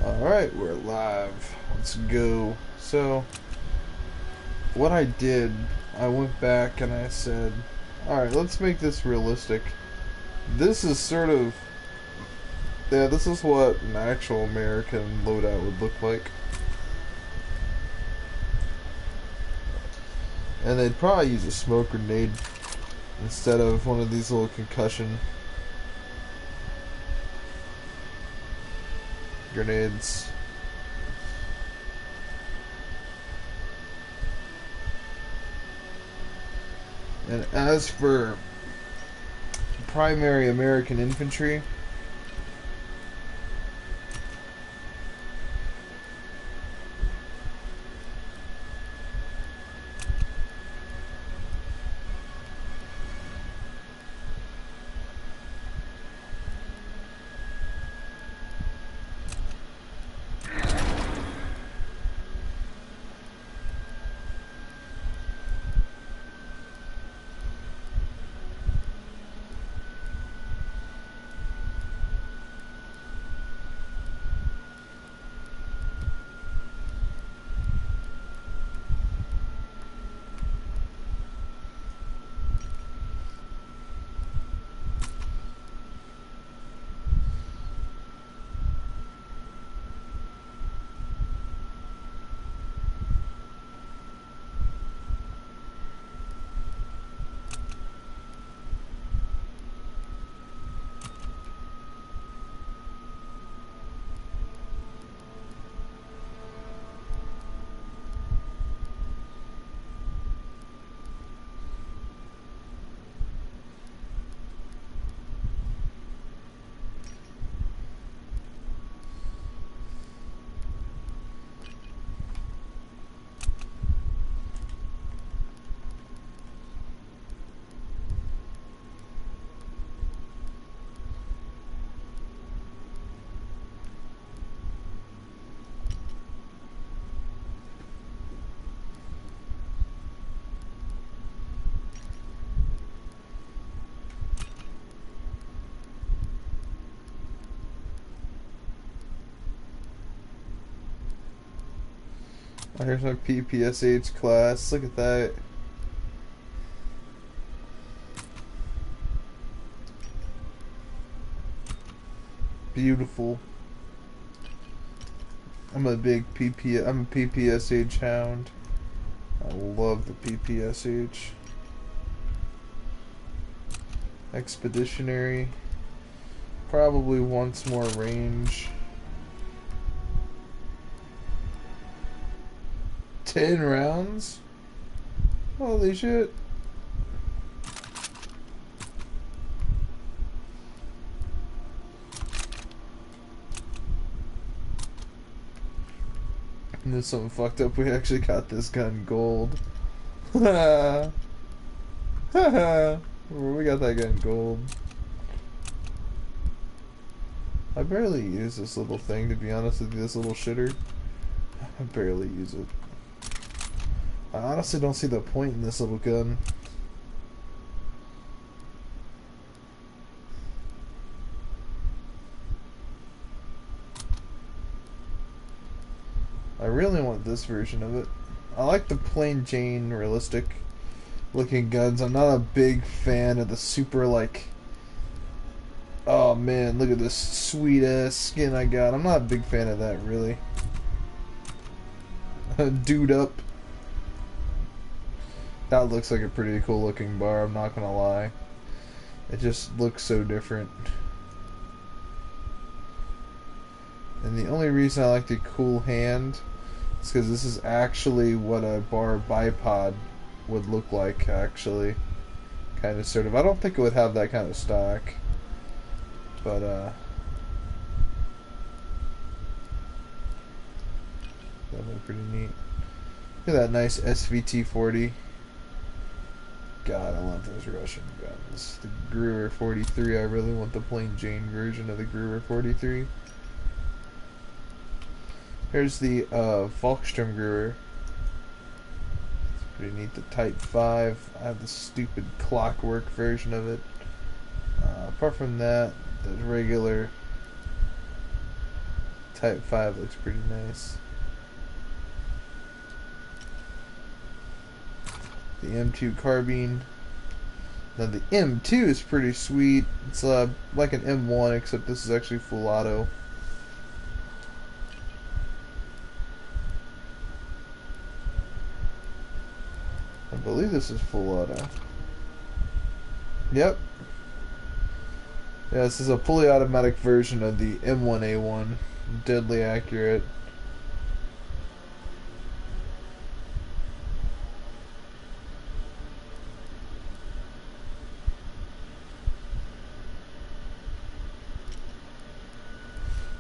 Alright, we're live. Let's go. So, what I did, I went back and I said, alright, let's make this realistic. This is sort of, yeah, this is what an actual American loadout would look like. And they'd probably use a smoke grenade instead of one of these little concussion grenades. And as for primary American infantry, here's my PPSH class. Look at that. Beautiful. I'm a PPSH hound. I love the PPSH. Expeditionary. Probably wants more range. 10 rounds? Holy shit. And there's something fucked up. We actually got this gun gold. Haha. Haha. We got that gun gold. I barely use this little thing, to be honest with you, this little shitter. I barely use it. I honestly don't see the point in this little gun. I really want this version of it. I like the plain Jane realistic looking guns. I'm not a big fan of the super like, oh man, look at this sweet ass skin I got. I'm not a big fan of that really. Dude up. That looks like a pretty cool looking bar, I'm not gonna lie. It just looks so different. And the only reason I like the cool hand is because this is actually what a bar bipod would look like, actually. Kind of, sort of. I don't think it would have that kind of stock. But, that would be pretty neat. Look at that nice SVT-40. God, I love those Russian guns. The Gruber 43, I really want the plain Jane version of the Gruber 43. Here's the Volkssturm Gruber. It's pretty neat. The Type 5. I have the stupid clockwork version of it. Apart from that, the regular Type 5 looks pretty nice. The M2 Carbine. Now the M2 is pretty sweet. It's like an M1, except this is actually full auto. I believe this is full auto. Yep. Yeah, this is a fully automatic version of the M1a1. Deadly accurate.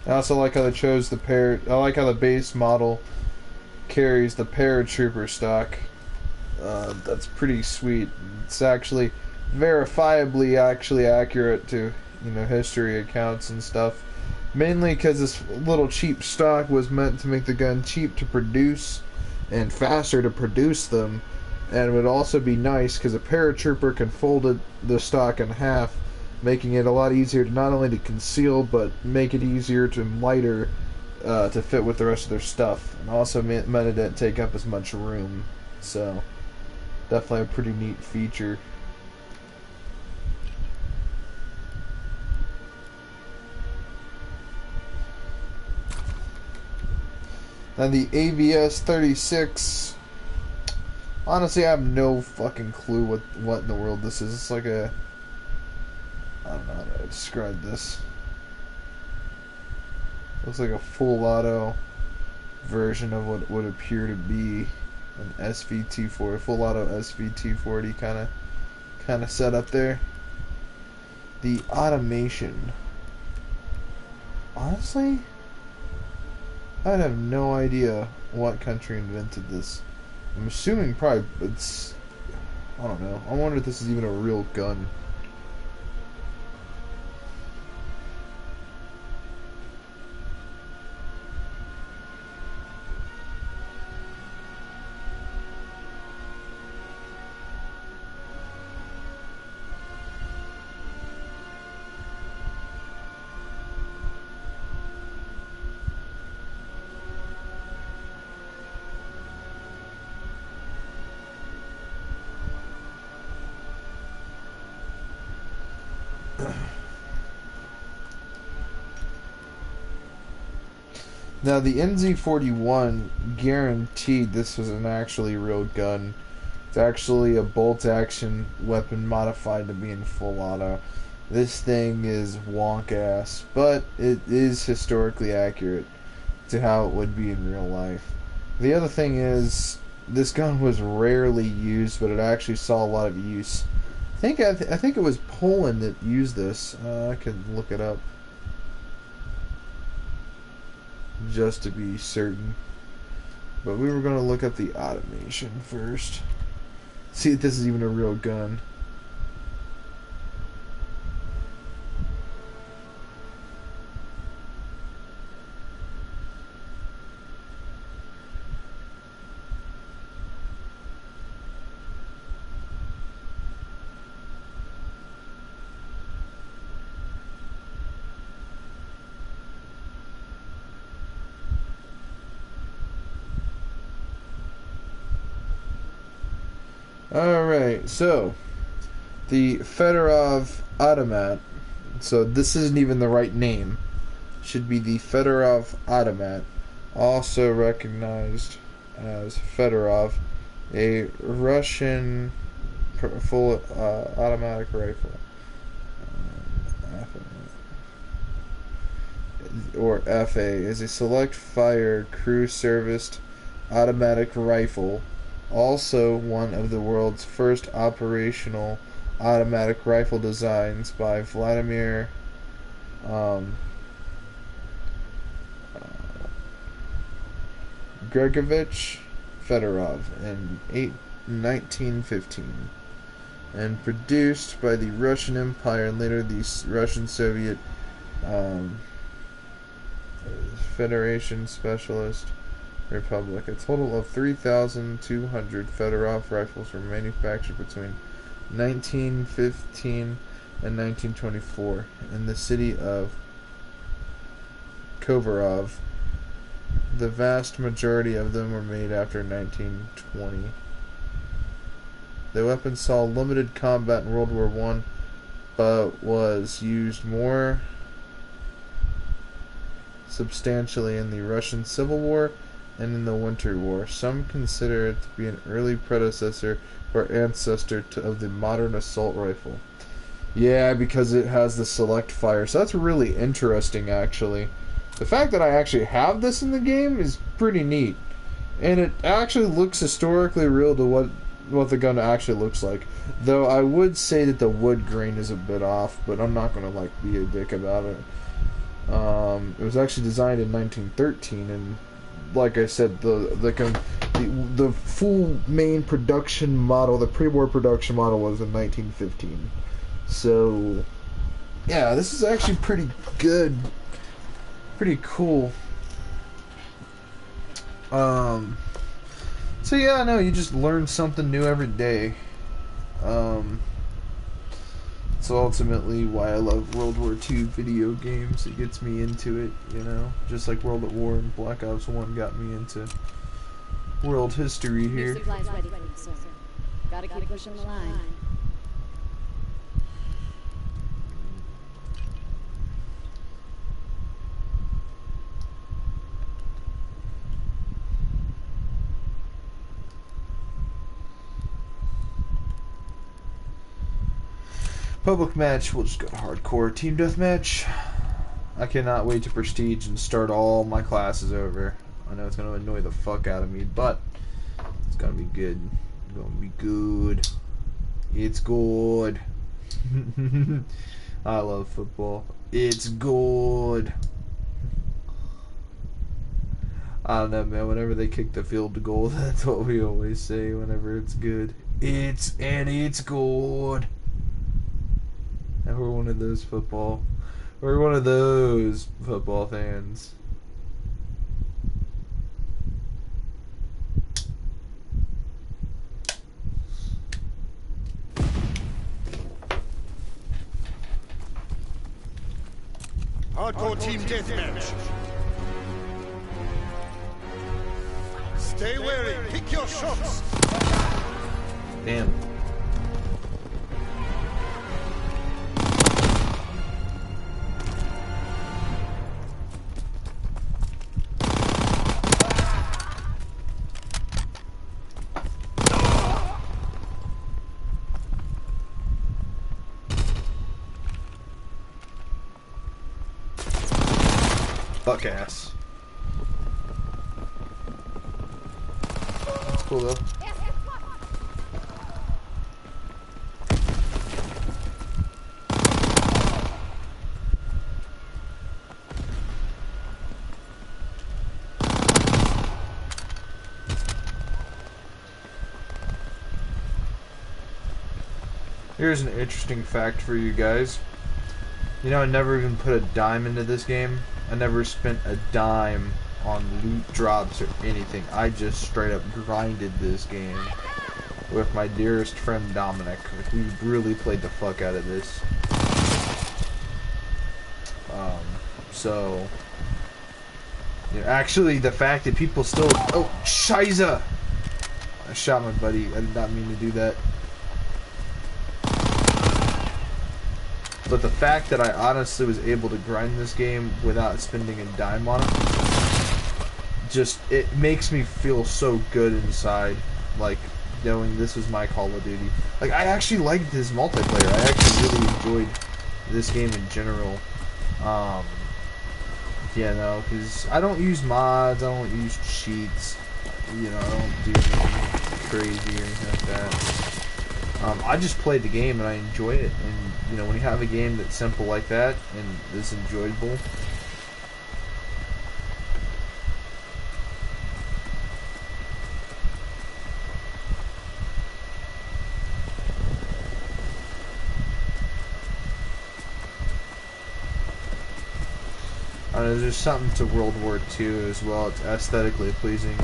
I also like how they chose the I like how the base model carries the paratrooper stock. That's pretty sweet. It's actually verifiably actually accurate to, you know, history accounts and stuff. Mainly because this little cheap stock was meant to make the gun cheap to produce and faster to produce them, and it would also be nice because a paratrooper can fold the stock in half, making it a lot easier to not only to conceal but make it easier to lighter to fit with the rest of their stuff, and also meant it didn't take up as much room. So definitely a pretty neat feature. And the AVS 36. Honestly, I have no fucking clue what in the world this is. It's like a, I don't know how to describe this. Looks like a full auto version of what would appear to be an SVT40, full auto SVT40 kind of setup there. The automation. Honestly, I'd have no idea what country invented this. I'm assuming probably it's, I don't know. I wonder if this is even a real gun. Now the NZ41 guaranteed this was an actually real gun. It's actually a bolt-action weapon modified to be in full auto. This thing is wonk ass, but it is historically accurate to how it would be in real life. The other thing is, this gun was rarely used, but it actually saw a lot of use. I think it was Poland that used this. I could look it up just to be certain. But we were going to look up the automation first. See if this is even a real gun. Alright, so the Fedorov Automat. So this isn't even the right name. It should be the Fedorov Automat, also recognized as Fedorov, a Russian full automatic rifle, or FA, is a select fire crew serviced automatic rifle. Also one of the world's first operational automatic rifle designs by Vladimir Gregovich Fedorov in 1915, and produced by the Russian Empire and later the Russian Soviet Federation Specialist Republic. A total of 3,200 Fedorov rifles were manufactured between 1915 and 1924 in the city of Kovarov. The vast majority of them were made after 1920. The weapon saw limited combat in World War I, but was used more substantially in the Russian Civil War and in the Winter War. Some consider it to be an early predecessor or ancestor of the modern assault rifle. Yeah, because it has the select fire. So that's really interesting, actually. The fact that I actually have this in the game is pretty neat. And it actually looks historically real to what the gun actually looks like. Though I would say that the wood grain is a bit off, but I'm not going to be a dick about it. It was actually designed in 1913, and like I said, the full main production model, the pre-war production model, was in 1915. So, yeah, this is actually pretty good, pretty cool. So yeah, no, you just learn something new every day. So ultimately why I love World War II video games. It gets me into it, you know, just like World at War and Black Ops 1 got me into world history here. Supplies ready for you, sir. Gotta keep pushing the line. Public match, we'll just go to hardcore. Team deathmatch. I cannot wait to prestige and start all my classes over. I know it's going to annoy the fuck out of me, but it's going to be good. It's going to be good. It's good. I love football. It's good. I don't know, man. Whenever they kick the field goal, that's what we always say whenever it's good. It's good. And we're one of those football fans. Hardcore team deathmatch. Stay wary. Pick your shots. Damn. Fuck ass. That's cool though. Here's an interesting fact for you guys. You know, I never even put a dime into this game. I never spent a dime on loot drops or anything. I just straight up grinded this game with my dearest friend Dominic. Like, we really played the fuck out of this. So, you know, actually, the fact that people still... Oh, Shiza! I shot my buddy. I did not mean to do that. But the fact that I honestly was able to grind this game without spending a dime on it, just, it makes me feel so good inside, like, knowing this was my Call of Duty. Like, I actually liked this multiplayer. I actually really enjoyed this game in general. Yeah, no, because I don't use mods, I don't use cheats, you know, I don't do anything crazy or anything like that. I just played the game and I enjoyed it, and you know, when you have a game that's simple like that and is enjoyable, there's something to World War II as well. It's aesthetically pleasing.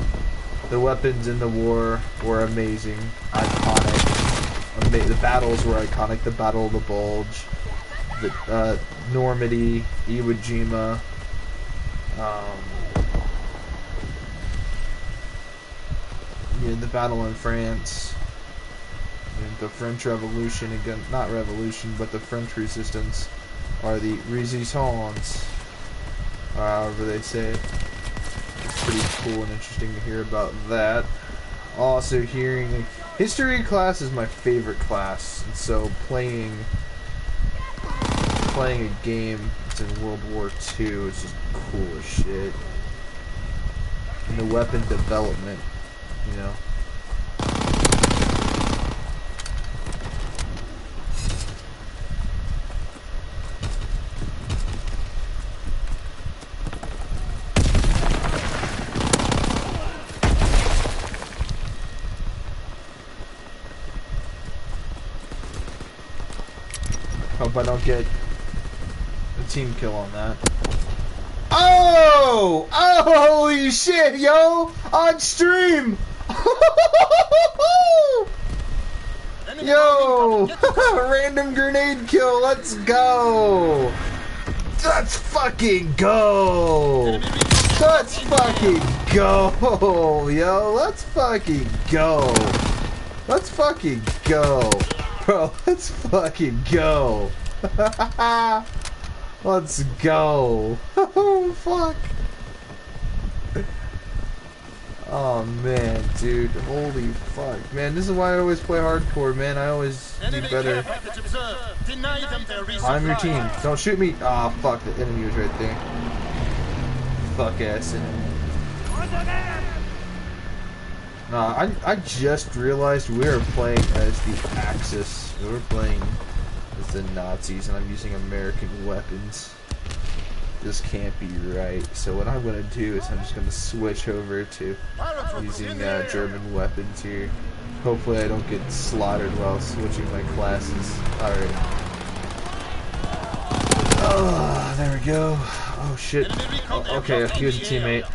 The weapons in the war were amazing, iconic. The battles were iconic. The Battle of the Bulge, the Normandy, Iwo Jima, The battle in France, the French Revolution, again, not revolution, but the French Resistance, or the Resistance, or however they say it. It's pretty cool and interesting to hear about that. Also hearing, history class is my favorite class, and so playing a game that's in World War II is just cool as shit. And the weapon development, you know. Hope I don't get a team kill on that. Oh! Oh, holy shit, yo! On stream! Yo! Random grenade kill, let's go! Let's fucking go! Let's fucking go! Yo, let's fucking go! Let's fucking go! Bro, let's fucking go! Let's go! Oh, fuck! Oh, man, dude. Holy fuck. Man, this is why I always play hardcore, man. I always do better. I'm your team. Don't shoot me! Ah, oh, fuck. The enemy was right there. Fuck ass enemy. Nah, I just realized we were playing as the Axis. We were playing as the Nazis, and I'm using American weapons. This can't be right. So what I'm gonna do is I'm just gonna switch over to using German weapons here. Hopefully I don't get slaughtered while switching my classes. Alright. Oh, there we go. Oh shit. Oh, okay, here's a teammate.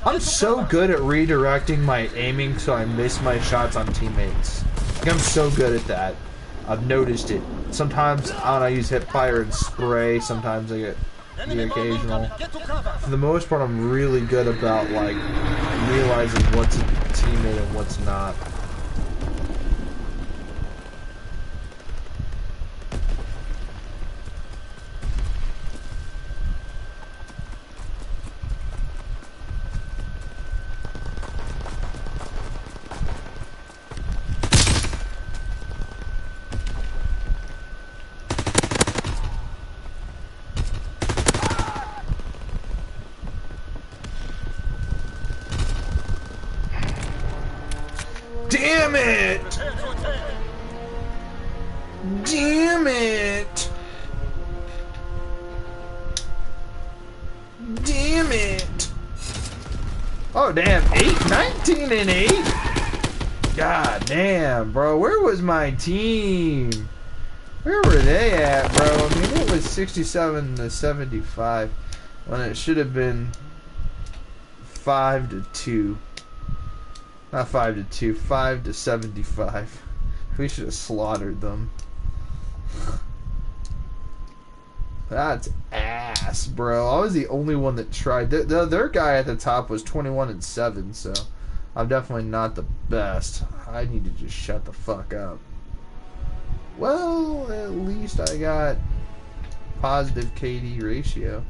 I'm so good at redirecting my aiming so I miss my shots on teammates. Like, I'm so good at that. I've noticed it. Sometimes, I don't know, I use hip fire and spray. Sometimes I get the occasional. For the most part, I'm really good about, like, realizing what's a teammate and what's not. Damn it! Damn it! Damn it! Oh damn, 19 and 8? God damn, bro, where was my team? Where were they at, bro? I mean, it was 67 to 75 when it should have been 5 to 2. Not 5 to 2, 5 to 75. We should have slaughtered them. That's ass, bro. I was the only one that tried. Their guy at the top was 21 and 7, so I'm definitely not the best. I need to just shut the fuck up. Well, at least I got positive KD ratio.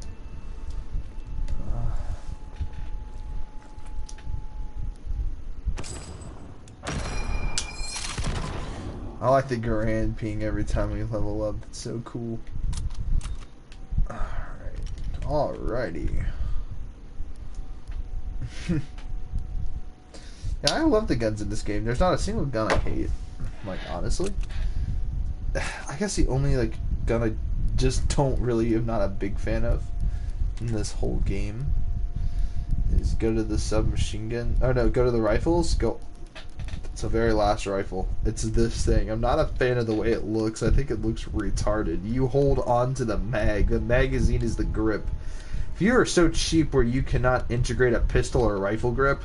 I like the grand ping every time we level up. It's so cool. Alrighty. Yeah, I love the guns in this game. There's not a single gun I hate. Like, honestly. I guess the only, like, gun I just don't really, am not a big fan of in this whole game is go to the submachine gun. Oh no, go to the rifles. Go. It's the very last rifle. It's this thing. I'm not a fan of the way it looks. I think it looks retarded. You hold on to the mag. The magazine is the grip. If you are so cheap where you cannot integrate a pistol or a rifle grip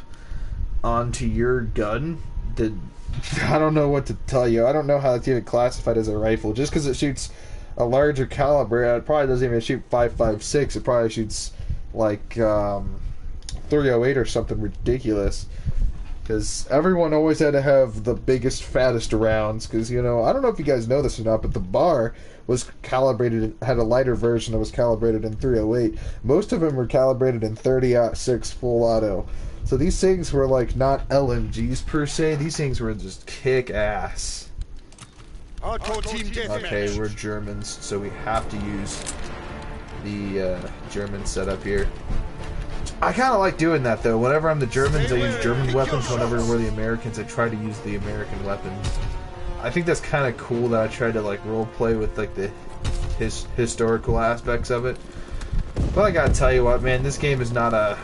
onto your gun, then I don't know what to tell you. I don't know how it's even classified as a rifle. Just because it shoots a larger caliber, it probably doesn't even shoot .556. It probably shoots like 308 or something ridiculous. Because everyone always had to have the biggest, fattest rounds. Because, you know, I don't know if you guys know this or not, but the bar was calibrated, had a lighter version that was calibrated in 308. Most of them were calibrated in 30-06 full auto. So these things were like not LMGs per se. These things were just kick ass. Hardcore team deathmatch. Okay, we're Germans, so we have to use the German setup here. I kind of like doing that though. Whenever I'm the Germans, I use German weapons. Whenever we're the Americans, I try to use the American weapons. I think that's kind of cool that I try to like role play with like the historical aspects of it. But I gotta tell you what, man, this game is not a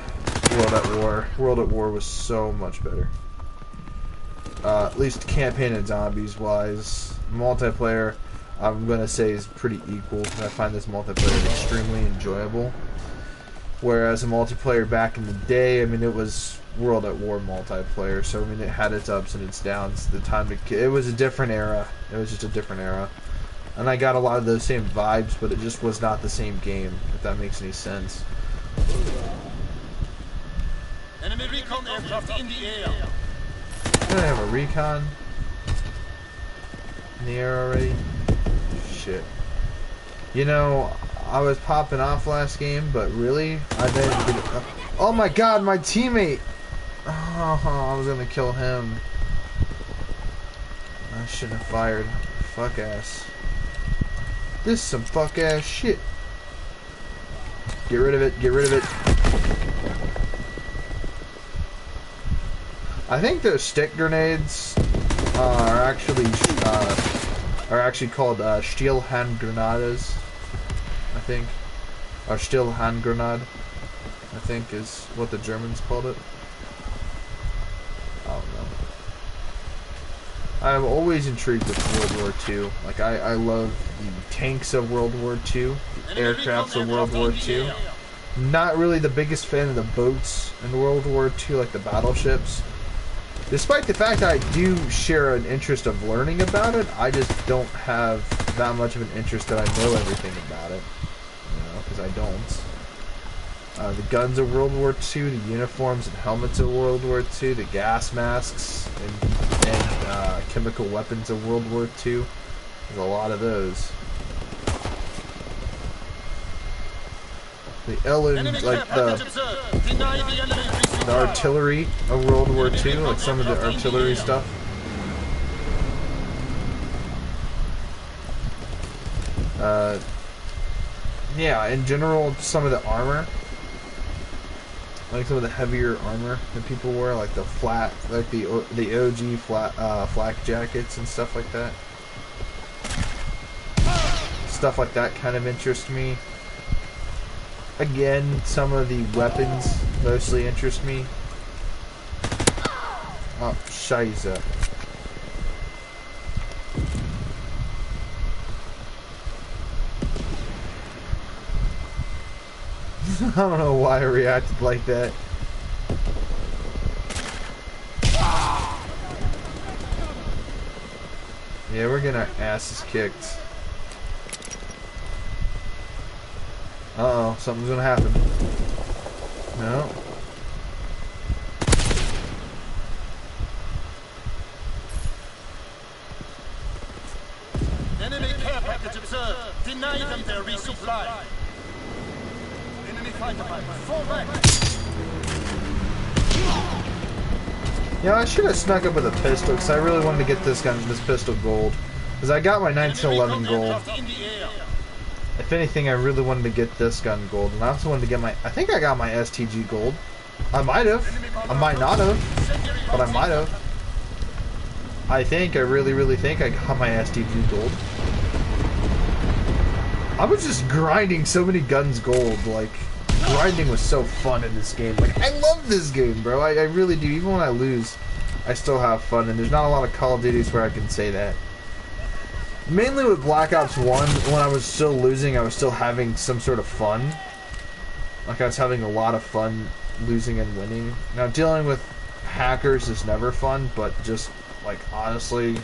World at War. World at War was so much better. At least campaign and zombies wise. Multiplayer, I'm gonna say, is pretty equal. I find this multiplayer extremely enjoyable. Whereas a multiplayer back in the day, I mean, it was World at War multiplayer, so I mean, it had its ups and its downs. The time it was a different era. It was just a different era, and I got a lot of those same vibes, but it just was not the same game. If that makes any sense. Enemy recon aircraft in the air. Did I have a recon in the air already? Shit. You know, I was popping off last game, but really, I didn't get it. Oh my god, my teammate! Oh, I was gonna kill him. I shouldn't have fired. Fuck ass. This is some fuck ass shit. Get rid of it, get rid of it. I think those stick grenades are actually called steel hand grenades. I think, or steel hand grenade, I think is what the Germans called it. I don't know. I'm always intrigued with World War II. Like I love the tanks of World War II, the aircrafts of World War II. Not really the biggest fan of the boats in World War II, like the battleships. Despite the fact that I do share an interest of learning about it, I just don't have that much of an interest that I know everything about it. You know, because I don't. The guns of World War II, the uniforms and helmets of World War II, the gas masks and chemical weapons of World War II. There's a lot of those. The like the artillery of World War II, like some of the artillery stuff. Yeah, in general, some of the armor, like some of the heavier armor that people wear, like the flat, like the OG flak jackets and stuff like that. Stuff like that kind of interests me. Again, some of the weapons mostly interest me. Oh, Scheiße. I don't know why I reacted like that. Yeah, we're getting our asses kicked. Uh-oh, something's gonna happen. No. Enemy care package observed. Deny them their resupply. Enemy fighter pilot. Fall back. Yeah, I should have snuck up with a pistol because I really wanted to get this pistol gold. Because I got my 1911 gold. If anything, I really wanted to get this gun gold, and I also wanted to get my. I think I got my STG gold. I might have. I might not have, but I might have. I think. I really think I got my STG gold. I was just grinding so many guns gold. Like, grinding was so fun in this game. Like, I love this game, bro. I really do. Even when I lose, I still have fun, and there's not a lot of Call of Duties where I can say that. Mainly with Black Ops 1, when I was still losing, I was still having some sort of fun. Like, I was having a lot of fun losing and winning. Now, dealing with hackers is never fun, but just, like, honestly...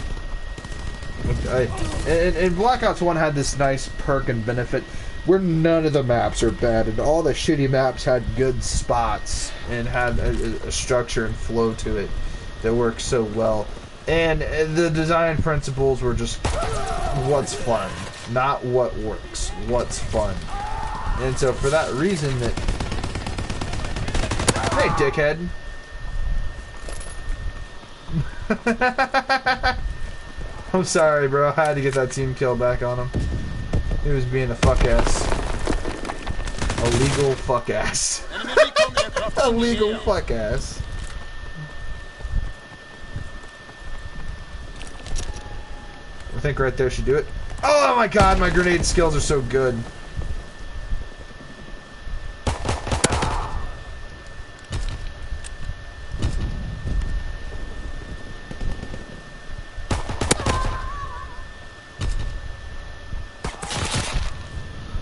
And Black Ops 1 had this nice perk and benefit. where none of the maps are bad, and all the shitty maps had good spots and had a structure and flow to it that works so well. And the design principles were just what's fun, not what works, what's fun. And so for that reason that... Hey, dickhead. I'm sorry, bro. I had to get that team kill back on him. He was being a fuck ass. Illegal fuck ass. Illegal fuck ass. I think right there should do it. Oh my god, my grenade skills are so good.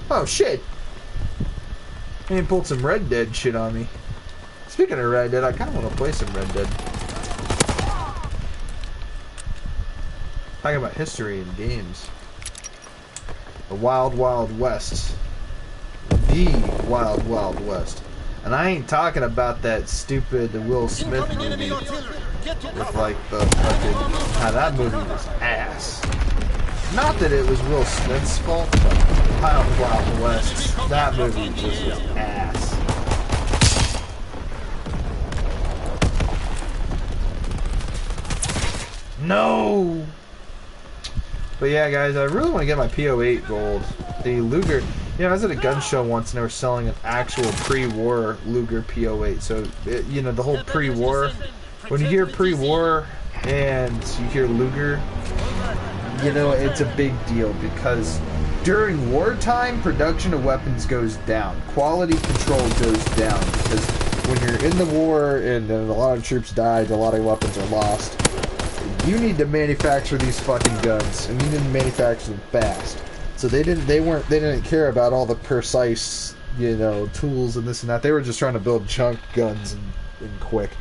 Oh shit! He pulled some Red Dead shit on me. Speaking of Red Dead, I kind of want to play some Red Dead. Talking about history and games. The Wild Wild West. The Wild Wild West. And I ain't talking about that stupid Will Smith movie with like the fucking... Now that movie was ass. Not that it was Will Smith's fault, but Wild Wild West, that movie was just ass. No! But yeah, guys, I really want to get my PO8 gold. The Luger, you know, I was at a gun show once and they were selling an actual pre-war Luger PO8. So, you know, the whole pre-war, when you hear pre-war and you hear Luger, you know, it's a big deal because during wartime, production of weapons goes down. Quality control goes down because when you're in the war and a lot of troops died, a lot of weapons are lost. You need to manufacture these fucking guns, and you need to manufacture them fast. So they didn't care about all the precise, you know, tools and this and that. They were just trying to build junk guns and quick.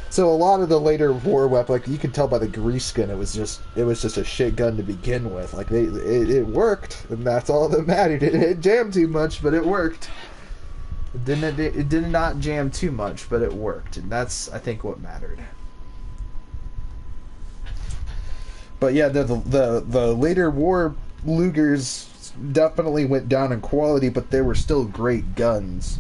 So a lot of the later war weapons, like you could tell by the grease gun, it was just a shit gun to begin with. Like it worked, and that's all that mattered. It didn't jam too much, but it worked. It did not jam too much, but it worked, and that's, I think, what mattered. But yeah, the later war Lugers definitely went down in quality, but they were still great guns.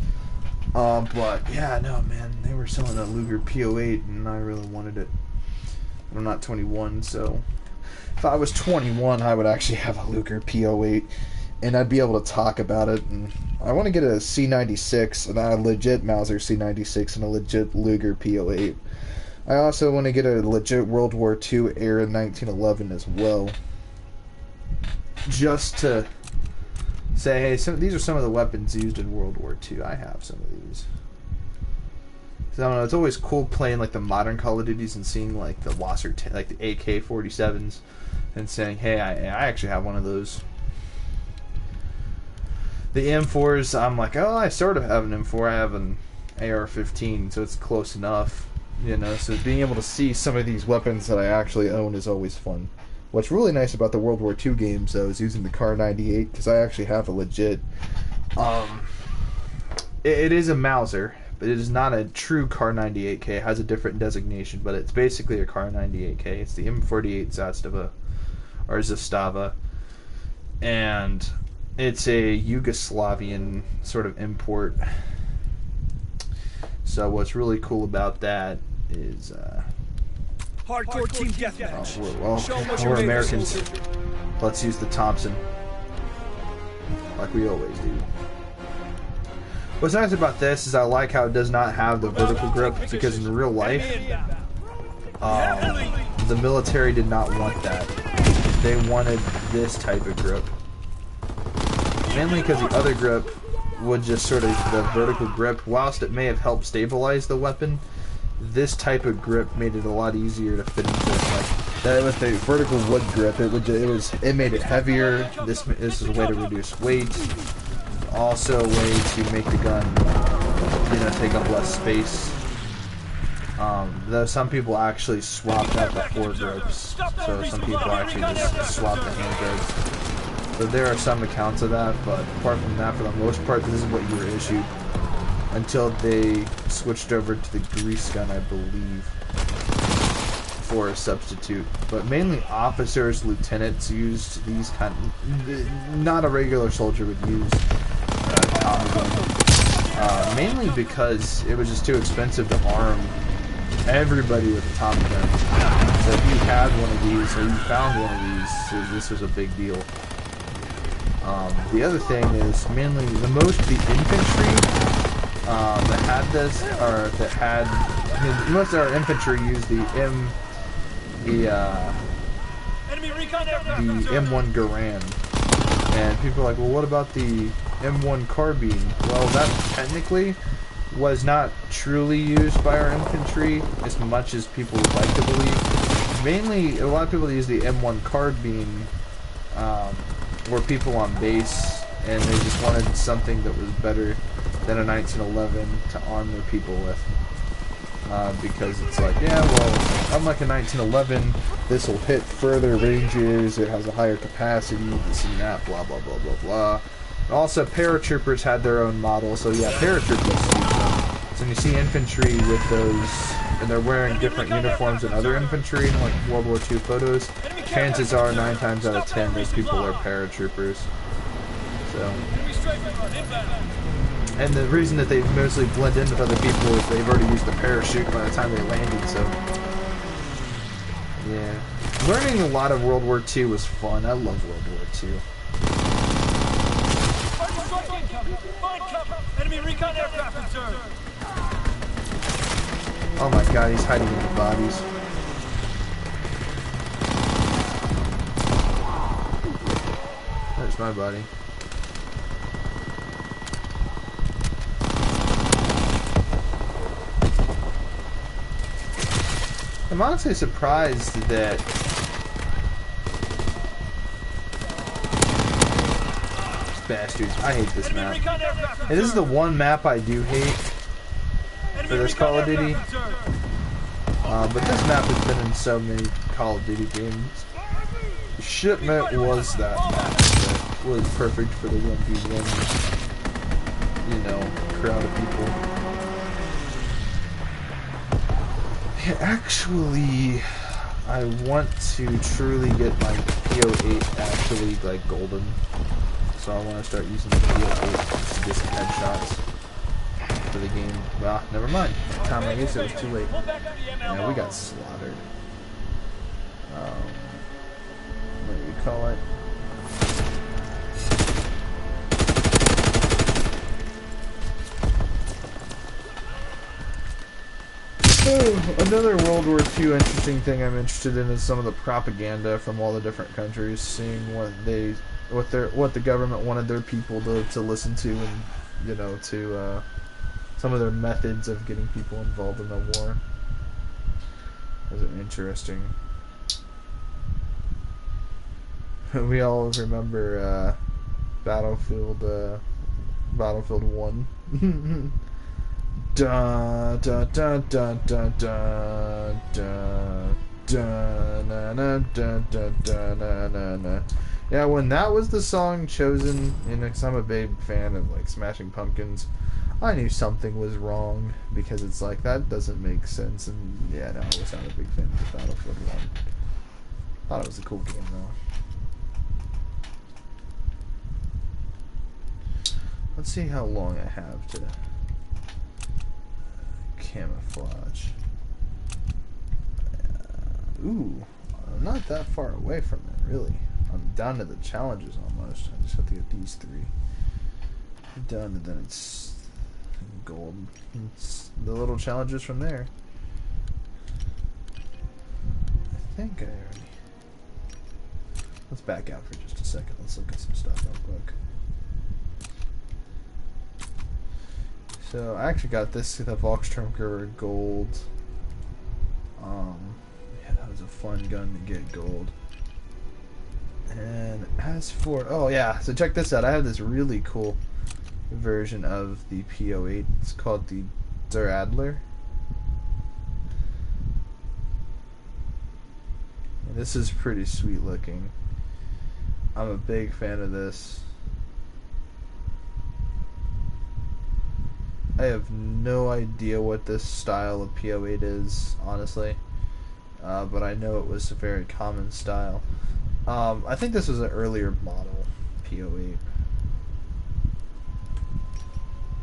But yeah, no, man, they were selling a Luger PO8, and I really wanted it. I'm not 21, so if I was 21, I would actually have a Luger PO8, and I'd be able to talk about it. And I want to get a C96, and a legit Mauser C96, and a legit Luger PO8. I also want to get a legit World War II era 1911 as well, just to say, hey, these are some of the weapons used in World War II. I have some of these. So, I don't know, it's always cool playing like the modern Call of Duties and seeing like the Wasser, like the AK-47s, and saying, hey, I actually have one of those. The M4s, I'm like, oh, I sort of have an M4. I have an AR-15, so it's close enough. You know, so being able to see some of these weapons that I actually own is always fun. What's really nice about the World War II games, though, is using the Kar 98, because I actually have a legit... It is a Mauser, but it is not a true Kar 98K. It has a different designation, but it's basically a Kar 98K. It's the M48 Zastava, or Zastava, and it's a Yugoslavian sort of import. So what's really cool about that is hardcore team deathmatch. We're Americans. Let's use the Thompson, like we always do. What's nice about this is I like how it does not have the vertical grip, because in real life, the military did not want that. They wanted this type of grip, mainly because the other grip would just sort of, the vertical grip, whilst it may have helped stabilize the weapon, this type of grip made it a lot easier to fit into. Like that with the vertical wood grip, it made it heavier. This is a way to reduce weight, also a way to make the gun, you know, take up less space. Though some people actually swapped out the foregrips, so some people actually just swapped the handguards. So there are some accounts of that, but apart from that, for the most part, this is what you were issued until they switched over to the grease gun, I believe, for a substitute. But mainly officers, lieutenants used these kind of, not a regular soldier would use Tommy gun. Mainly because it was just too expensive to arm everybody with a Tommy gun. So if you had one of these, or you found one of these, this was a big deal. The other thing is mainly the infantry that had this, or that had, most of our infantry used the M1 Garand. And people are like, well, what about the M1 Carbine? Well, that technically was not truly used by our infantry as much as people would like to believe. Mainly, a lot of people use the M1 Carbine were people on base, and they just wanted something that was better than a 1911 to arm their people with. Because it's like, yeah, well, unlike a 1911, this will hit further ranges, it has a higher capacity, this and that, blah, blah, blah, blah, blah. Also, paratroopers had their own model, so yeah, paratroopers use them. So when you see infantry with those, and they're wearing different uniforms than other infantry, like World War II photos, chances are 9 times out of 10 those people are paratroopers. So, and the reason that they mostly blend in with other people is they've already used the parachute by the time they landed, so yeah. Learning a lot of World War II was fun. I love World War II. Oh my god, he's hiding in the bodies. There's my body. I'm honestly surprised that bastards. I hate this map. And this is the one map I do hate for this Call of Duty. But this map has been in so many Call of Duty games. Shipment was that map that was perfect for the 1v1, you know, crowd of people. Yeah, actually, I want to truly get my PO8 actually like golden. So I want to start using the PO8 to get some headshots for the game. Well, never mind. By the time I used it, it was too late. Yeah, we got slaughtered. What do you call it? Another World War II interesting thing I'm interested in is some of the propaganda from all the different countries, seeing what the government wanted their people to listen to, and you know, to some of their methods of getting people involved in the war. That was interesting. We all remember Battlefield 1. Da da da da da da da da na na da da da na na na. Yeah, when that was the song chosen, you know, 'cause I'm a big fan of like Smashing Pumpkins, I knew something was wrong, because it's like, that doesn't make sense. And yeah, no, I was not a big fan of Battlefield 1. Thought it was a cool game though. Let's see how long I have to camouflage. Ooh, I'm not that far away from it, really. I'm down to the challenges almost. I just have to get these 3 done, and then it's gold. It's the little challenges from there. I think I already... Let's back out for just a second. Let's look at some stuff real quick. So I actually got this, the Volkssturmgewehr gold. Yeah, that was a fun gun to get gold. And as for, oh yeah, so check this out. I have this really cool version of the PO8. It's called the Duradler. And this is pretty sweet looking. I'm a big fan of this. I have no idea what this style of PO8 is, honestly. But I know it was a very common style. I think this was an earlier model PO8.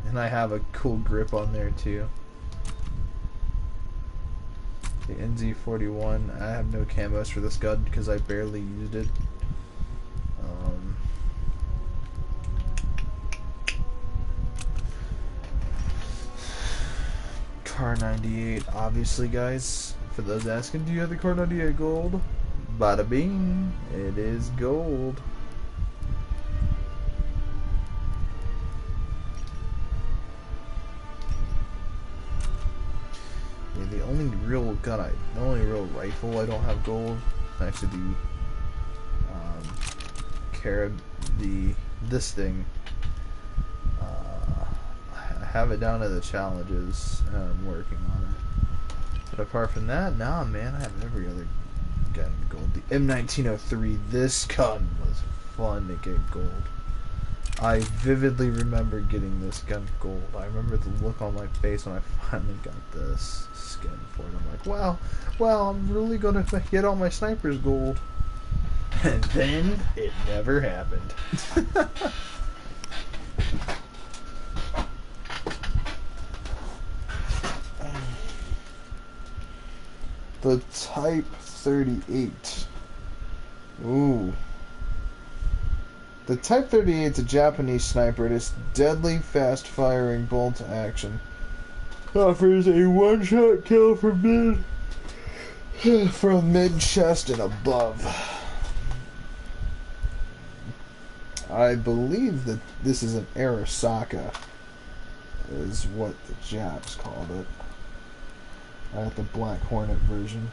And I have a cool grip on there too. The NZ41. I have no camos for this gun because I barely used it. Car 98, obviously, guys. For those asking, do you have the Car 98 gold? Bada bing, it is gold. Yeah, the only real rifle I don't have gold is actually this thing. I have it down to the challenges, and I'm working on it. But apart from that, nah, man, I have every other gun gold. The M1a1 this gun was fun to get gold. I vividly remember getting this gun gold. I remember the look on my face when I finally got this skin for it. I'm like, wow, I'm really gonna get all my snipers gold. And then it never happened. The Type 38. Ooh. The Type 38 is a Japanese sniper. It is deadly, fast-firing bolt action. Offers a one-shot kill from mid-chest and above. I believe that this is an Arasaka, is what the Japs called it. I got the Black Hornet version.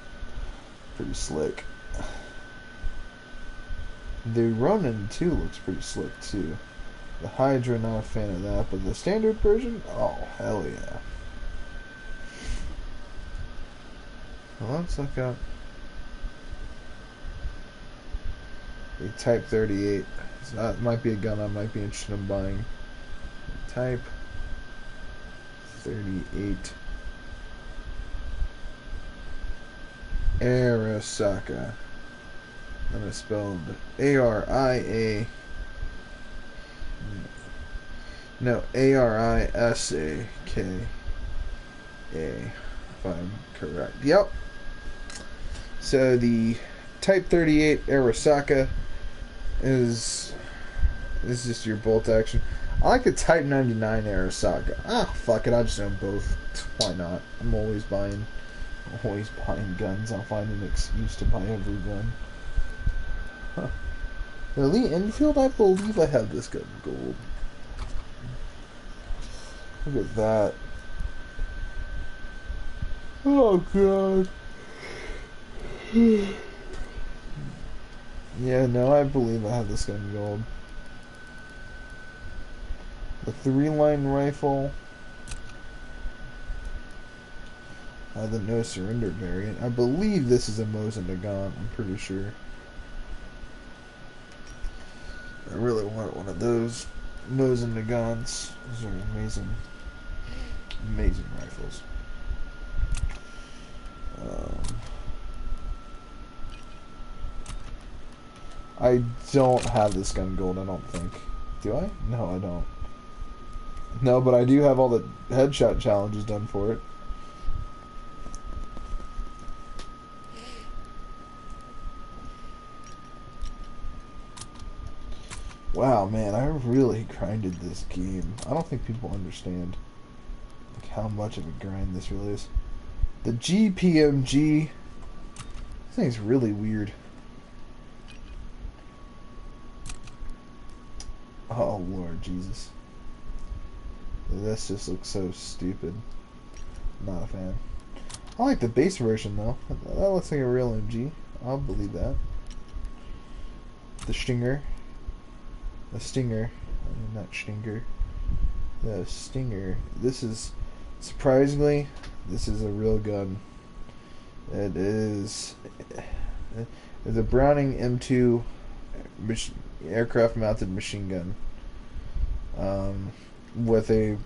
Pretty slick. The Ronin 2 looks pretty slick too. The Hydra, not a fan of that, but the standard version? Oh, hell yeah. Well, let's look up the Type 38. So that might be a gun I might be interested in buying. Type 38. Arasaka. And it's spelled A-R-I-A. No, A-R-I-S-A-K-A. If I'm correct. Yep. So the Type 38 Arasaka is just your bolt action. I like the Type 99 Arasaka. Ah, fuck it. I just own both. Why not? I'm always buying guns. I'll find an excuse to buy every gun. Huh. The Lee Enfield, I believe I have this gun gold. Look at that. Oh god. Yeah, no, I believe I have this gun gold. The 3-line rifle. The no surrender variant. I believe this is a Mosin-Nagant, I'm pretty sure. I really want one of those Mosin-Nagants. Those are amazing rifles. I don't have this gun gold, I don't think. Do I? No, I don't. No, but I do have all the headshot challenges done for it. Wow, man, I really grinded this game. I don't think people understand like how much of a grind this really is. The Gpmg, this thing's really weird. Oh Lord Jesus, this just looks so stupid. Not a fan. I like the base version though. That looks like a real MG. I'll believe that. The Stinger. The Stinger, not Stinger. The Stinger. This is, surprisingly, this is a real gun. It is. It's a Browning M2 aircraft-mounted machine gun, with a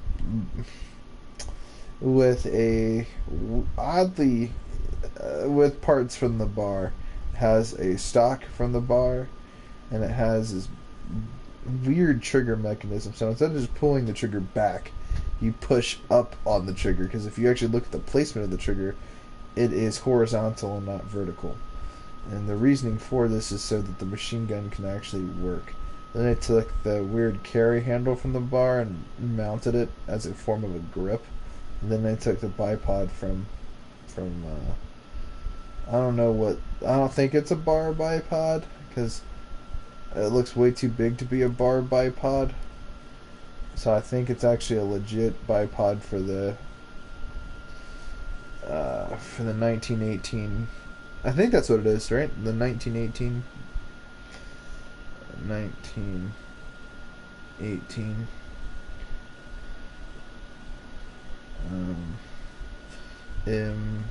oddly with parts from the bar. It has a stock from the bar, and it has this weird trigger mechanism. So instead of just pulling the trigger back, you push up on the trigger, because if you actually look at the placement of the trigger, it is horizontal and not vertical. And the reasoning for this is so that the machine gun can actually work. Then I took the weird carry handle from the bar and mounted it as a form of a grip. And then I took the bipod from I don't think it's a bar bipod, because it looks way too big to be a bar bipod. So I think it's actually a legit bipod for the 1918. I think that's what it is, right? The 1918 M2.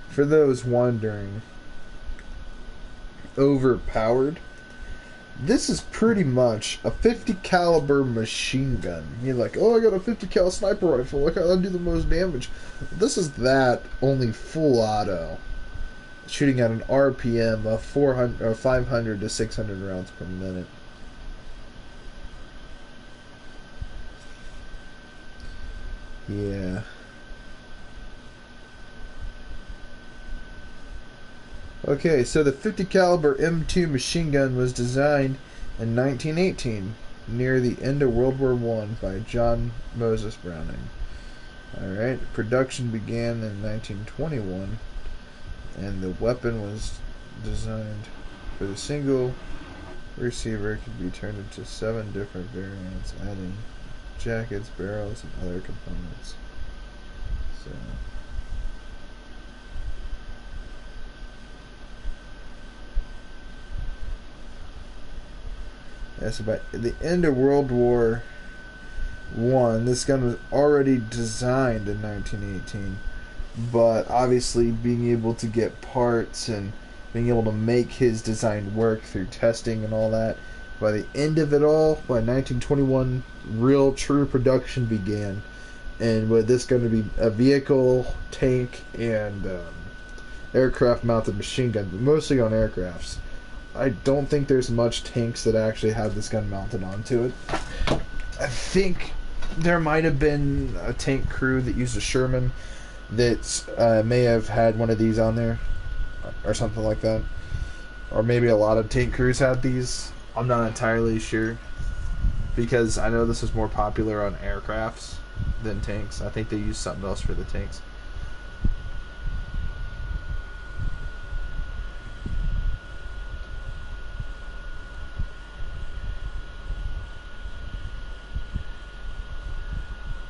For those wondering, overpowered, this is pretty much a 50 caliber machine gun. You're like, oh, I got a 50 cal sniper rifle, look how I do the most damage. This is that, only full auto, shooting at an RPM of 500 to 600 rounds per minute. Yeah. Okay, so the 50 caliber M2 machine gun was designed in 1918, near the end of World War I, by John Moses Browning. Alright, production began in 1921, and the weapon was designed for the single receiver. Could be turned into 7 different variants, adding jackets, barrels, and other components. So... That's about the end of World War I. This gun was already designed in 1918, but obviously being able to get parts and being able to make his design work through testing and all that, by the end of it all, by 1921, real true production began. And with this going to be a vehicle, tank, and aircraft mounted machine gun, but mostly on aircrafts. I don't think there's much tanks that actually have this gun mounted onto it. I think there might have been a tank crew that used a Sherman that may have had one of these on there, or something like that. Or maybe a lot of tank crews had these. I'm not entirely sure, because I know this is more popular on aircrafts than tanks. I think they use something else for the tanks.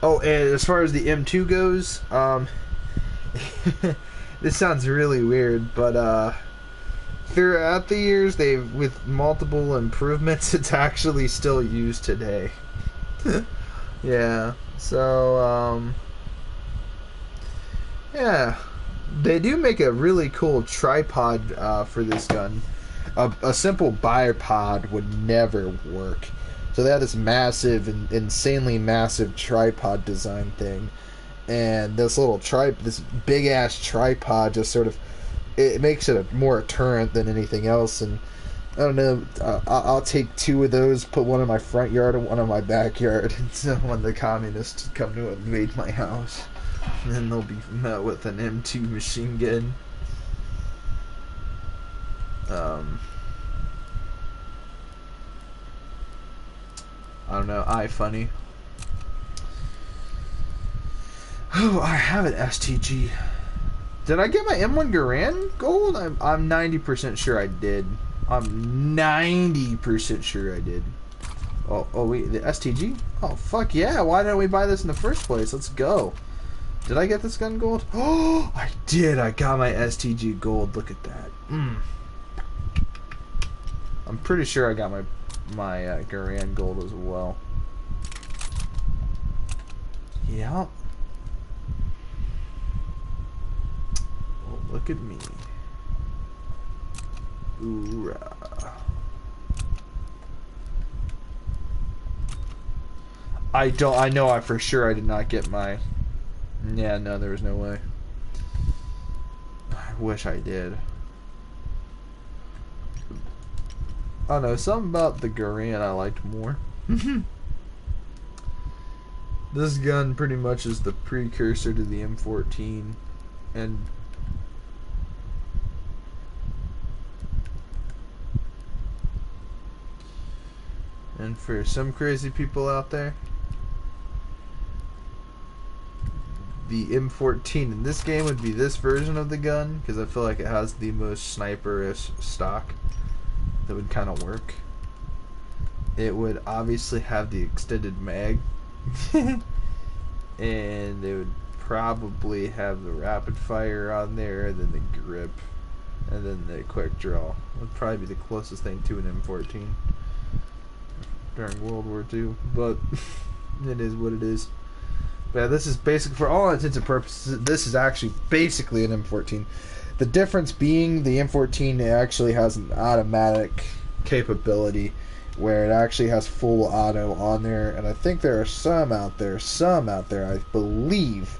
Oh, and as far as the M2 goes, this sounds really weird, but throughout the years, with multiple improvements, it's actually still used today. Yeah, so, yeah, they do make a really cool tripod for this gun. A simple bipod would never work. So they had this massive, insanely massive tripod design thing, and this this big ass tripod just sort of, it makes it more deterrent than anything else. And I don't know, I'll take 2 of those, put one in my front yard and one in my backyard, and so when the communists come to invade my house, then they'll be met with an M2 machine gun. I don't know, funny. Oh, I have an STG. Did I get my M1 Garand gold? I'm 90% sure I did. I'm 90% sure I did. Oh wait, the STG? Oh fuck yeah, why didn't we buy this in the first place? Let's go. Did I get this gun gold? Oh, I did. I got my STG gold. Look at that. I'm pretty sure I got my Garand gold as well. Yep. Well, look at me. Hoorah. I know for sure I did not get my... Yeah, no, there was no way. I wish I did. I don't know, something about the Garand I liked more. This gun pretty much is the precursor to the M14, and for some crazy people out there, the M14 in this game would be this version of the gun, because I feel like it has the most sniper-ish stock that would kind of work. It would obviously have the extended mag. And they would probably have the rapid fire on there, and then the grip, and then the quick draw. Would probably be the closest thing to an M14 during World War II, but it is what it is. But yeah, this is basically, for all intents and purposes, this is actually basically an M14. The difference being the M14 actually has an automatic capability where it actually has full auto on there, and I think there are some out there I believe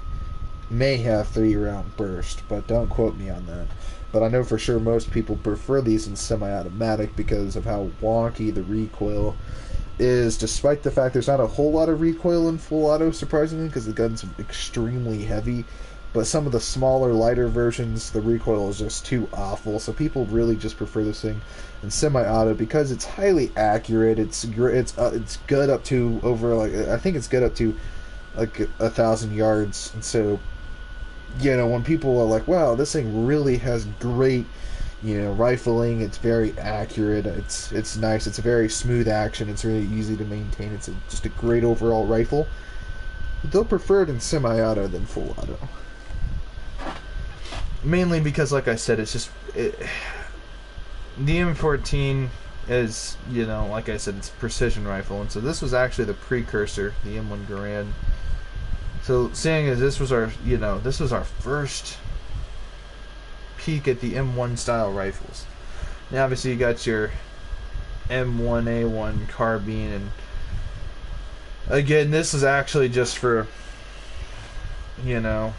may have 3-round burst, but don't quote me on that. But I know for sure most people prefer these in semi-automatic because of how wonky the recoil is, despite the fact there's not a whole lot of recoil in full auto, surprisingly, because the gun's extremely heavy. But some of the smaller, lighter versions, the recoil is just too awful, so people really just prefer this thing in semi-auto because it's highly accurate. It's good up to over, like, I think it's good up to like 1,000 yards. And so, you know, when people are like, wow, this thing really has great, you know, rifling, it's very accurate, it's nice, it's a very smooth action, it's really easy to maintain, it's just a great overall rifle, they'll prefer it in semi-auto than full auto. Mainly because, like I said, it's just... the M14 is, you know, like I said, it's a precision rifle, and so this was actually the precursor, the M1 Garand. So, seeing as this was our, you know, this was our first peek at the M1 style rifles. Now, obviously, you got your M1a1 Carbine, and again, this is actually just for, you know,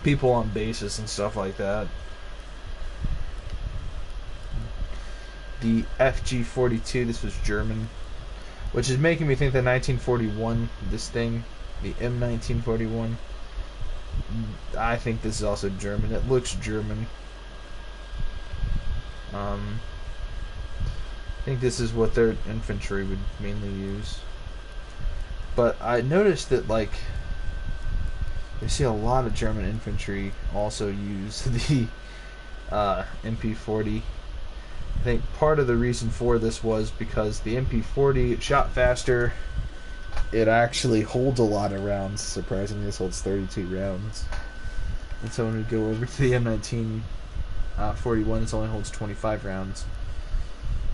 people on bases and stuff like that. The FG42, this was German, which is making me think that 1941, this thing, the M1941, I think this is also German. It looks German. I think this is what their infantry would mainly use. But I noticed that, like, you see a lot of German infantry also use the MP40. I think part of the reason for this was because the MP40 shot faster. It actually holds a lot of rounds. Surprisingly, this holds 32 rounds. And so when we go over to the M1941, this only holds 25 rounds.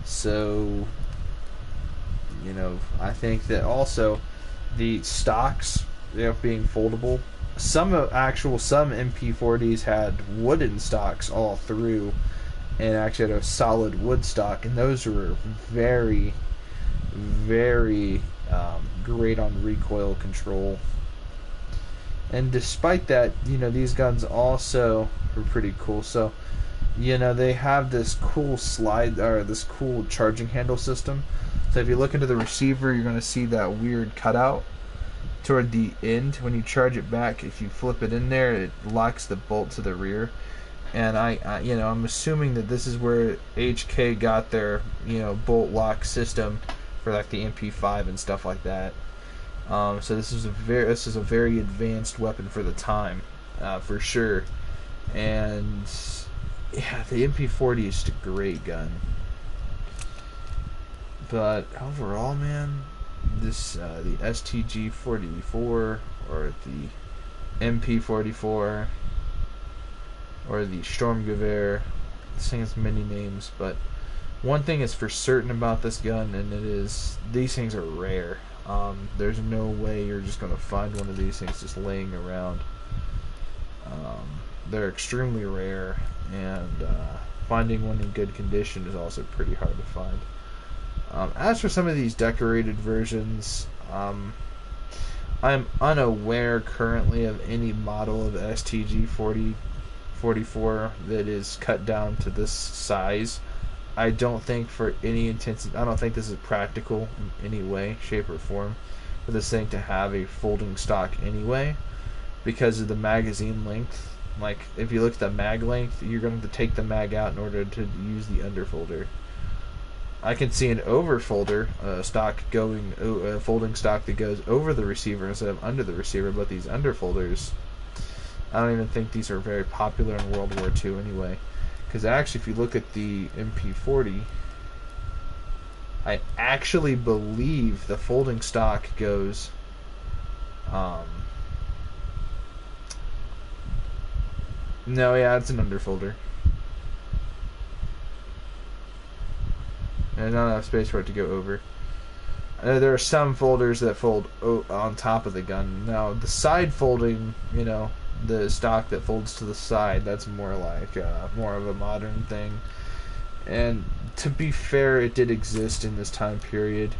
So, you know, I think that also the stocks, you know, being foldable. Some MP40s had wooden stocks all through, and actually had a solid wood stock, and those were very, very great on recoil control. And despite that, you know, these guns also are pretty cool. So, you know, they have this cool slide, or this cool charging handle system. So if you look into the receiver, you're going to see that weird cutout toward the end. When you charge it back, if you flip it in there, it locks the bolt to the rear. And I you know, I'm assuming that this is where HK got their, you know, bolt lock system for like the MP5 and stuff like that. So this is a very advanced weapon for the time, for sure. And yeah, the MP40 is just a great gun. But overall, man, this the STG-44 or the MP44 or the Sturmgewehr, this thing has many names, but One thing is for certain about this gun, and it is these things are rare. There's no way you're just going to find one of these things just laying around. They're extremely rare, and finding one in good condition is also pretty hard to find. As for some of these decorated versions, I'm unaware currently of any model of STG 4044 that is cut down to this size. I don't think for any intents, I don't think this is practical in any way, shape, or form for this thing to have a folding stock anyway, because of the magazine length. Like, if you look at the mag length, you're going to have to take the mag out in order to use the underfolder. I can see an overfolder stock going, a folding stock that goes over the receiver instead of under the receiver, but these underfolders, I don't even think these are very popular in World War II anyway. Because actually, if you look at the MP40, I actually believe the folding stock goes no, yeah, it's an underfolder. There's not enough space for it to go over. There are some folders that fold on top of the gun. Now, the side folding, you know, the stock that folds to the side, that's more like more of a modern thing. And to be fair, it did exist in this time period.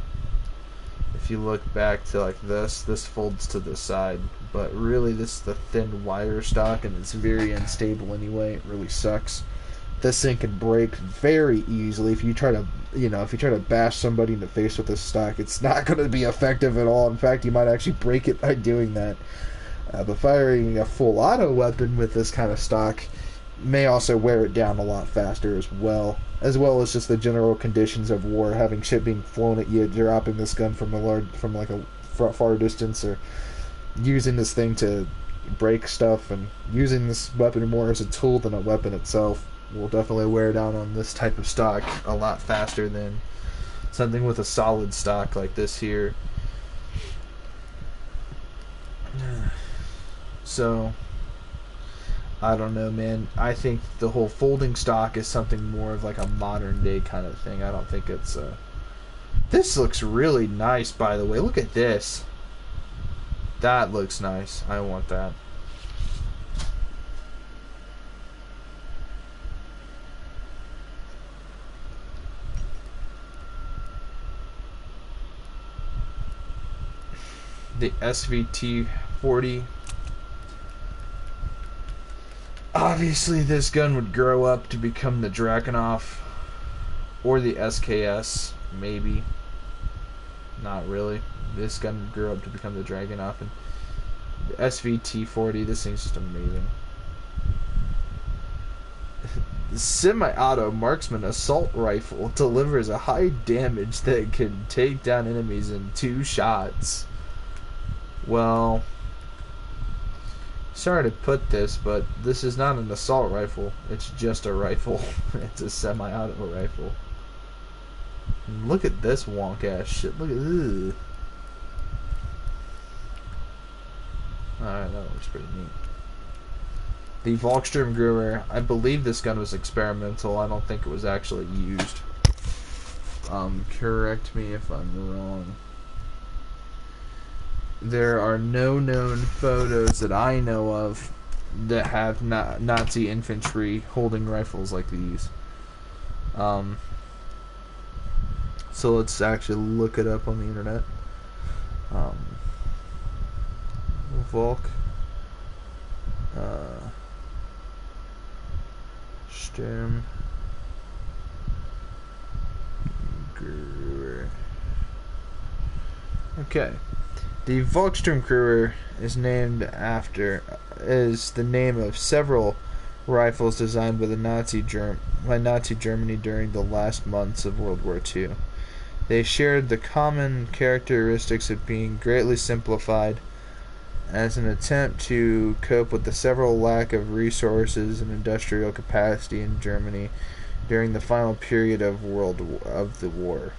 If you look back to like this folds to the side, but really this is the thin wire stock, and it's very unstable anyway. It really sucks. This thing can break very easily if you try to, bash somebody in the face with this stock. It's not going to be effective at all. In fact, you might actually break it by doing that. But firing a full auto weapon with this kind of stock may also wear it down a lot faster as well as just the general conditions of war, having shit being flown at you, dropping this gun from a far distance, or using this thing to break stuff, and using this weapon more as a tool than a weapon itself will definitely wear down on this type of stock a lot faster than something with a solid stock like this here. So, I don't know, man. I think the whole folding stock is something more of like a modern day kind of thing. I don't think it's This looks really nice, by the way. Look at this. That looks nice. I want that. The SVT-40. Obviously, this gun would grow up to become the Dragunov or the SKS, maybe. Not really. This gun grew up to become the Dragunov, and the SVT-40. This thing's just amazing. The semi-auto marksman assault rifle delivers a high damage that can take down enemies in 2 shots. Well, sorry to put this, but this is not an assault rifle. It's just a rifle. It's a semi-auto rifle. And look at this wonk-ass shit. Look at this. Alright, that looks pretty neat. The Volkssturmgewehr, I believe this gun was experimental. I don't think it was actually used. Correct me if I'm wrong. There are no known photos that I know of that have Nazi infantry holding rifles like these. So let's actually look it up on the internet. Volk Sturmgewehr. Okay. The Volkssturmgewehr is the name of several rifles designed by Nazi Germany during the last months of World War II. They shared the common characteristics of being greatly simplified as an attempt to cope with the several lack of resources and industrial capacity in Germany during the final period of the war.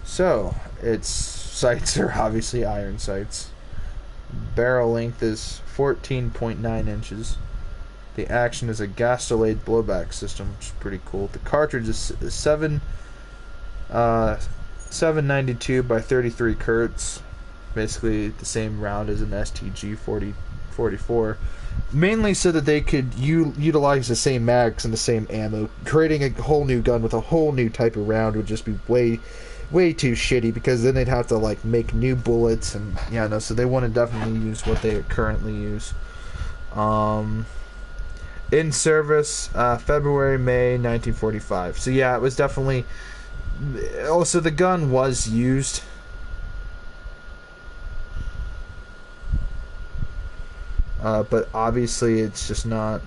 So, its sights are obviously iron sights. Barrel length is 14.9 inches. The action is a gas delayed blowback system, which is pretty cool. The cartridge is 792 by 33 Kurtz, basically the same round as an STG 44, mainly so that they could utilize the same mags and the same ammo. Creating a whole new gun with a whole new type of round would just be way too shitty, because then they'd have to like make new bullets, and yeah, no, so they want to definitely use what they currently use. In service, February, May 1945. So yeah, it was definitely. Also, the gun was used. But obviously, it's just not.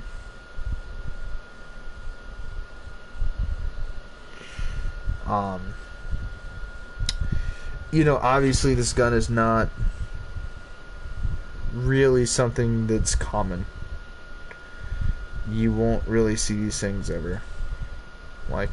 You know, obviously, this gun is not really something that's common. You won't really see these things ever. Like.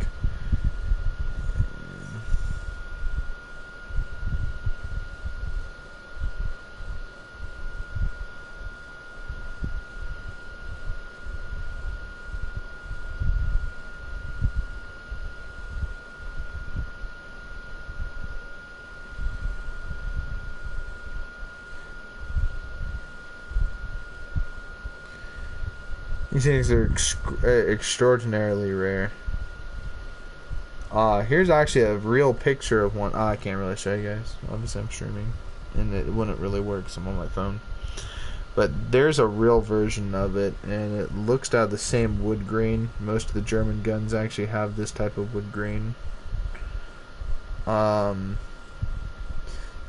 These things are extraordinarily rare. Here's actually a real picture of one. I can't really show you guys. Obviously, I'm streaming, and it wouldn't really work because I'm on my phone. But there's a real version of it, and it looks to have the same wood grain. Most of the German guns actually have this type of wood grain.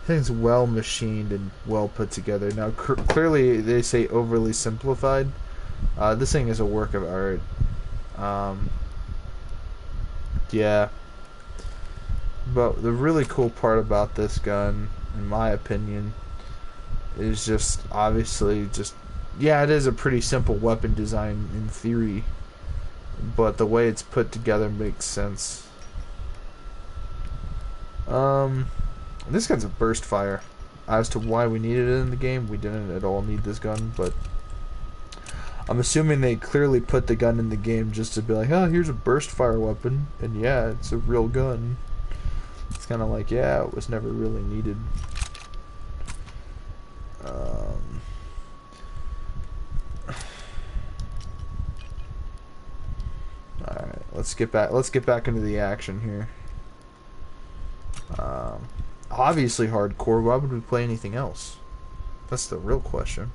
Things well machined and well put together. Now, clearly, they say overly simplified. This thing is a work of art. Yeah. But the really cool part about this gun, in my opinion, is just obviously just, yeah, it is a pretty simple weapon design in theory, but the way it's put together makes sense. This gun's a burst fire. As to why we needed it in the game, we didn't at all need this gun, but I'm assuming they clearly put the gun in the game just to be like, oh, here's a burst fire weapon, and yeah, it's a real gun. It's kind of like, yeah, it was never really needed. Alright, let's get back into the action here. Obviously hardcore. Why would we play anything else? That's the real question.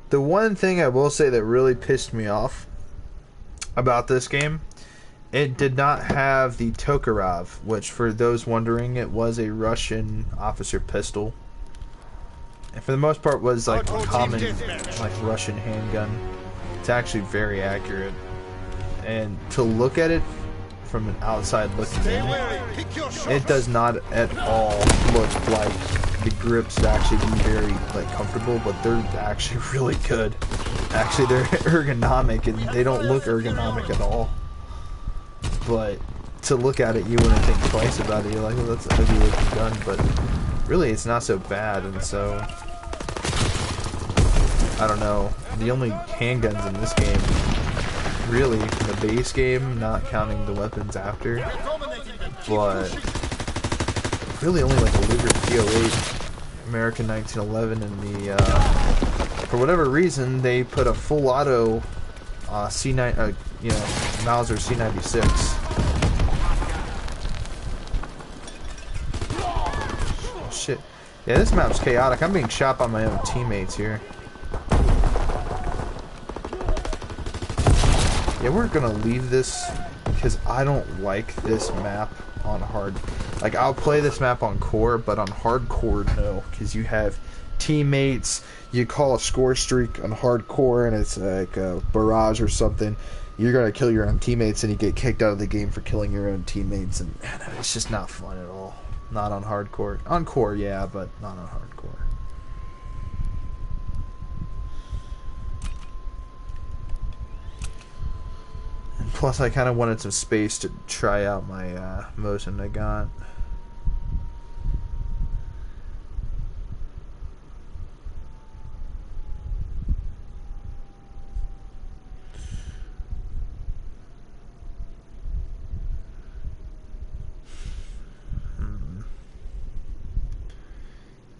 The one thing I will say that really pissed me off about this game, it did not have the Tokarev, which, for those wondering, it was a Russian officer pistol. And for the most part was like a common like Russian handgun. It's actually very accurate. And to look at it from an outside looking in, it does not at all look like the grips actually be very like comfortable, but they're actually really good. Actually, they're ergonomic, and they don't look ergonomic at all. But to look at it, you wouldn't think twice about it. You're like, well, that's a ugly looking gun, but really, it's not so bad. And so, I don't know. The only handguns in this game, really, the base game, not counting the weapons after, but really only like a Luger P08, American 1911, and the for whatever reason they put a full auto C9, Mauser C96. Oh, shit. Yeah, this map's chaotic. I'm being shot by my own teammates here. Yeah, we're gonna leave this because I don't like this map on hard. Like, I'll play this map on core, but on hardcore, no, because you have teammates. You call a score streak on hardcore, and it's like a barrage or something. You're gonna kill your own teammates, and you get kicked out of the game for killing your own teammates, and man, it's just not fun at all. Not on hardcore. On core, yeah, but not on hardcore. And plus, I kind of wanted some space to try out my motion I got.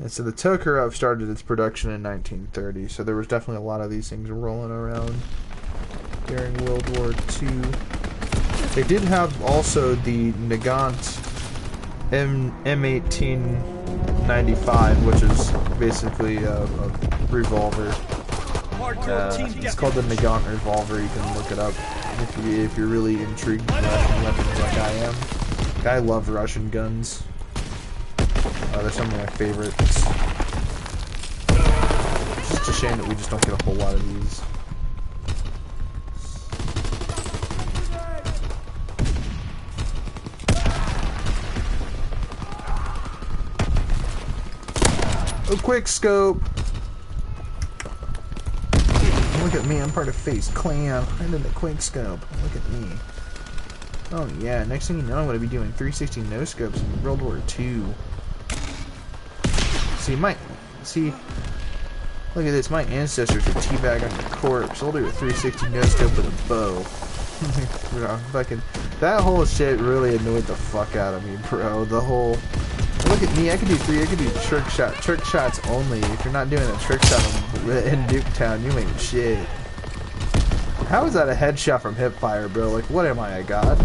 And so the Tokarev started its production in 1930, so there was definitely a lot of these things rolling around during World War II. They did have also the Nagant M1a1 which is basically a revolver. It's called the Nagant revolver. You can look it up if you're really intrigued by Russian weapons like I am. I love Russian guns. They're some of my favorites. It's just a shame that we just don't get a whole lot of these. A quick scope. Look at me, I'm part of Face Clan. I'm in the quick scope. Look at me. Oh yeah, next thing you know, I'm going to be doing 360 no scopes in World War II. See, look at this, my ancestors would teabag on your corpse. I'll do a 360 no scope with a bow. Fucking, that whole shit really annoyed the fuck out of me, bro. The whole, look at me, I can do trick shots only. If you're not doing a trick shot in Nuketown, you ain't shit. How is that a headshot from hipfire, bro? Like, what am I, a god?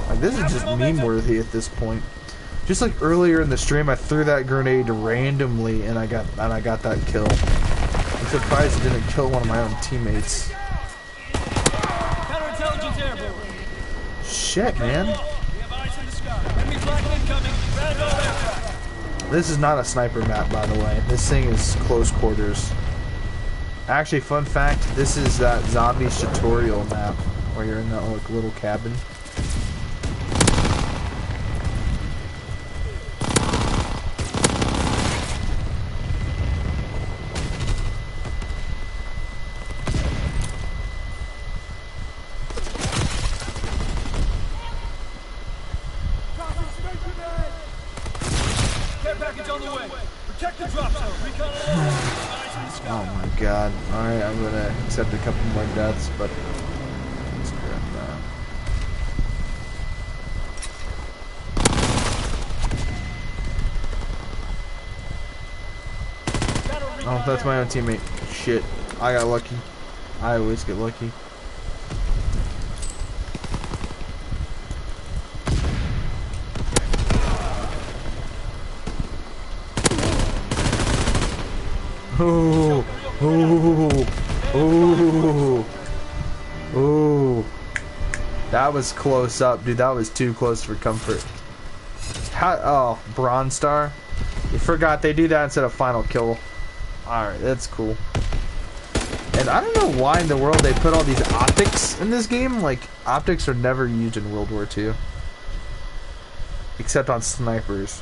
Like, this is just meme worthy at this point. Just like earlier in the stream, I threw that grenade randomly, and I got that kill. I'm surprised it didn't kill one of my own teammates. Counterintelligence airborne. Shit, man. We have eyes in the sky. Enemy flag incoming. Random aircraft. This is not a sniper map, by the way. This thing is close quarters. Actually, fun fact, this is that zombies tutorial map where you're in that like little cabin. Oh my god. Alright, I'm gonna accept a couple more deaths, but let's grab that. Oh, that's my own teammate. Shit. I got lucky. I always get lucky. Ooh, ooh, ooh, ooh. That was close up, dude. That was too close for comfort. Oh, Bronze Star. You forgot they do that instead of final kill. Alright, that's cool. And I don't know why in the world they put all these optics in this game. Like, optics are never used in World War II. Except on snipers.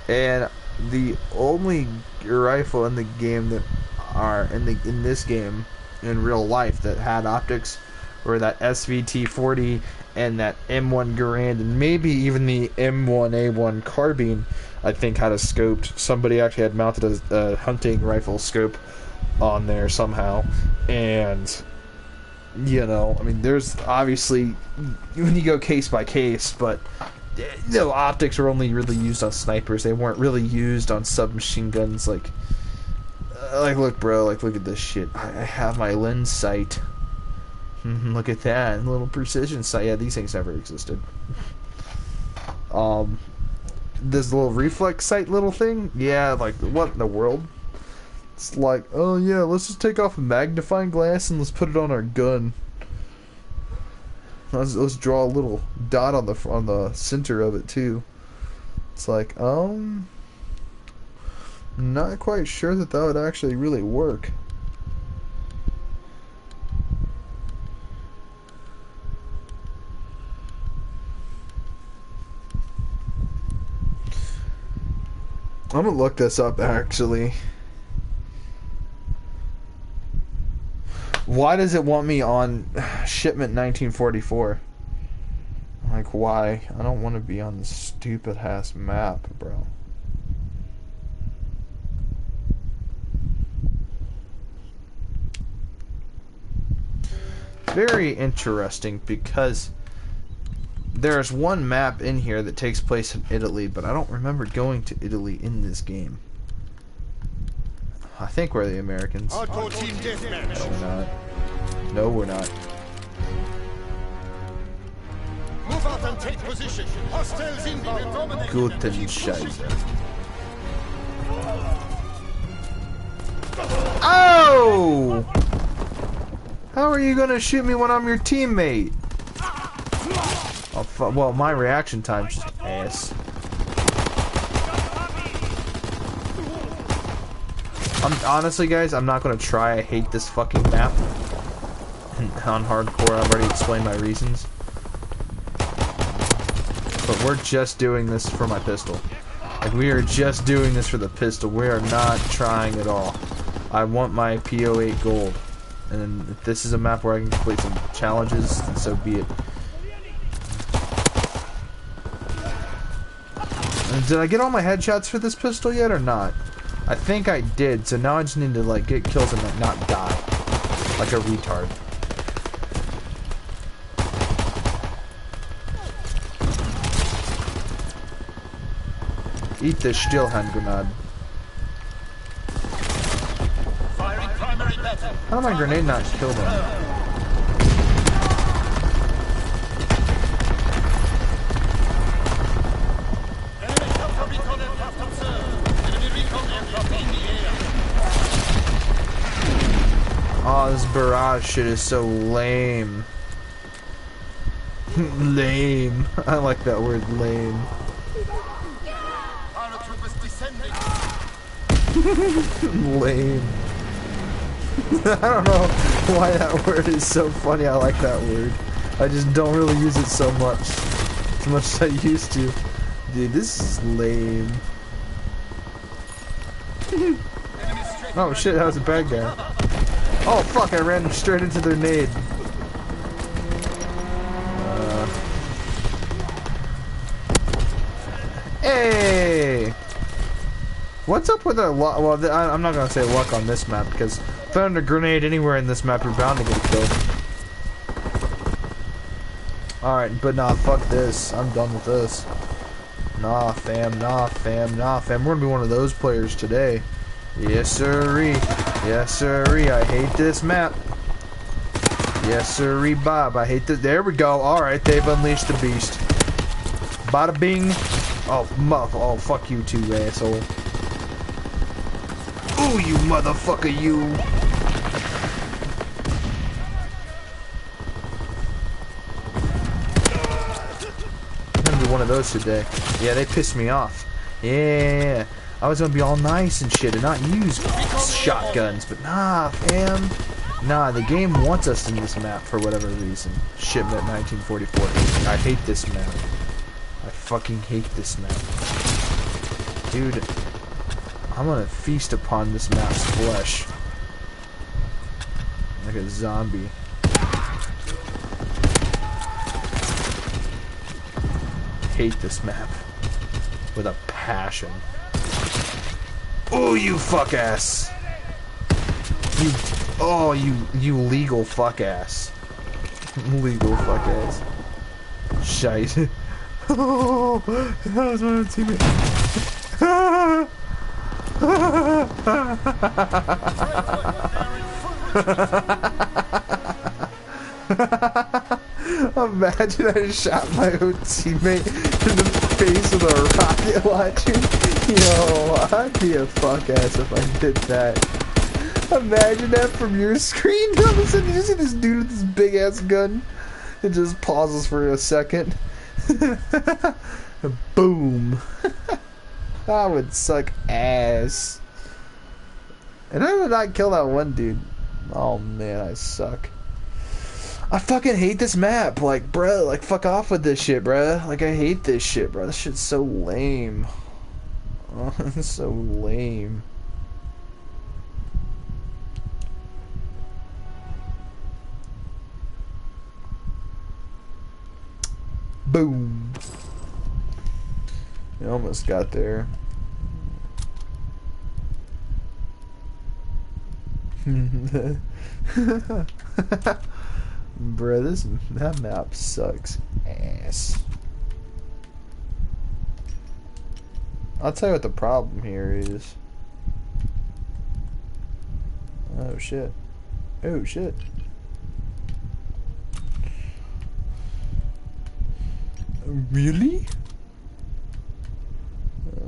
And the only rifle in the game that are in this game in real life that had optics were that SVT-40 and that M1 Garand, and maybe even the M1a1 Carbine. I think had a scope. Somebody actually had mounted a hunting rifle scope on there somehow, and you know, I mean, there's obviously when you go case by case, but no, optics are only really used on snipers. They weren't really used on submachine guns. Like look, bro, like look at this shit. I have my lens sight. Look at that, little precision sight. Yeah, these things never existed. This little reflex sight little thing, yeah, like what in the world? It's like, oh yeah, let's just take off a magnifying glass and let's put it on our gun. Let's draw a little dot on the center of it too. It's like, not quite sure that would actually really work. I'm gonna look this up actually. Why does it want me on shipment 1944? Like, why? I don't want to be on this stupid ass map, bro. Very interesting, because there's one map in here that takes place in Italy, but I don't remember going to Italy in this game. I think we're the Americans. Hardcore team deathmatch. No, we're not. No, we're not. Move out and take position. Hostiles inbound. Dominate. Guten Scheiße. Oh! How are you gonna shoot me when I'm your teammate? Oh, well, my reaction time's just ass. Honestly, guys, I'm not gonna try. I hate this fucking map. On hardcore, I've already explained my reasons. But we're just doing this for my pistol. Like, we are just doing this for the pistol. We are not trying at all. I want my PO8 gold. And if this is a map where I can complete some challenges, then so be it. And did I get all my headshots for this pistol yet or not? I think I did, so now I just need to like get kills and like not die. Like a retard. Eat this steel hand grenade. How did my grenade not kill them? Oh, this barrage shit is so lame. Lame. I like that word, lame. Lame. I don't know why that word is so funny. I like that word. I just don't really use it so much. As much as I used to. Dude, this is lame. Oh shit, that was a bad guy. Oh fuck, I ran straight into their nade. Hey! What's up with our luck? Well, I'm not gonna say luck on this map, because throwing a grenade anywhere in this map, you're bound to get killed. Alright, but nah, fuck this. I'm done with this. Nah, fam, nah, fam, nah, fam. We're gonna be one of those players today. Yes, sirree. Yes, sirree. I hate this map. Yes, sirree, Bob. I hate this. There we go. Alright, they've unleashed the beast. Bada bing. Oh, oh, fuck you too, asshole. Ooh, you motherfucker, you. I'm gonna be one of those today. Yeah, they pissed me off. Yeah. I was gonna be all nice and shit and not use shotguns, but nah, fam. Nah, the game wants us in this map for whatever reason. Shipment 1944. I hate this map. I fucking hate this map. Dude, I'm gonna feast upon this map's flesh. Like a zombie. Hate this map. With a passion. Oh, you fuck ass. You legal fuck ass. Legal fuck ass. Shite. Oh, that was my teammate. Imagine I shot my own teammate in the face with a rocket launcher. Yo, I'd be a fuck ass if I did that. Imagine that from your screen. All of a sudden you see this dude with this big ass gun It just pauses for a second. Boom. That would suck ass. And I did not kill that one dude. Oh man, I suck. I fucking hate this map. Like, bro, like, fuck off with this shit, bro. Like, I hate this shit, bro. This shit's so lame. Oh, it's so lame. Boom. You almost got there. Bruh, that map sucks ass. I'll tell you what the problem here is. Oh shit. Oh shit. Really?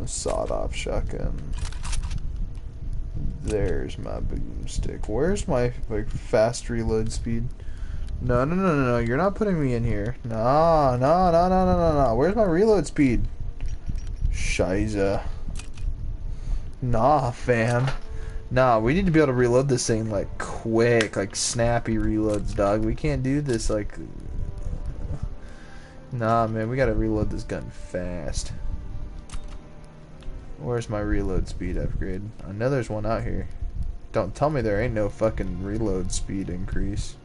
Sawed-off shotgun. There's my boomstick. Where's my like fast reload speed? No, no, no, no, no. You're not putting me in here. No, no, no, no, no, no, no. Where's my reload speed? Shiza. Nah, fam. Nah, we need to be able to reload this thing like quick, like snappy reloads, dog. We can't do this like. Nah, man, we gotta reload this gun fast. Where's my reload speed upgrade? I know there's one out here. Don't tell me there ain't no fucking reload speed increase.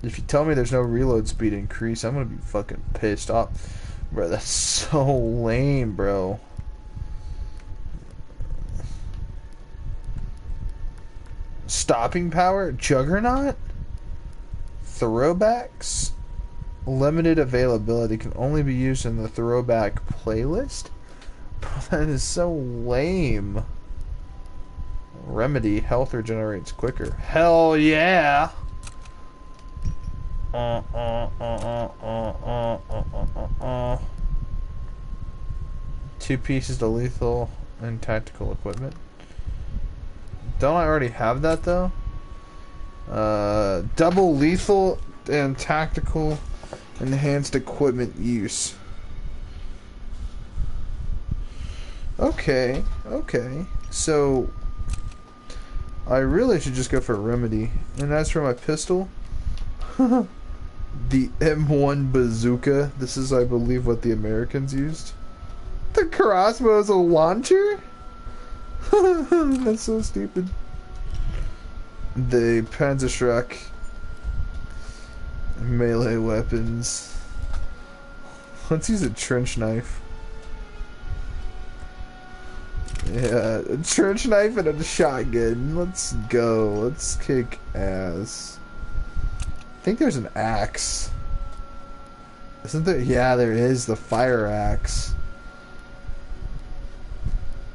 If you tell me there's no reload speed increase, I'm gonna be fucking pissed off. Bro, that's so lame, bro. Stopping power? Juggernaut? Throwbacks? Limited availability, can only be used in the throwback playlist? Bro, that is so lame. Remedy, health regenerates quicker. Hell yeah! Two pieces to lethal and tactical equipment. Don't I already have that though? Double lethal and tactical enhanced equipment use. Okay, okay. So I really should just go for Remedy. And as for my pistol, the M1 bazooka. This is, I believe, what the Americans used. The crossbow is a launcher? That's so stupid. The Panzerschreck. Melee weapons. Let's use a trench knife. Yeah, a trench knife and a shotgun. Let's go. Let's kick ass. I think there's an axe. Isn't there? Yeah, there is. The fire axe.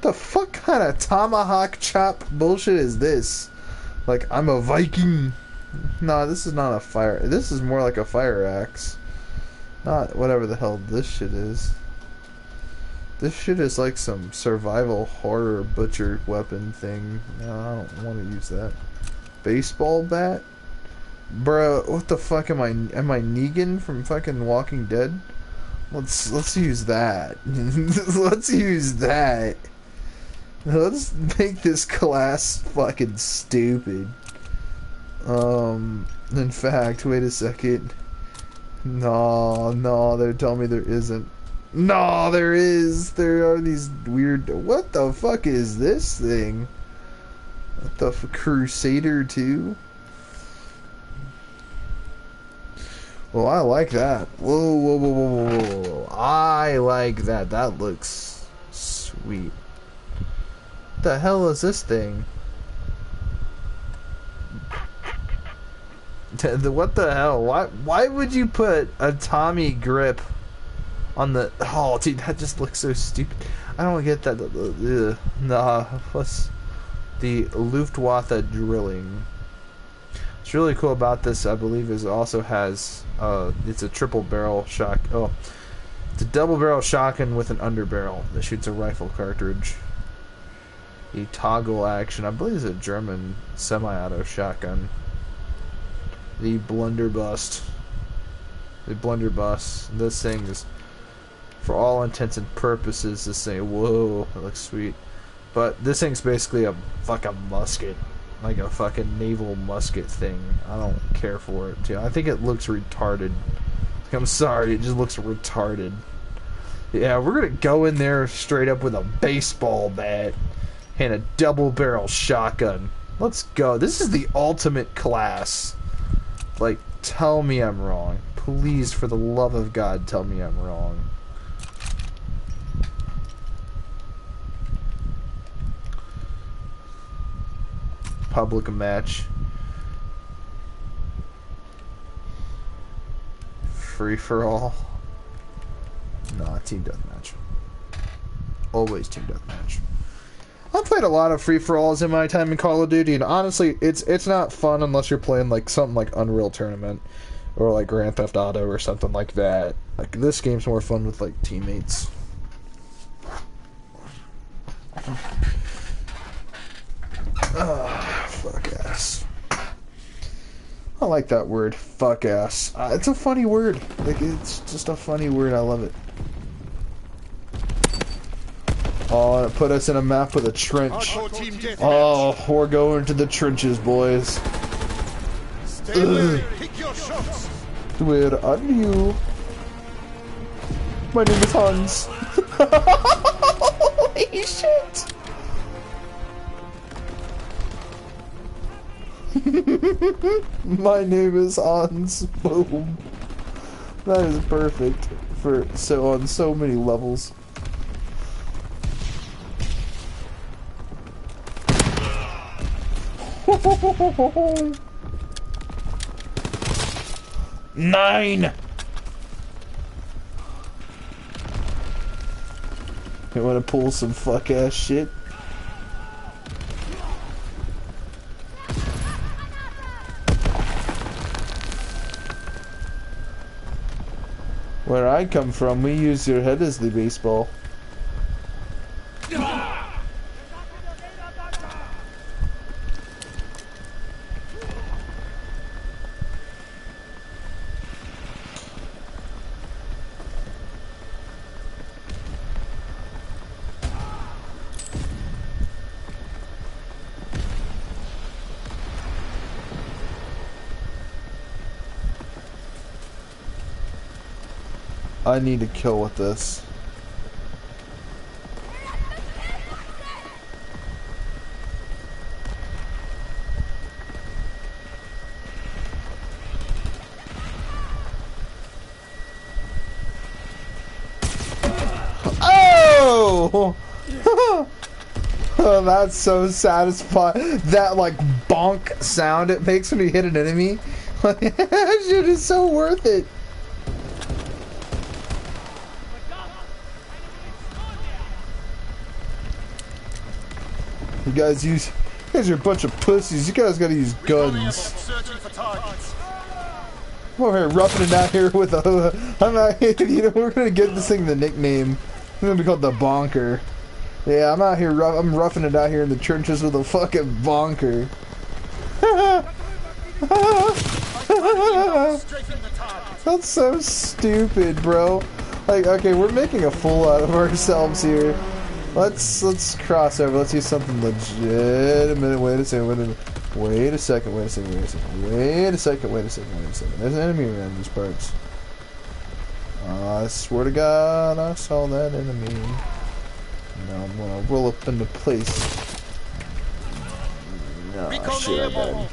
The fuck kind of tomahawk chop bullshit is this? Like, I'm a Viking. No, this is not a fire. This is more like a fire axe. Not whatever the hell this shit is. This shit is like some survival horror butcher weapon thing. No, I don't want to use that. Baseball bat? Bro, what the fuck am I Negan from fucking Walking Dead? Let's use that. Let's use that. Let's make this class fucking stupid. In fact, wait a second. No, they're telling me there isn't. No, there is. There are these weird. What the fuck is this thing? What the Crusader 2? Well, I like that. Whoa, whoa, whoa, whoa, whoa, whoa. I like that. That looks sweet. What the hell is this thing? What the hell? Why would you put a Tommy grip on the... Oh, dude, that just looks so stupid. I don't get that. Nah, what's the Luftwaffe drilling? What's really cool about this, I believe, is it also has... it's a triple barrel shot... Oh, it's a double barrel shotgun with an underbarrel that shoots a rifle cartridge. A toggle action. I believe it's a German semi-auto shotgun. The blunderbuss. the blunderbuss. This thing is, for all intents and purposes, this thing. Whoa, it looks sweet. But this thing's basically a fucking musket, like a fucking naval musket thing. I don't care for it too. I think it looks retarded. I'm sorry, it just looks retarded. Yeah, we're gonna go in there straight up with a baseball bat and a double barrel shotgun. Let's go. This is the ultimate class. Like, tell me I'm wrong. Please, for the love of God, tell me I'm wrong. Public match. Free for all. Nah, team deathmatch. Always team deathmatch. I've played a lot of free for alls in my time in Call of Duty, and honestly, it's not fun unless you're playing like something like Unreal Tournament or like Grand Theft Auto or something like that. Like, this game's more fun with like teammates. Fuck ass. I like that word, fuck ass. It's a funny word. Like, it's just a funny word. I love it. Oh, and it put us in a map with a trench. Oh, we're going to the trenches, boys. Pick your shots. Where are you? My name is Hans. Holy shit! My name is Hans. Boom. That is perfect for on so many levels. Nine. You want to pull some fuck ass shit? Where I come from, we use your head as the baseball. I need to kill with this. Oh! Oh, that's so satisfying. That like bonk sound it makes when you hit an enemy. That shit is so worth it. You guys are a bunch of pussies. You guys gotta use guns. I'm over here roughing it out here with a. I'm out here, you know, we're gonna give this thing the nickname. It's gonna be called the Bonker. Yeah, I'm out here. I'm roughing it out here in the trenches with a fucking bonker. That's so stupid, bro. Like, okay, we're making a fool out of ourselves here. Let's cross over. Let's use something legitimate. Wait a second. Wait a second. There's an enemy around these parts. I swear to God, I saw that enemy. Now I'm gonna roll up into place. No, shit, I died.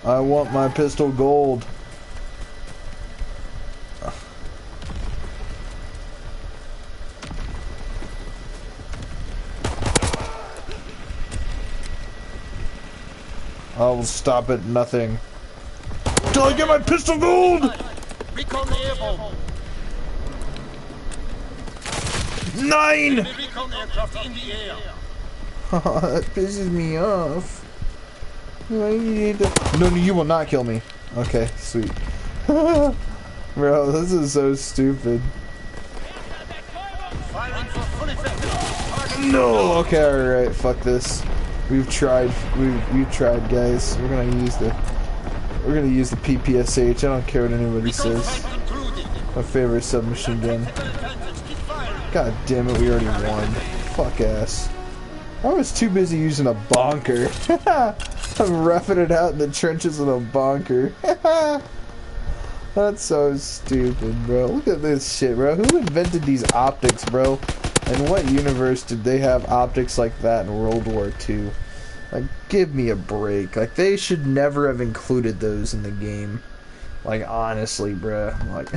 I want my pistol gold. I will stop at nothing. Till I get my pistol gold! Recon airborne. 9! Enemy recon aircraft in the air. That pisses me off. I need to... No, you will not kill me. Okay, sweet. Bro, this is so stupid. Firing for full effect. No! Okay, alright, fuck this. We've tried, we've tried, guys. We're gonna use the PPSH. I don't care what anybody says. My favorite submachine gun. God damn it, we already won. Fuck ass. I was too busy using a bonker. I'm roughing it out in the trenches with a bonker. That's so stupid, bro. Look at this shit, bro. Who invented these optics, bro? In what universe did they have optics like that in World War II? Like, give me a break. Like, they should never have included those in the game. Like, honestly, bro. Like,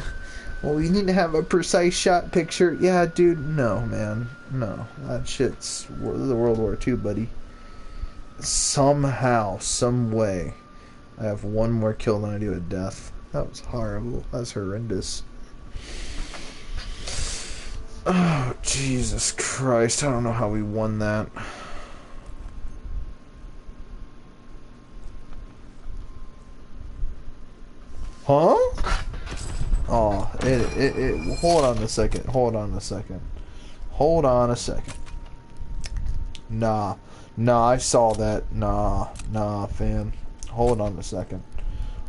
well, we need to have a precise shot picture. Yeah, dude, no, man. No. That shit's the World War II, buddy. Somehow, some way, I have one more kill than I do a death. That was horrible. That's horrendous. Oh, Jesus Christ. I don't know how we won that. Huh? Oh, hold on a second. Hold on a second. Hold on a second. Nah. Nah, I saw that. Nah, fam. Hold on a second.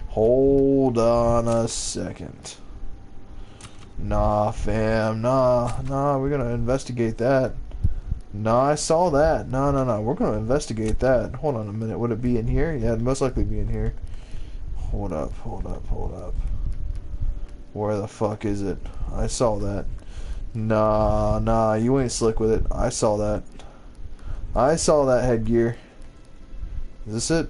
Hold on a second. Nah, fam. Nah, we're gonna investigate that. Nah, I saw that. No, we're gonna investigate that. Hold on a minute. Would it be in here? Yeah, it'd most likely be in here. Hold up. Where the fuck is it? I saw that. Nah, you ain't slick with it. I saw that. I saw that headgear. Is this it?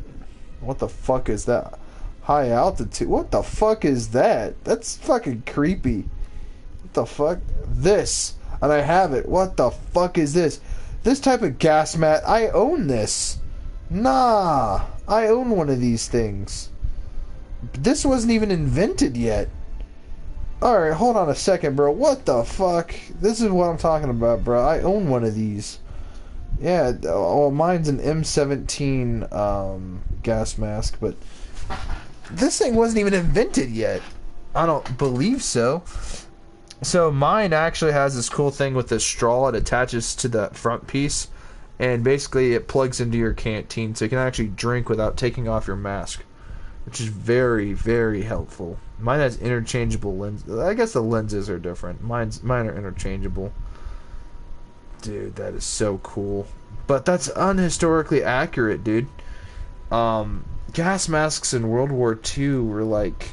What the fuck is that? High altitude? What the fuck is that? That's fucking creepy. What the fuck? This. And I have it. What the fuck is this? This type of gas mat. I own this. Nah. I own one of these things. This wasn't even invented yet. Alright, hold on a second, bro. What the fuck? This is what I'm talking about, bro. I own one of these. Yeah, well, mine's an M17 gas mask, but this thing wasn't even invented yet. I don't believe so. So mine actually has this cool thing with this straw. It attaches to the front piece, and basically it plugs into your canteen, so you can actually drink without taking off your mask, which is very, very helpful. Mine has interchangeable lenses. I guess the lenses are different. Mine are interchangeable. Dude, that is so cool. But that's unhistorically accurate, dude. Gas masks in World War II were like...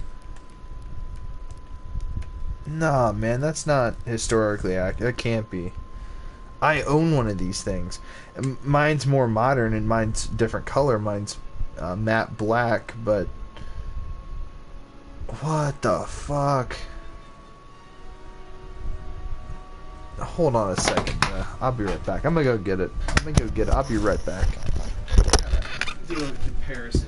Nah, man, that's not historically accurate. It can't be. I own one of these things. Mine's more modern and mine's different color. Mine's matte black, but... What the fuck? Hold on a second, I'll be right back. I'm gonna go get it. I'll be right back. Do a comparison.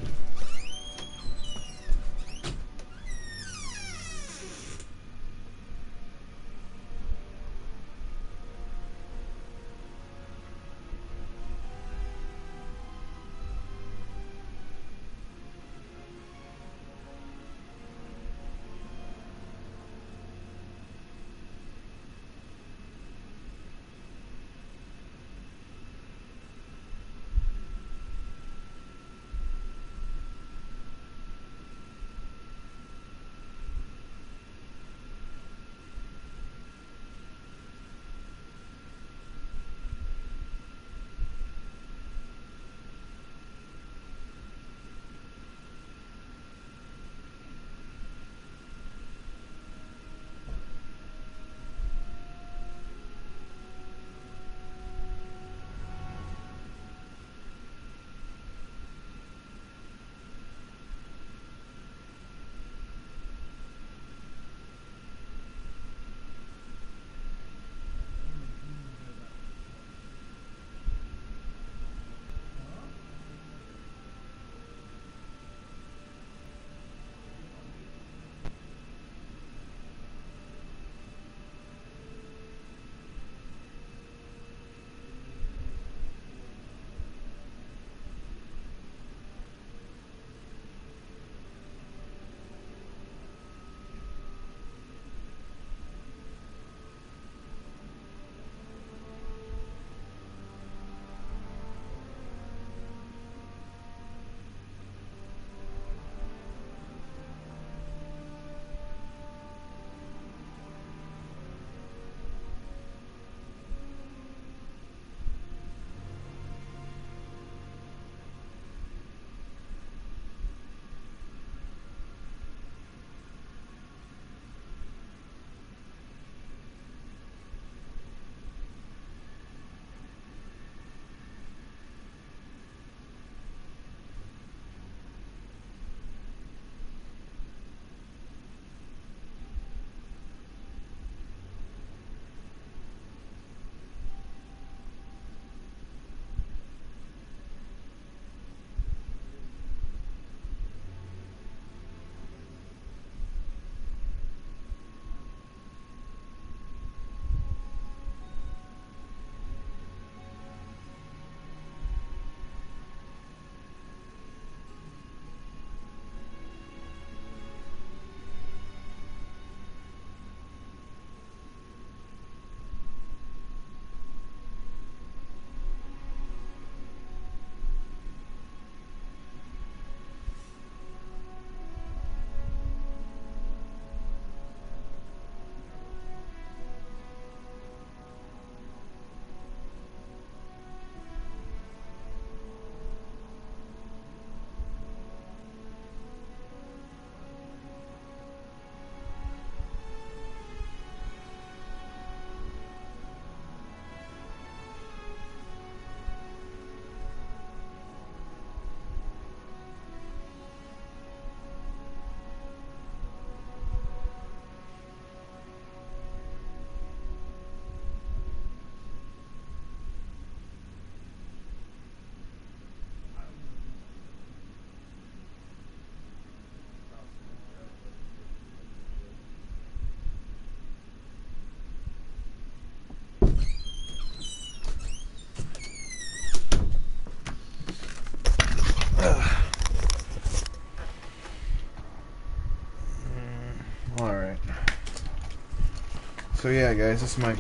So yeah, guys, this mic.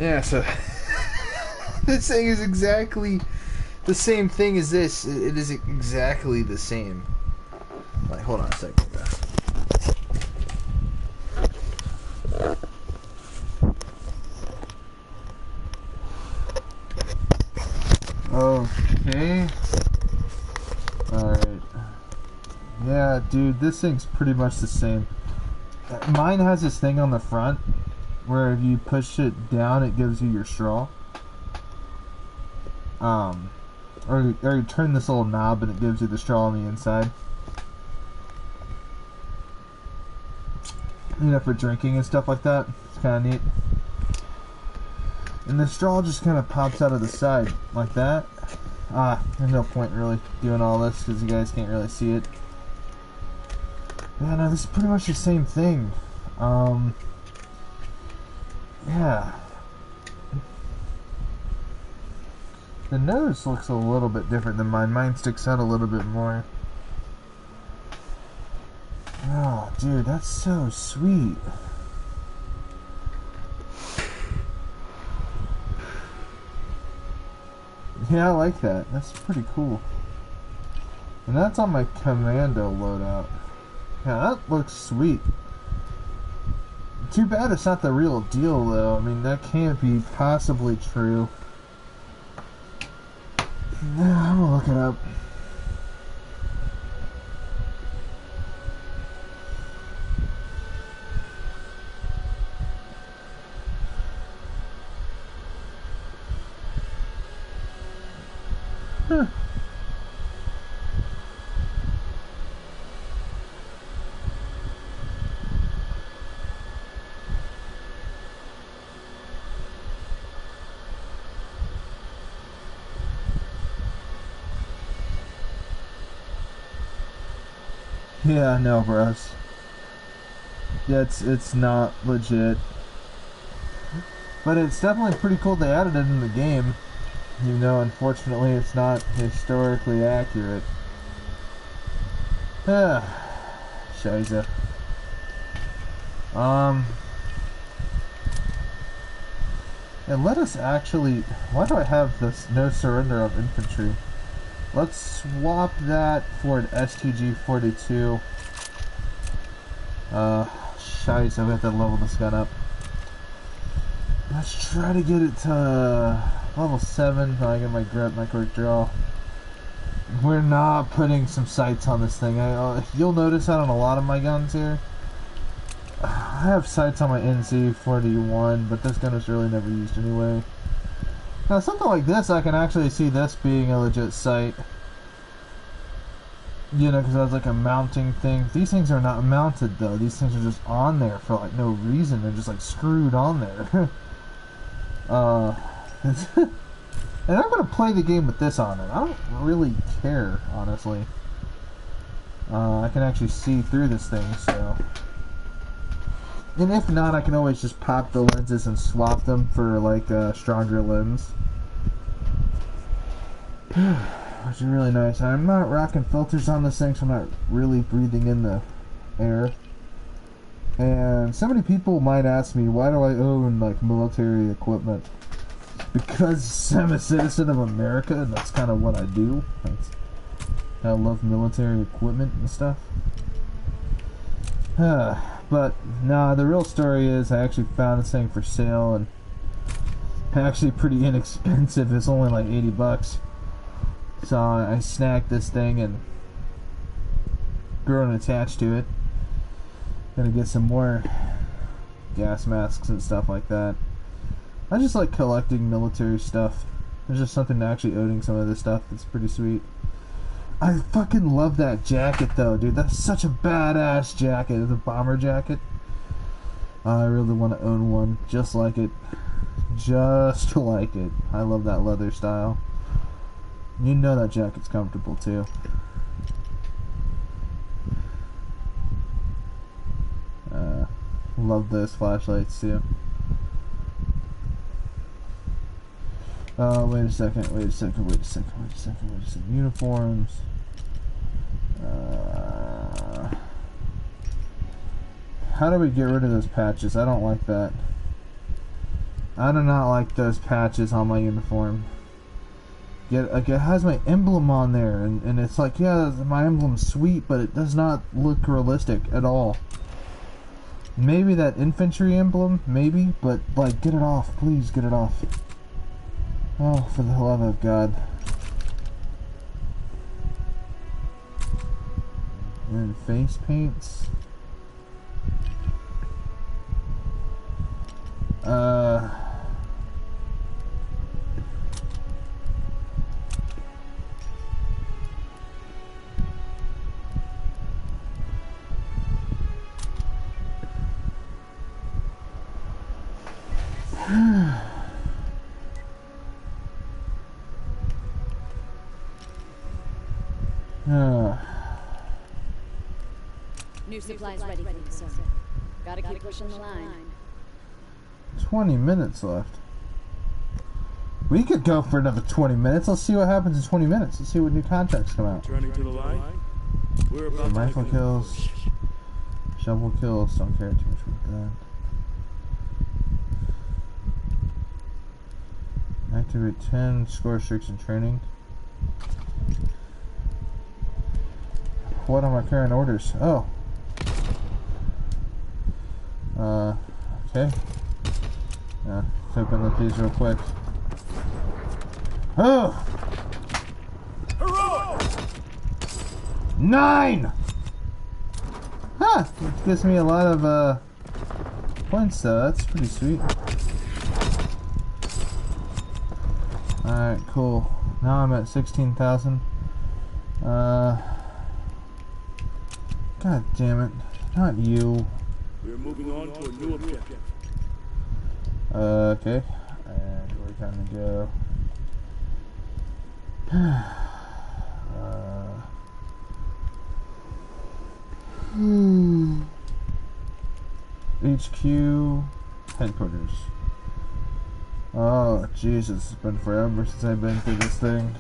Yeah, so this thing is exactly the same thing as this. It is exactly the same. Like, hold on a second, guys. Okay. Alright. Yeah, dude, this thing's pretty much the same. Mine has this thing on the front where if you push it down, it gives you your straw. Or you turn this little knob and it gives you the straw on the inside. You know, for drinking and stuff like that. It's kind of neat. And the straw just kind of pops out of the side like that. There's no point in really doing all this because you guys can't really see it. Yeah, no, this is pretty much the same thing. Yeah. The nose looks a little bit different than mine. Mine sticks out a little bit more. Oh, dude, that's so sweet. Yeah, I like that. That's pretty cool. And that's on my commando loadout. Yeah, that looks sweet. Too bad it's not the real deal, though. I mean, that can't be possibly true. I'm gonna look it up. Huh. Yeah, no, bros. Yeah, it's not legit. But it's definitely pretty cool they added it in the game. Even though, unfortunately, it's not historically accurate. Shiza. And let us actually... Why do I have this no surrender of infantry? Let's swap that for an STG-42. Shiza, we have to level this gun up. Let's try to get it to level 7 so I get my grip, my quick draw. We're not putting some sights on this thing. You'll notice that on a lot of my guns here. I have sights on my NC-41, but this gun is really never used anyway. Now, something like this, I can actually see this being a legit sight. You know, because that's like a mounting thing. These things are not mounted, though. These things are just on there for, like, no reason. They're just, like, screwed on there. And I'm going to play the game with this on it. I don't really care, honestly. I can actually see through this thing, so... And if not, I can always just pop the lenses and swap them for, like, a stronger lens. Which is really nice. I'm not rocking filters on this thing, so I'm not really breathing in the air. And so many people might ask me, why do I own, like, military equipment? Because I'm a citizen of America, and that's kind of what I do. I love military equipment and stuff. But, nah, the real story is I actually found this thing for sale, and actually pretty inexpensive. It's only like 80 bucks. So I snagged this thing and grown attached to it. Gonna get some more gas masks and stuff like that. I just like collecting military stuff. There's just something to actually owning some of this stuff that's pretty sweet. I fucking love that jacket though, dude. That's such a badass jacket. It's a bomber jacket. I really want to own one just like it. Just like it. I love that leather style. You know that jacket's comfortable too. Love those flashlights too. Wait a second. Uniforms. How do we get rid of those patches? I don't like that. I do not like those patches on my uniform. Like, it has my emblem on there, and it's like, yeah, my emblem's sweet, but it does not look realistic at all. Maybe that infantry emblem, maybe, but, like, get it off. Please get it off. Oh, for the love of God. And face paints. New supplies ready for you, sir. Gotta keep pushing the line. 20 minutes left. We could go for another 20 minutes. Let's see what happens in 20 minutes. Let's see what new contracts come out. Turning to the line. We're about Some rifle kills, shovel kills. Don't care too much about that. Activate 10 score streaks in training. What are my current orders? Oh. Okay. Let's open these real quick. Oh! 9! Huh! It gives me a lot of, points, though. That's pretty sweet. Alright, cool. Now I'm at 16,000. God damn it. Not you. We're moving on to a new objective. Okay. And we're gonna go. HQ headquarters. Oh, Jesus. It's been forever since I've been through this thing.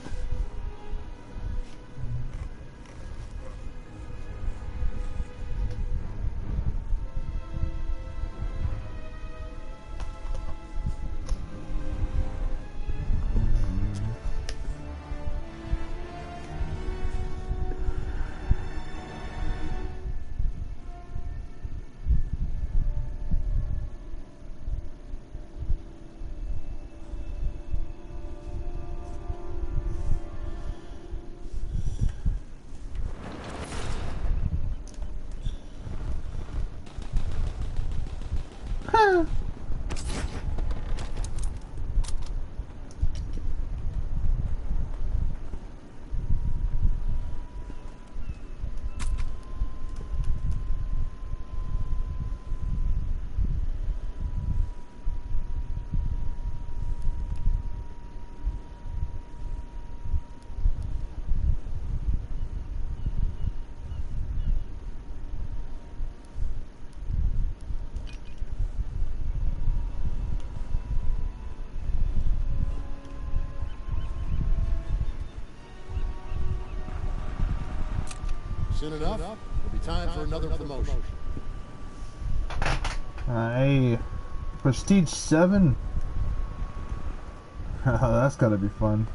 Soon enough, it'll be time for another promotion. Hey, Prestige 7? Oh, that's gotta be fun.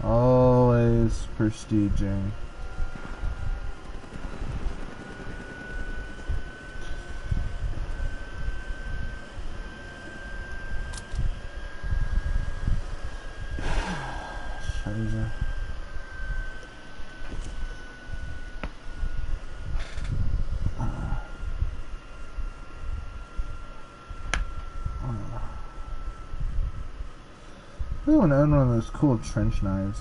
Always prestiging. I want to own one of those cool trench knives.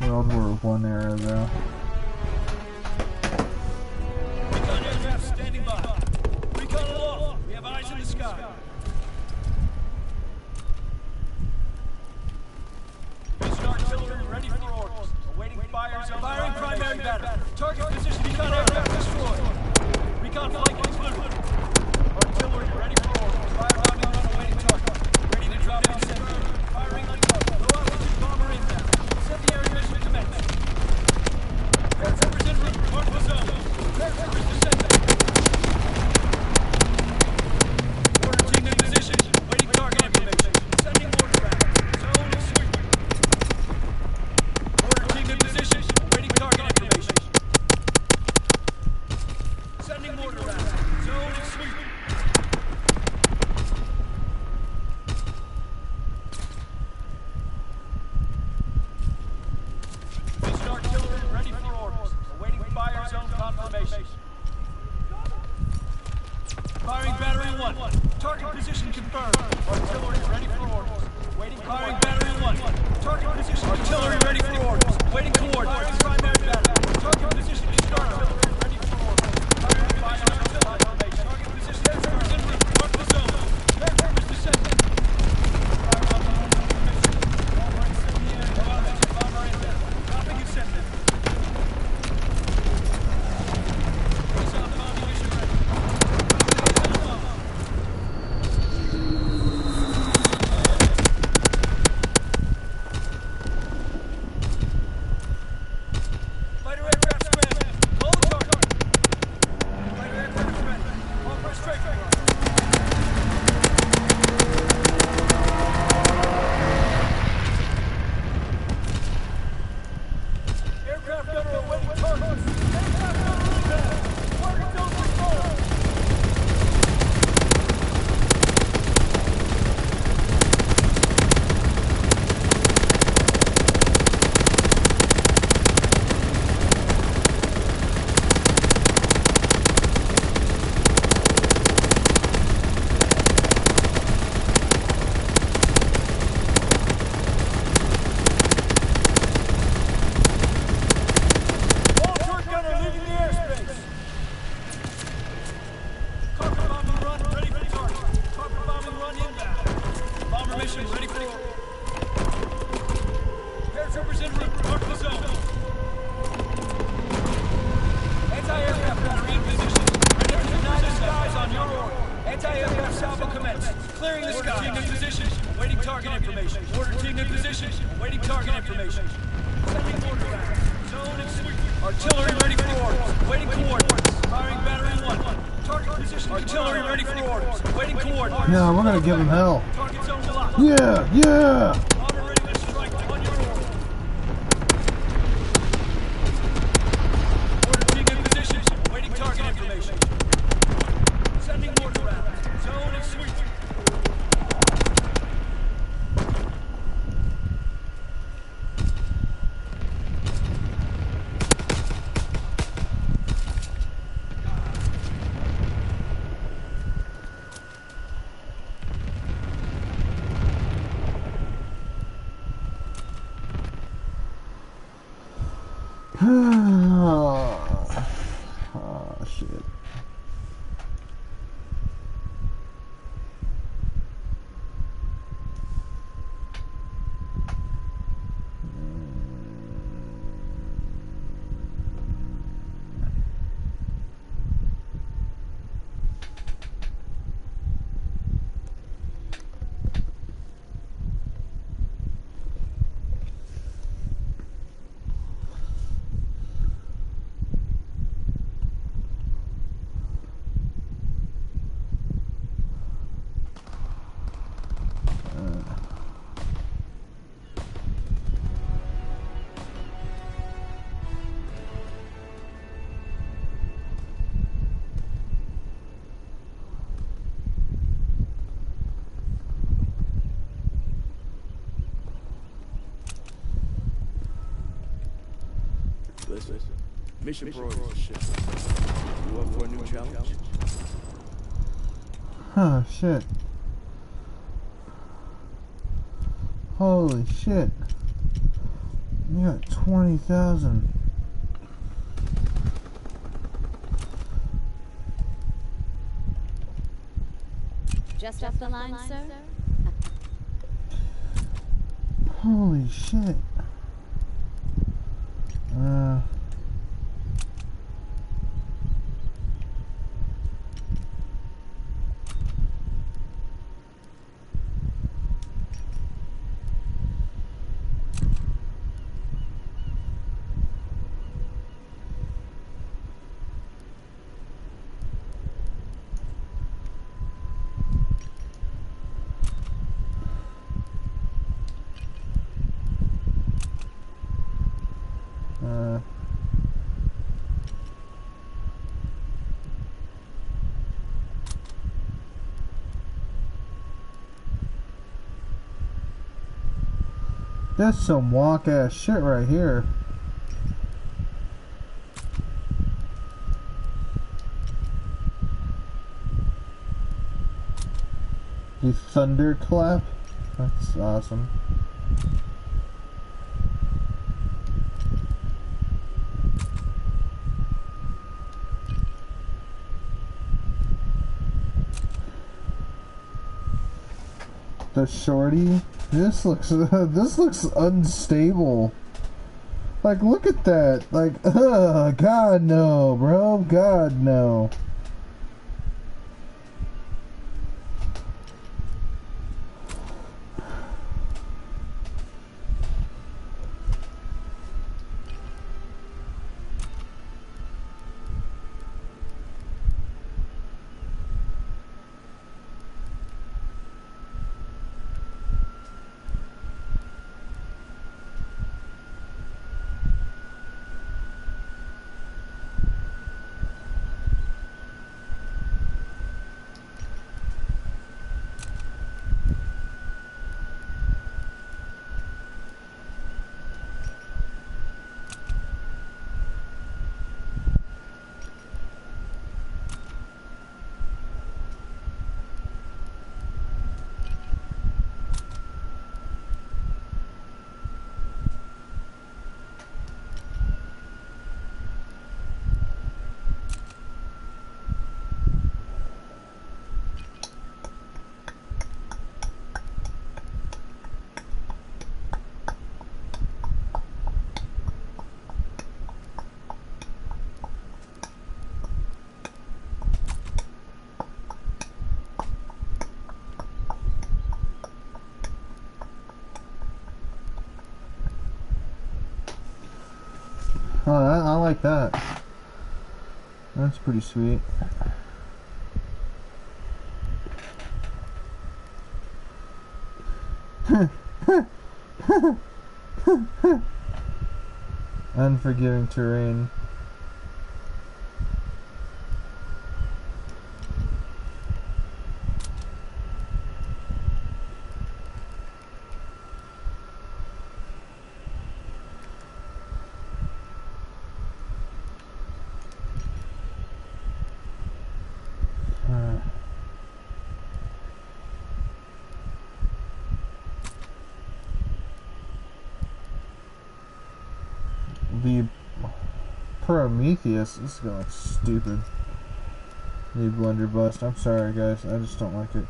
World War I era, though. Recon aircraft standing by. Recon aloft. We have eyes in the sky. Mission artillery ready for orders. Awaiting fires on firing primary battery. Target position. Recon aircraft destroyed. Recon flight concluded. Artillery ready for orders. Fire rounding on awaiting target. Ready to drop in center. Firing on target. Low altitude bomber inbound. battery 1. Target position confirmed. Artillery ready for orders. Waiting firing battery 1. Target position artillery ready for orders. Waiting coordinates. Firing primary battery. Target position confirmed. Ready for orders. Firing fire artillery. Target position confirmed. En route. Mark the zone. Aircraft descending. Fire on the mission. All right, send the air. Bomber inbound. Dropping and sending. Liaison bombing mission ready. Fighter aircraft scrambled. Hold the target. Fighter aircraft ready. All for a straight run. Aircraft gunner awaiting targets. Aircraft gunner inbound. Target zone control. All turret gunner leaving the airspace. Carpet bombing run ready for target. Carpet bombing run inbound. Bomber mission ready for order. Paratroopers en route. Mark the zone. Anti-aircraft battery in position. Ready to deny the skies on your order. Anti-aircraft salvo commenced. Clearing the sky. Team in position. Waiting target information. Order team in position. Waiting target information. Sending order back. Zone and sweep. Artillery ready for orders. Waiting coordinates. Firing battery 1. Target position. Artillery ready for orders. Waiting coordinates. Yeah, we're gonna give him hell. Target zone locked. Yeah, yeah. Bomber ready to strike on your order. Order team in position. Waiting target information. Sending mortar rounds. Zone and sweep. Oh, shit. Listen, mission priority shit. You up for a new challenge? Oh, shit. Holy shit. You got 20,000. Just off the line, sir? Holy shit. That's some wonk ass shit right here. The thunderclap? That's awesome. The shorty? This looks unstable. Like, look at that. Like, God no, bro. God no. Oh, I like that. That's pretty sweet. Unforgiving terrain. The Prometheus, this is gonna look stupid. The blunderbuss. I'm sorry guys, I just don't like it.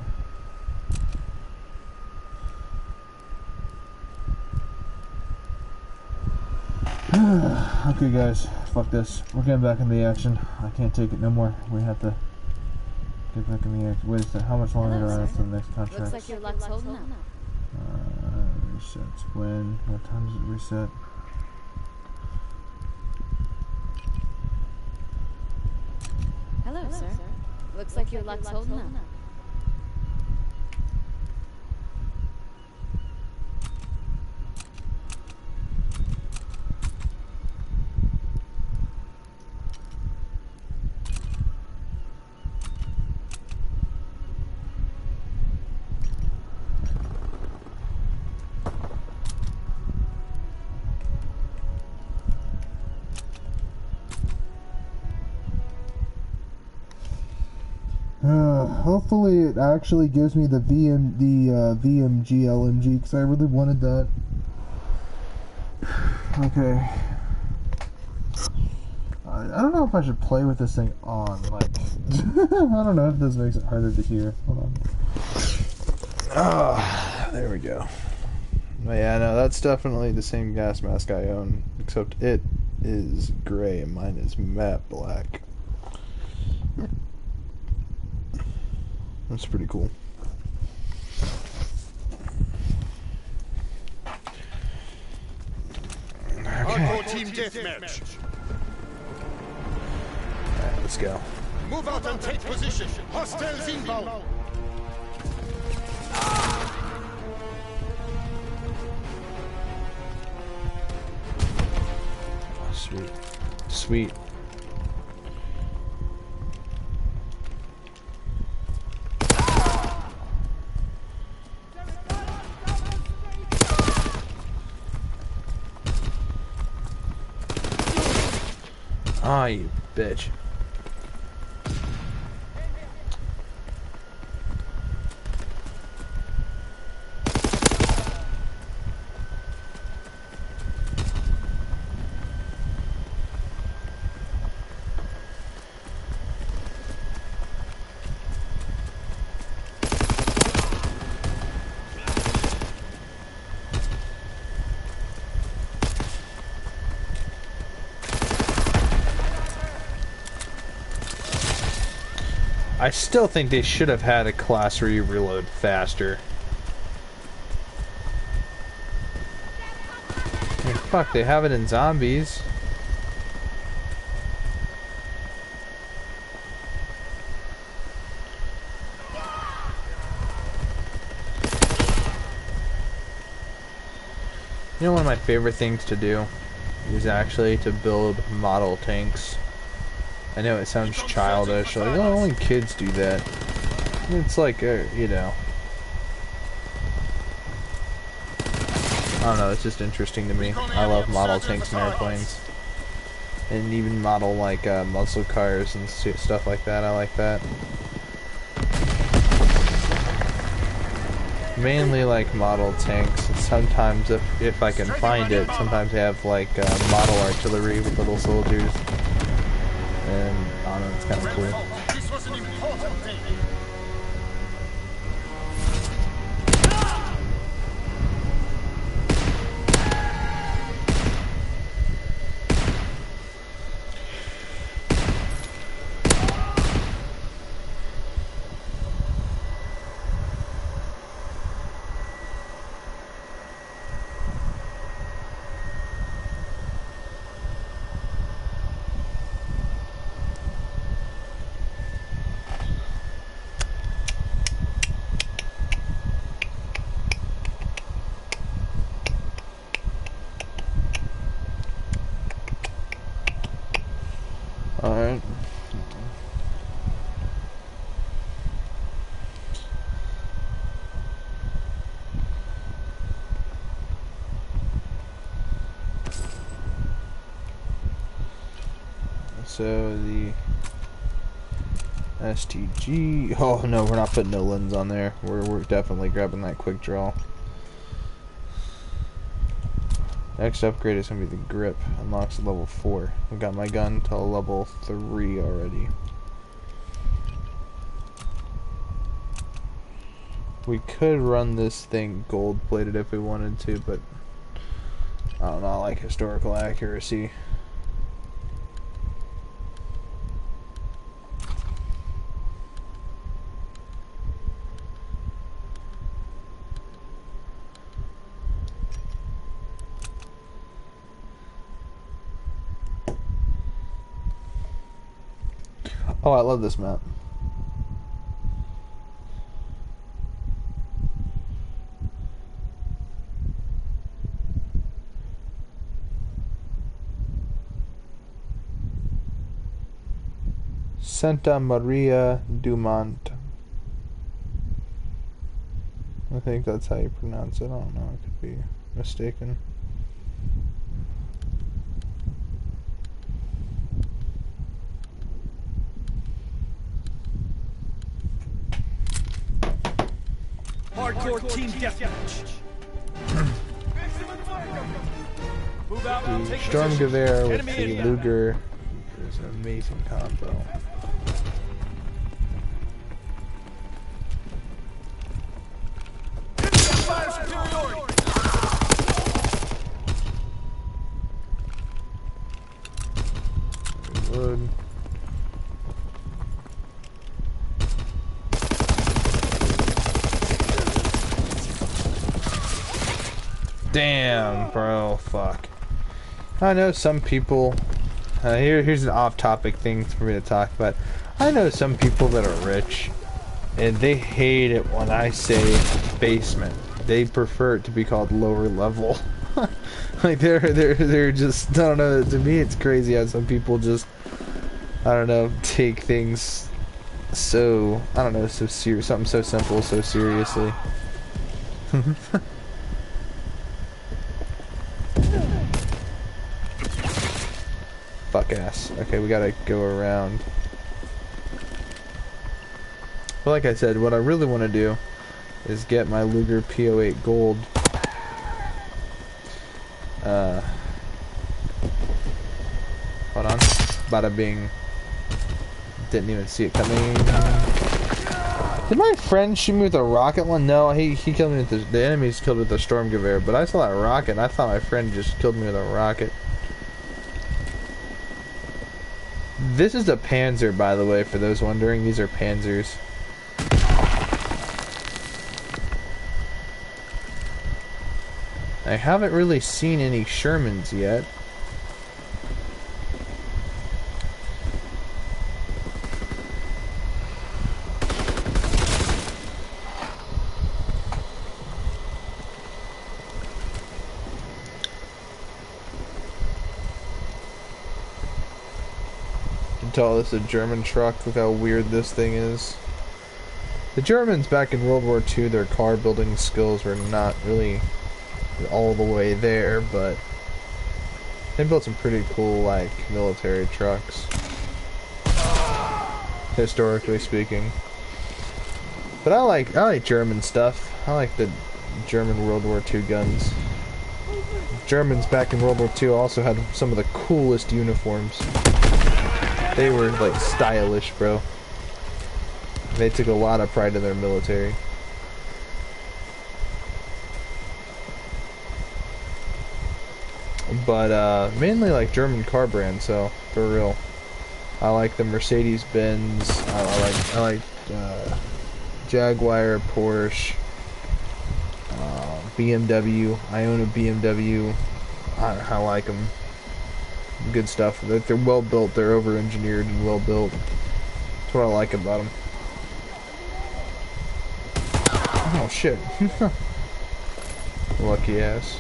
Okay guys, fuck this. We're getting back in the action. I can't take it no more. We have to get back in the action. Wait a second, how much longer do I have to the next contract? Looks like your luck's holding up. Resets when? What time does it reset? Hello, sir. Looks like your luck's holding up. Hopefully it actually gives me the VMG LMG because I really wanted that. Okay. I don't know if I should play with this thing on. Like, I don't know if this makes it harder to hear. Hold on. Ah, there we go. But yeah, no, that's definitely the same gas mask I own, except it is gray and mine is matte black. That's pretty cool. Hardcore team deathmatch. Alright, let's go. Move out and take position. Hostiles inbound. Oh, sweet. Sweet. Ah, you bitch. I still think they should have had a class where you reload faster. I mean, fuck, they have it in zombies. You know, one of my favorite things to do is actually to build model tanks. I know it sounds childish, like, oh, only kids do that. It's like, you know. I don't know, it's just interesting to me. I love model tanks and airplanes. And even model, like, muscle cars and stuff like that, I like that. Mainly like model tanks, and sometimes if I can find it, sometimes they have like model artillery with little soldiers, and I don't know, it's kind of cool. This was an important day. Alright. So the STG. Oh no, we're not putting no lens on there. We're definitely grabbing that quick draw. Next upgrade is gonna be the grip. Unlocks level 4. I've got my gun till level 3 already. We could run this thing gold plated if we wanted to, but I don't know, I like historical accuracy. Oh, I love this map. Santa Maria du Mont. I think that's how you pronounce it. I don't know, I could be mistaken. Hardcore team deathmatch. Move out. The Take Stormgewehr with Enemy the inbound. Luger is an amazing combo. Fire superiority. Reload. Damn, bro, fuck. I know some people. Here's an off-topic thing for me to talk about. I know some people that are rich, and they hate it when I say basement. They prefer it to be called lower level. Like they're just, I don't know. To me, it's crazy how some people just, I don't know, take things so, I don't know, so serious, something so simple so seriously. Fuck ass. Okay, we gotta go around. But like I said, what I really want to do is get my Luger P08 gold. Hold on. Bada bing. Didn't even see it coming. Did my friend shoot me with a rocket one? No, he killed me with the enemies killed with the Stormgewehr, but I saw that rocket and I thought my friend just killed me with a rocket. This is a Panzer, by the way, for those wondering. These are Panzers. I haven't really seen any Shermans yet. Tell this a German truck. Look how weird this thing is. The Germans back in World War II, their car building skills were not really all the way there, but they built some pretty cool, like, military trucks, historically speaking. But I like German stuff. I like the German World War II guns. Germans back in World War II also had some of the coolest uniforms. They were, like, stylish, bro. They took a lot of pride in their military. But, mainly, like, German car brands, so, for real. I like the Mercedes-Benz. I like Jaguar, Porsche, BMW. I own a BMW. I like them. Good stuff. They're well built. They're over engineered and well built. That's what I like about them. Oh shit! Lucky ass.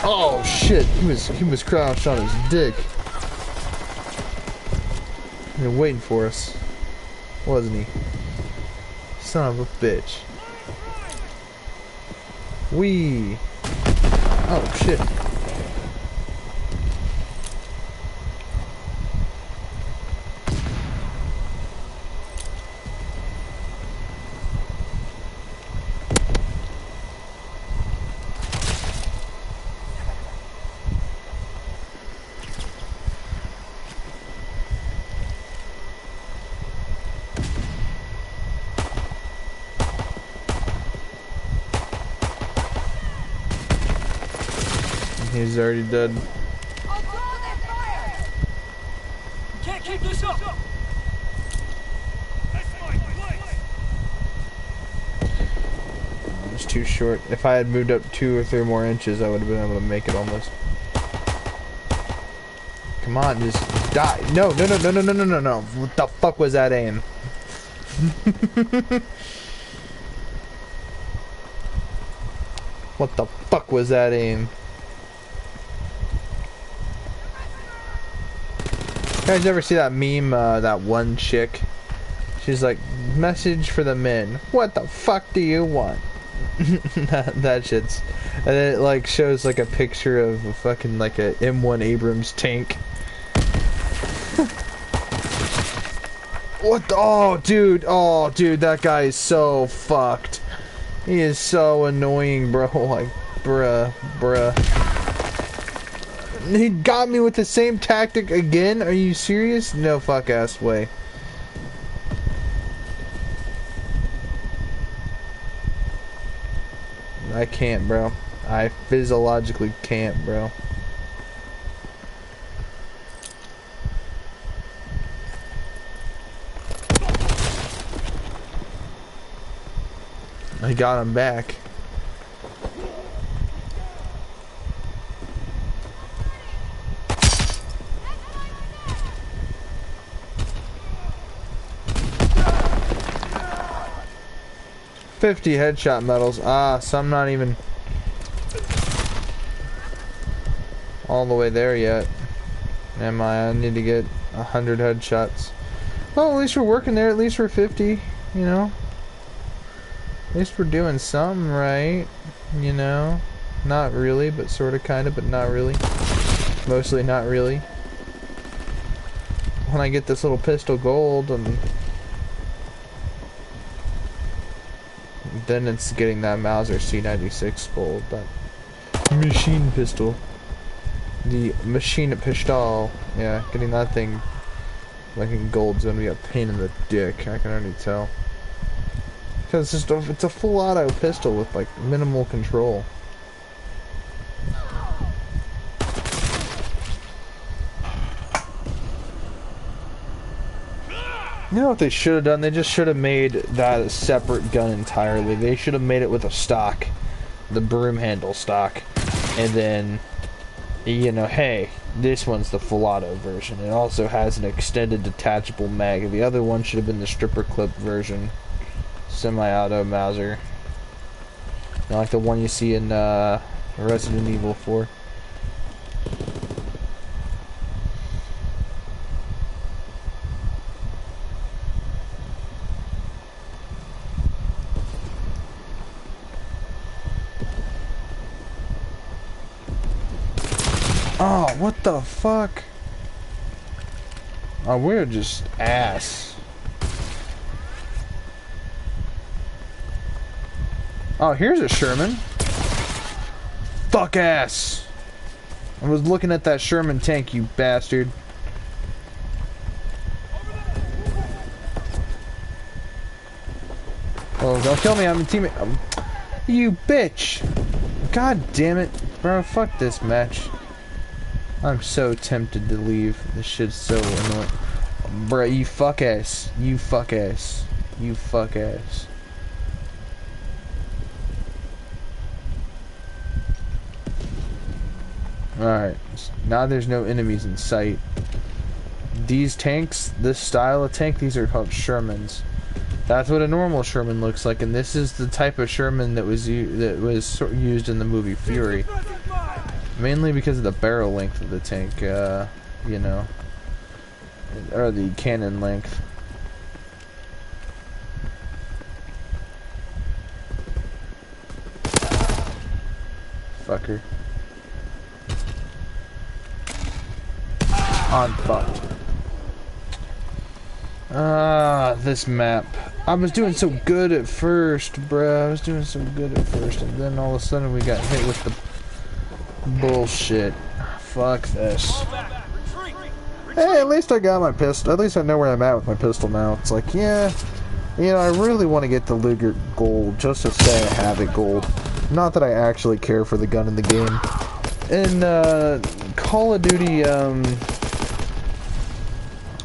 Oh shit! He was crouched on his dick. He was waiting for us, wasn't he? Son of a bitch. Wee. Oh shit. He's already dead. Can't keep this up. It's too short. If I had moved up 2 or 3 more inches, I would have been able to make it almost. Come on, just die. No. What the fuck was that aim? What the fuck was that aim? You guys ever see that meme, that one chick? She's like, message for the men. What the fuck do you want? that shit's... And it, like, shows, like, a picture of a fucking, like, a M1 Abrams tank. What the... Oh, dude, that guy is so fucked. He is so annoying, bro. Like, bruh. He got me with the same tactic again? Are you serious? No fuck ass way. I can't, bro. I physiologically can't, bro. I got him back. $50 headshot medals. Ah, so I'm not even all the way there yet. Am I? I need to get 100 headshots. Well, at least we're working there. At least we're 50, you know. At least we're doing something right, you know. Not really, but sort of, kind of, but not really. Mostly not really. When I get this little pistol gold, and then it's getting that Mauser C96 gold, that machine pistol. The machine pistol. Yeah, getting that thing like in gold's gonna be a pain in the dick, I can already tell. Because it's a full auto pistol with like minimal control. You know what they should have done? They just should have made that a separate gun entirely. They should have made it with a stock, the broom handle stock, and then, you know, hey, this one's the full auto version. It also has an extended detachable mag. The other one should have been the stripper clip version, semi-auto Mauser, like the one you see in Resident Evil 4. Oh, what the fuck? Oh, we're just ass. Oh, here's a Sherman. Fuck ass. I was looking at that Sherman tank, you bastard. Oh, don't kill me, I'm a teammate. You bitch. God damn it. Bro, fuck this match. I'm so tempted to leave. This shit's so annoying. Bruh, you fuck ass. You fuck ass. You fuck ass. Alright. Now there's no enemies in sight. These tanks, this style of tank, these are called Shermans. That's what a normal Sherman looks like, and this is the type of Sherman that was used in the movie Fury. Mainly because of the barrel length of the tank, you know, or the cannon length. Fucker. I'm fucked. This map. I was doing so good at first, bruh. I was doing so good at first, and then all of a sudden we got hit with the bullshit. Fuck this. Hey, at least I got my pistol. At least I know where I'm at with my pistol now. It's like, yeah, you know, I really want to get the Luger gold just to say I have it gold. Not that I actually care for the gun in the game. In Call of Duty,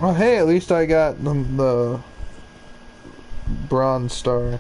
oh hey, at least I got the Bronze Star.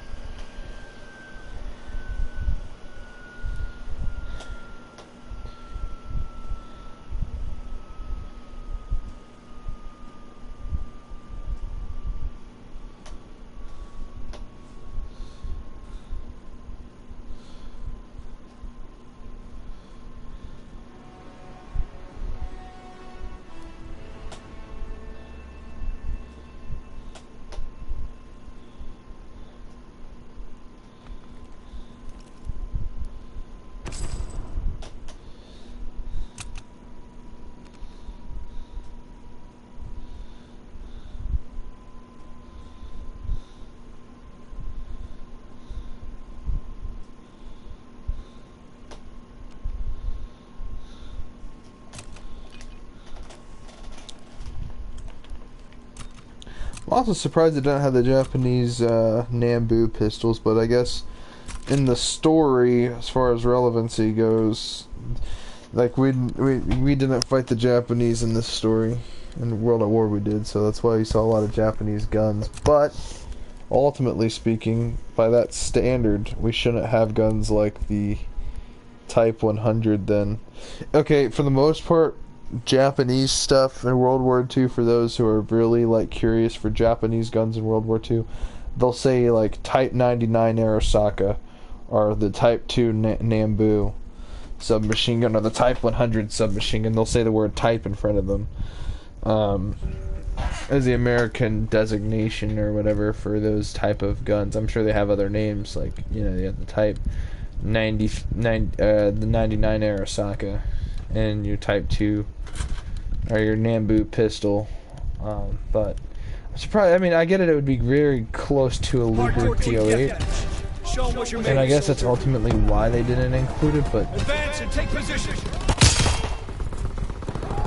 I'm also surprised they don't have the Japanese Nambu pistols, but I guess in the story, as far as relevancy goes, like we didn't fight the Japanese in this story. In World at War we did, so that's why you saw a lot of Japanese guns. But ultimately speaking, by that standard, we shouldn't have guns like the Type 100 then. Okay, for the most part, Japanese stuff in World War II, for those who are really like curious for Japanese guns in World War II, they'll say like Type 99 Arasaka or the Type 2 Nambu submachine gun or the Type 100 submachine gun. They'll say the word type in front of them as the American designation or whatever for those type of guns. I'm sure they have other names, like, you know, they have the Type 99 Arasaka and your Type 2 or your Nambu pistol, but I'm surprised. I mean, I get it, it would be very close to a Luger P08, and I guess that's ultimately why they didn't include it, but advance and take position.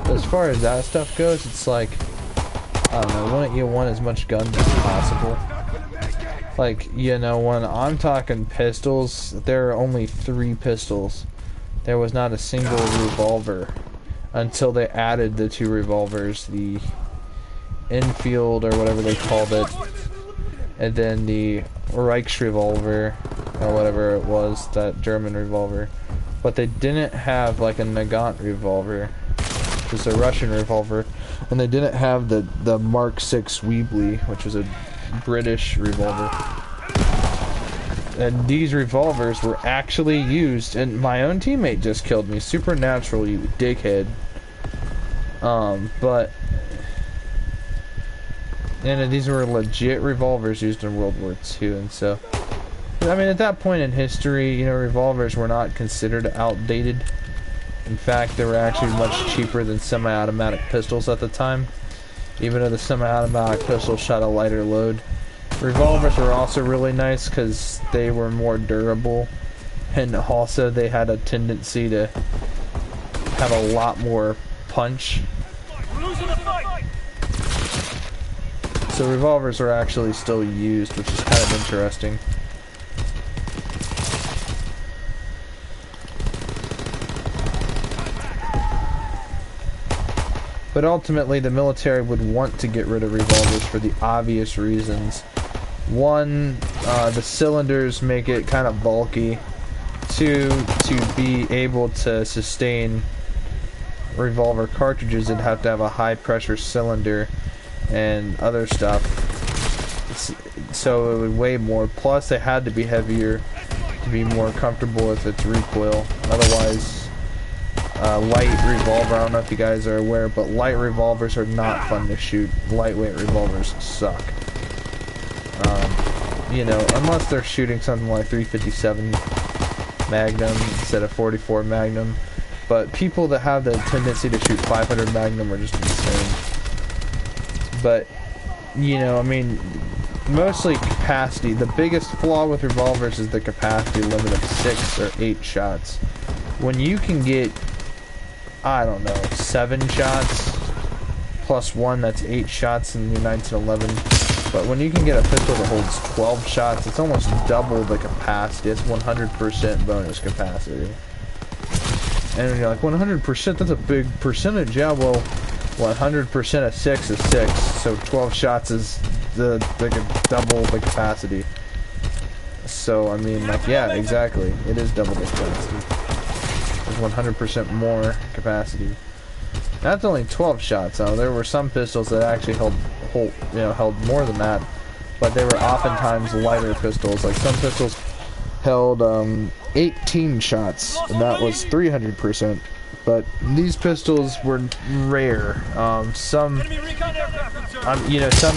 As far as that stuff goes, it's like, I don't know, you want as much guns as possible. Like, you know, when I'm talking pistols, there are only 3 pistols. There was not a single revolver until they added the 2 revolvers, the Enfield or whatever they called it, and then the Reichsrevolver or whatever it was, that German revolver. But they didn't have like a Nagant revolver, which is a Russian revolver, and they didn't have the Mark 6 Weebly, which was a British revolver. And these revolvers were actually used, and my own teammate just killed me. Supernatural, you dickhead. And these were legit revolvers used in World War II, and so, I mean, at that point in history, you know, revolvers were not considered outdated. In fact, they were actually much cheaper than semi-automatic pistols at the time, even though the semi-automatic pistol shot a lighter load. Revolvers were also really nice because they were more durable, and also they had a tendency to have a lot more punch. So revolvers are actually still used, which is kind of interesting. But ultimately, the military would want to get rid of revolvers for the obvious reasons. One, the cylinders make it kind of bulky. Two, to be able to sustain revolver cartridges, it'd have to have a high pressure cylinder and other stuff, so it would weigh more. Plus, they had to be heavier to be more comfortable with its recoil. Otherwise, light revolver, I don't know if you guys are aware, but light revolvers are not fun to shoot. Lightweight revolvers suck. You know, unless they're shooting something like 357 Magnum instead of 44 Magnum. But people that have the tendency to shoot 500 Magnum are just insane. But, you know, I mean, mostly capacity. The biggest flaw with revolvers is the capacity limit of 6 or 8 shots. When you can get, I don't know, 7 shots plus 1, that's 8 shots in the 1911. But when you can get a pistol that holds 12 shots, it's almost double the capacity. It's 100% bonus capacity. And you're like, 100%? That's a big percentage. Yeah, well, 100% of 6 is 6, so 12 shots is the double the capacity. So, I mean, like, yeah, exactly. It is double the capacity. There's 100% more capacity. That's only 12 shots, though. There were some pistols that actually held more than that, but they were oftentimes lighter pistols. Like, some pistols held 18 shots, and that was 300%. But these pistols were rare. Some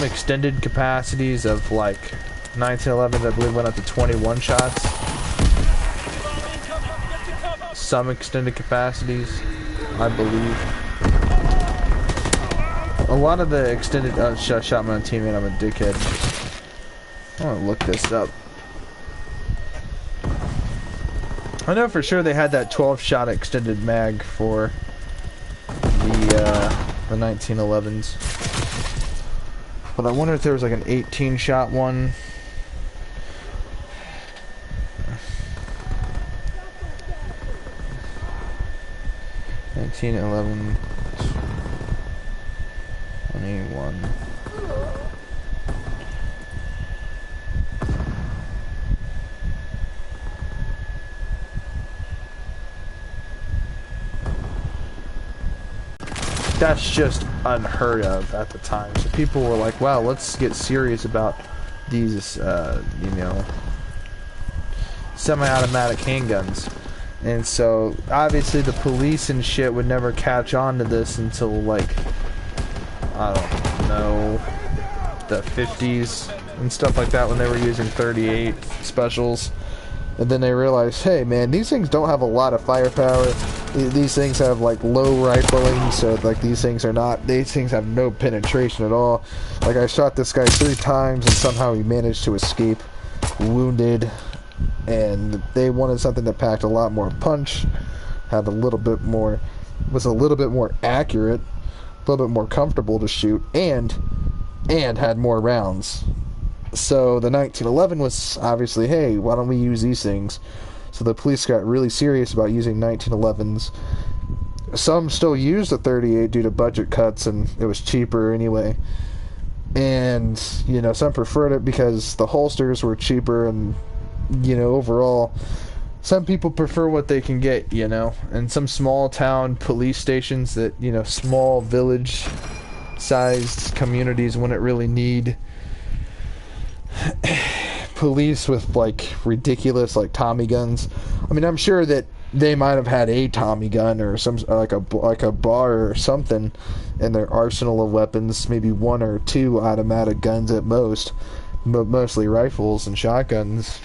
extended capacities of like 1911s, I believe, went up to 21 shots. Some extended capacities, I believe. A lot of the extended shot my teammate. I'm a dickhead. I want to look this up. I know for sure they had that 12-shot extended mag for the 1911s, but I wonder if there was like an 18-shot one. (1911) 21. That's just unheard of at the time. So people were like, wow, let's get serious about these, you know, semi-automatic handguns. And so, obviously, the police and shit would never catch on to this until, like, I don't know, the 50s and stuff like that, when they were using 38 specials. And then they realized, hey man, these things don't have a lot of firepower. These things have like low rifling, so like these things have no penetration at all. Like, I shot this guy 3 times and somehow he managed to escape wounded. And they wanted something that packed a lot more punch, had a little bit more, was a little bit more accurate, a little bit more comfortable to shoot, and had more rounds. So the 1911 was obviously, hey, why don't we use these things? So the police got really serious about using 1911s. Some still use the 38 due to budget cuts, and it was cheaper anyway. And, you know, some preferred it because the holsters were cheaper, and, you know, overall, some people prefer what they can get, you know. And some small town police stations that, you know, small village sized communities wouldn't really need police with, like, ridiculous, like, Tommy guns. I mean, I'm sure that they might have had a Tommy gun or some like a bar or something in their arsenal of weapons, maybe 1 or 2 automatic guns at most, but mostly rifles and shotguns.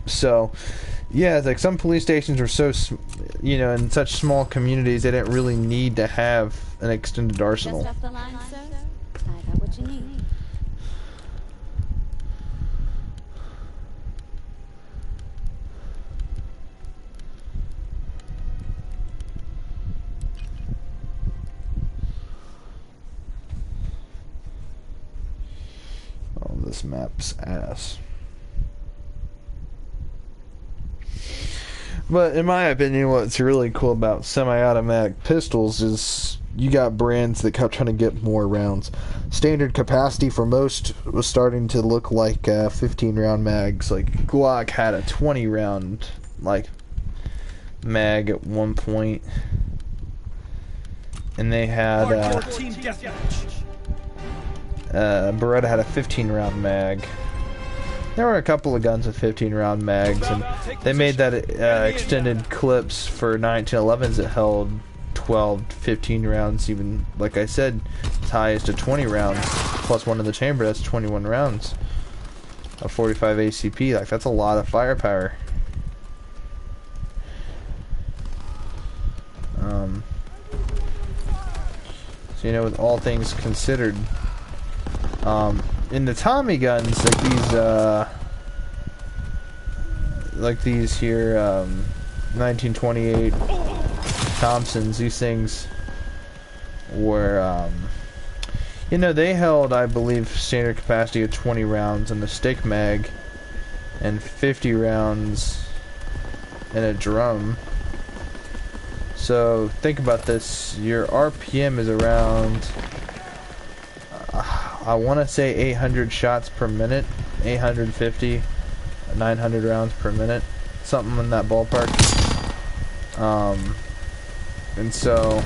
So yeah, it's like some police stations were so, you know, in such small communities, they didn't really need to have an extended arsenal. Just off the line, sir. I got what you need. Oh, this map's ass. But in my opinion, what's really cool about semi-automatic pistols is you got brands that kept trying to get more rounds. Standard capacity for most was starting to look like 15-round mags. Like Glock had a 20-round like mag at one point, and they had Team Deathmatch. Beretta had a 15-round mag. There were a couple of guns with 15-round mags, and they made that extended clips for 1911s that held 12, 15 rounds, even, like I said, as high as to 20 rounds, plus one in the chamber. That's 21 rounds of 45 ACP. Like, that's a lot of firepower. So, you know, with all things considered, in the Tommy guns, like these here, 1928 Thompsons, these things were, you know, they held, I believe, standard capacity of 20 rounds in the stick mag and 50 rounds in a drum. So think about this, your RPM is around, I want to say 800 shots per minute, 850, 900 rounds per minute, something in that ballpark. And so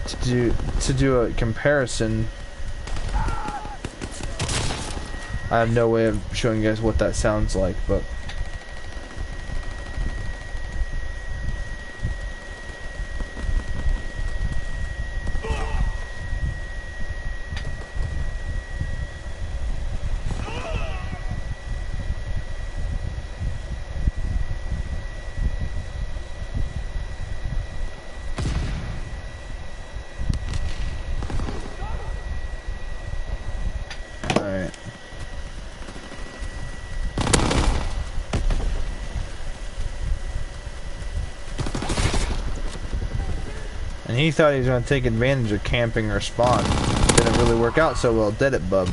to do a comparison, I have no way of showing you guys what that sounds like, but he thought he was going to take advantage of camping or spawn. Didn't really work out so well, did it, bub?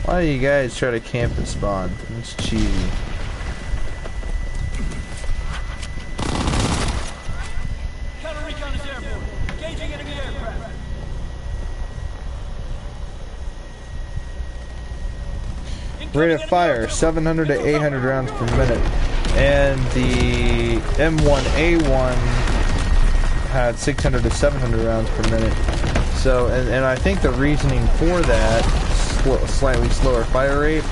Why do you guys try to camp and spawn? It's cheesy. Counter recon is airborne. Engaging enemy aircraft. Rate of fire, 700 to 800 rounds per minute. And the M1a1 had 600 to 700 rounds per minute. So, and I think the reasoning for that slightly slower fire rate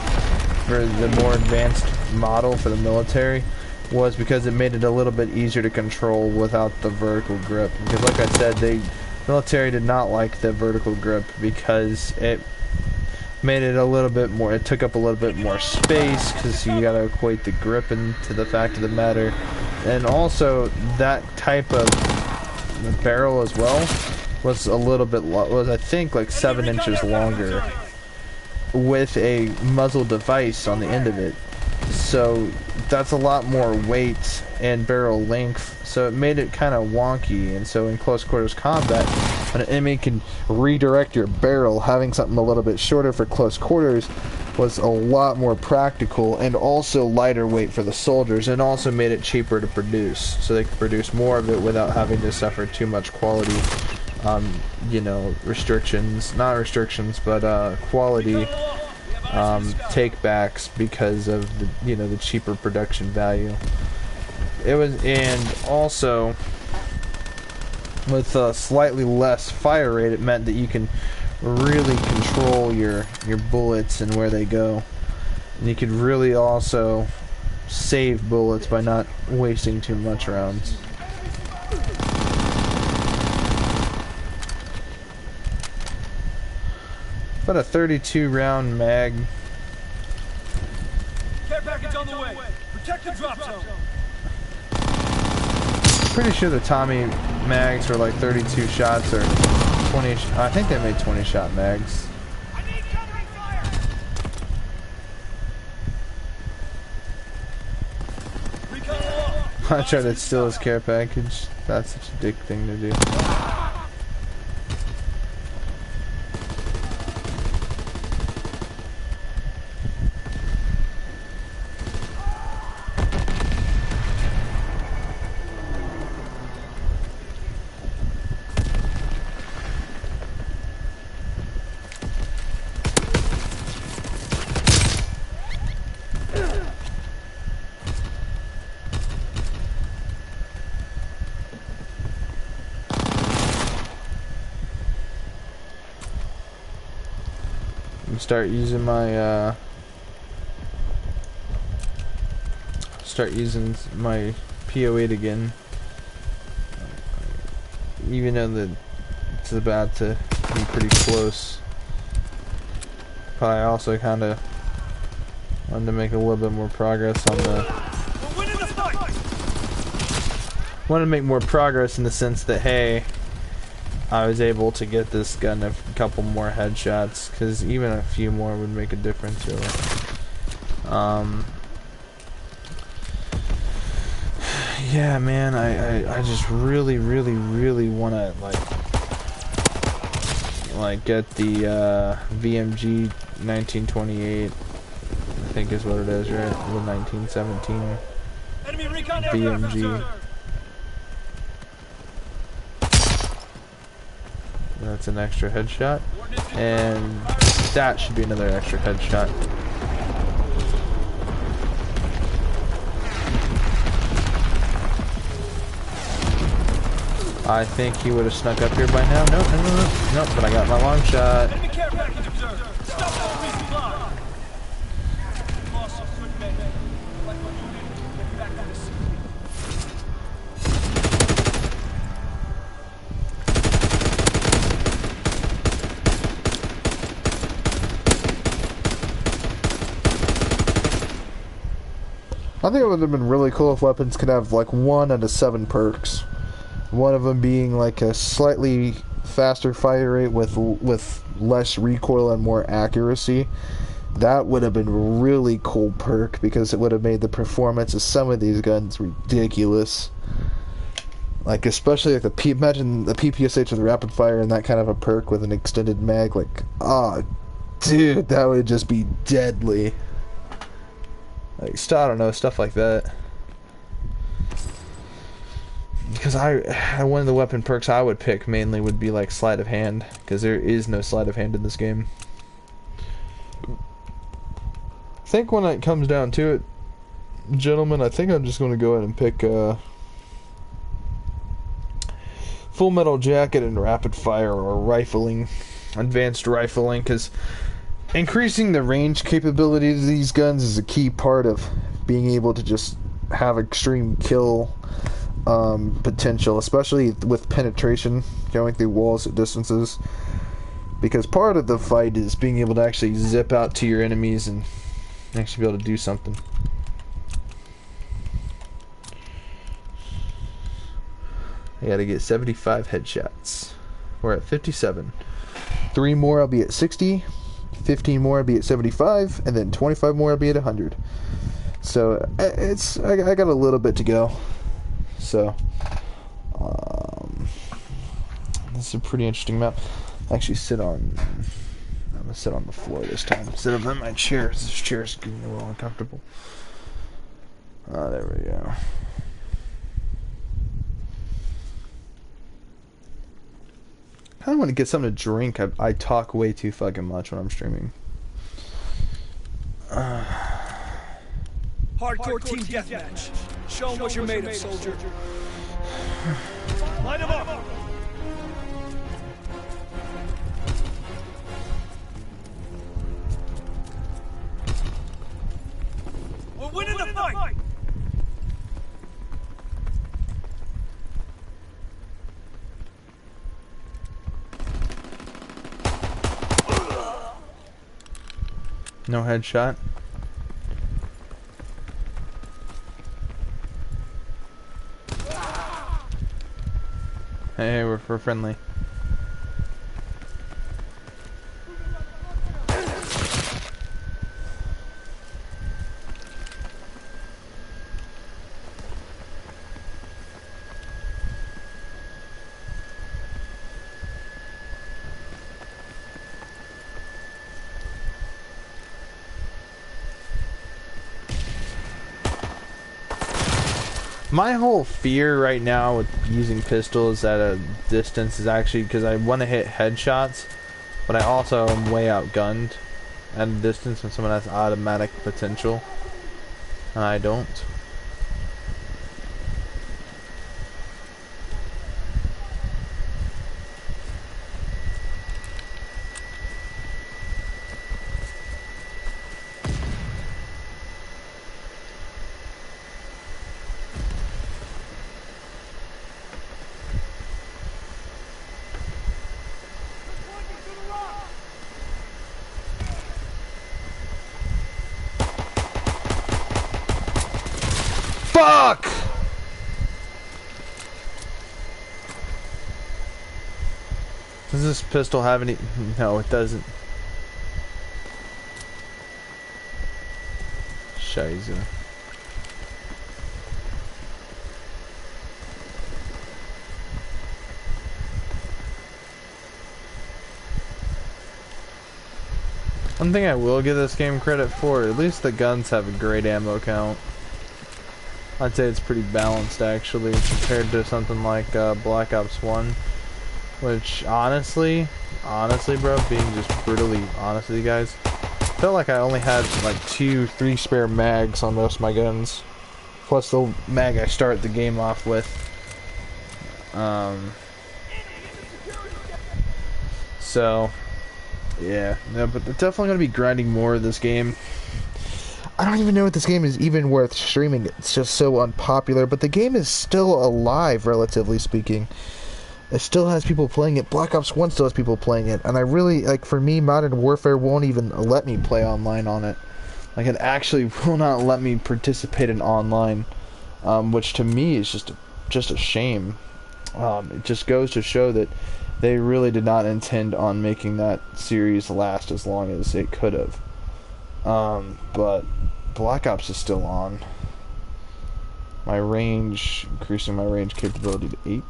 for the more advanced model for the military was because it made it a little bit easier to control without the vertical grip. Because like I said, the military did not like the vertical grip because it made it a little bit more, it took up a little bit more space because you gotta equate the grip into the fact of the matter. And also that type of barrel as well was a little bit, was I think like 7 inches longer with a muzzle device on the end of it. So that's a lot more weight and barrel length, so it made it kind of wonky. And so in close quarters combat, when an enemy can redirect your barrel, having something a little bit shorter for close quarters was a lot more practical and also lighter weight for the soldiers, and also made it cheaper to produce, so they could produce more of it without having to suffer too much quality, you know, restrictions, not restrictions, but quality takebacks because of the, you know, the cheaper production value. It was, and also with slightly less fire rate, it meant that you can really control your bullets and where they go, and you could really also save bullets by not wasting too much rounds. But a 32 round mag. Care package on the way. Protect the drop zone. Pretty sure the Tommy mags were like 32 shots or 20. I think they made 20 shot mags. I need covering fire. I tried to steal his care package. That's such a dick thing to do. Start using my PO8 again, even though that it's about to be pretty close. But I also kind of wanted to make a little bit more progress on the. Want to make more progress in the sense that, hey, I was able to get this gun a couple more headshots, because even a few more would make a difference, really. Yeah, man, I just really want to, like get the VMG 1928, I think is what it is, right? The 1917 VMG. That's an extra headshot, and that should be another extra headshot. I think he would have snuck up here by now. Nope, nope, but I got my long shot. Enemy care package observed. Stop that resupply. Lost some good men. Like what you did, get back to the city. I think it would have been really cool if weapons could have like 1 out of 7 perks. One of them being like a slightly faster fire rate with less recoil and more accuracy. That would have been a really cool perk, because it would have made the performance of some of these guns ridiculous. Like, especially like imagine the PPSH with rapid fire and that kind of a perk with an extended mag. Like, dude, that would just be deadly. Like, I don't know, stuff like that. Because one of the weapon perks I would pick mainly would be like sleight of hand, because there is no sleight of hand in this game. I think when it comes down to it, gentlemen, I think I'm just going to go ahead and pick Full Metal Jacket and rapid fire, or rifling, advanced rifling, because increasing the range capabilities of these guns is a key part of being able to just have extreme kill potential, especially with penetration, going through walls at distances, because part of the fight is being able to actually zip out to your enemies and actually be able to do something. I gotta get 75 headshots. We're at 57. 3 more I'll be at 60, 15 more I'll be at 75, and then 25 more I'll be at 100. So I got a little bit to go. So this is a pretty interesting map. I actually sit on. I'm gonna sit on the floor this time instead of in my chair. This chair is getting a little uncomfortable. There we go. I kind of want to get something to drink. I talk way too fucking much when I'm streaming. Hardcore team deathmatch. Show them what you're made of, soldier. Line them up! We're winning the fight! No headshot. Hey, we're friendly. My whole fear right now with using pistols at a distance is actually because I want to hit headshots, but I also am way outgunned at a distance when someone has automatic potential, and I don't. Fuck! Does this pistol have any? No, it doesn't. Scheiße. One thing I will give this game credit for, at least the guns have a great ammo count. I'd say it's pretty balanced actually compared to something like Black Ops 1, which honestly bro, being just brutally honest with you guys, felt like I only had like 2-3 spare mags on most of my guns, plus the mag I start the game off with. So yeah, no, but they're definitely gonna be grinding more of this game. I don't even know if this game is even worth streaming. It's just so unpopular, but the game is still alive, relatively speaking. It still has people playing it. Black Ops 1 still has people playing it, and I really, like, for me, Modern Warfare won't even let me play online on it. Like, it actually will not let me participate in online, which to me is just a shame. It just goes to show that they really did not intend on making that series last as long as it could have. But Black Ops is still on. My range, increasing my range capability to 8.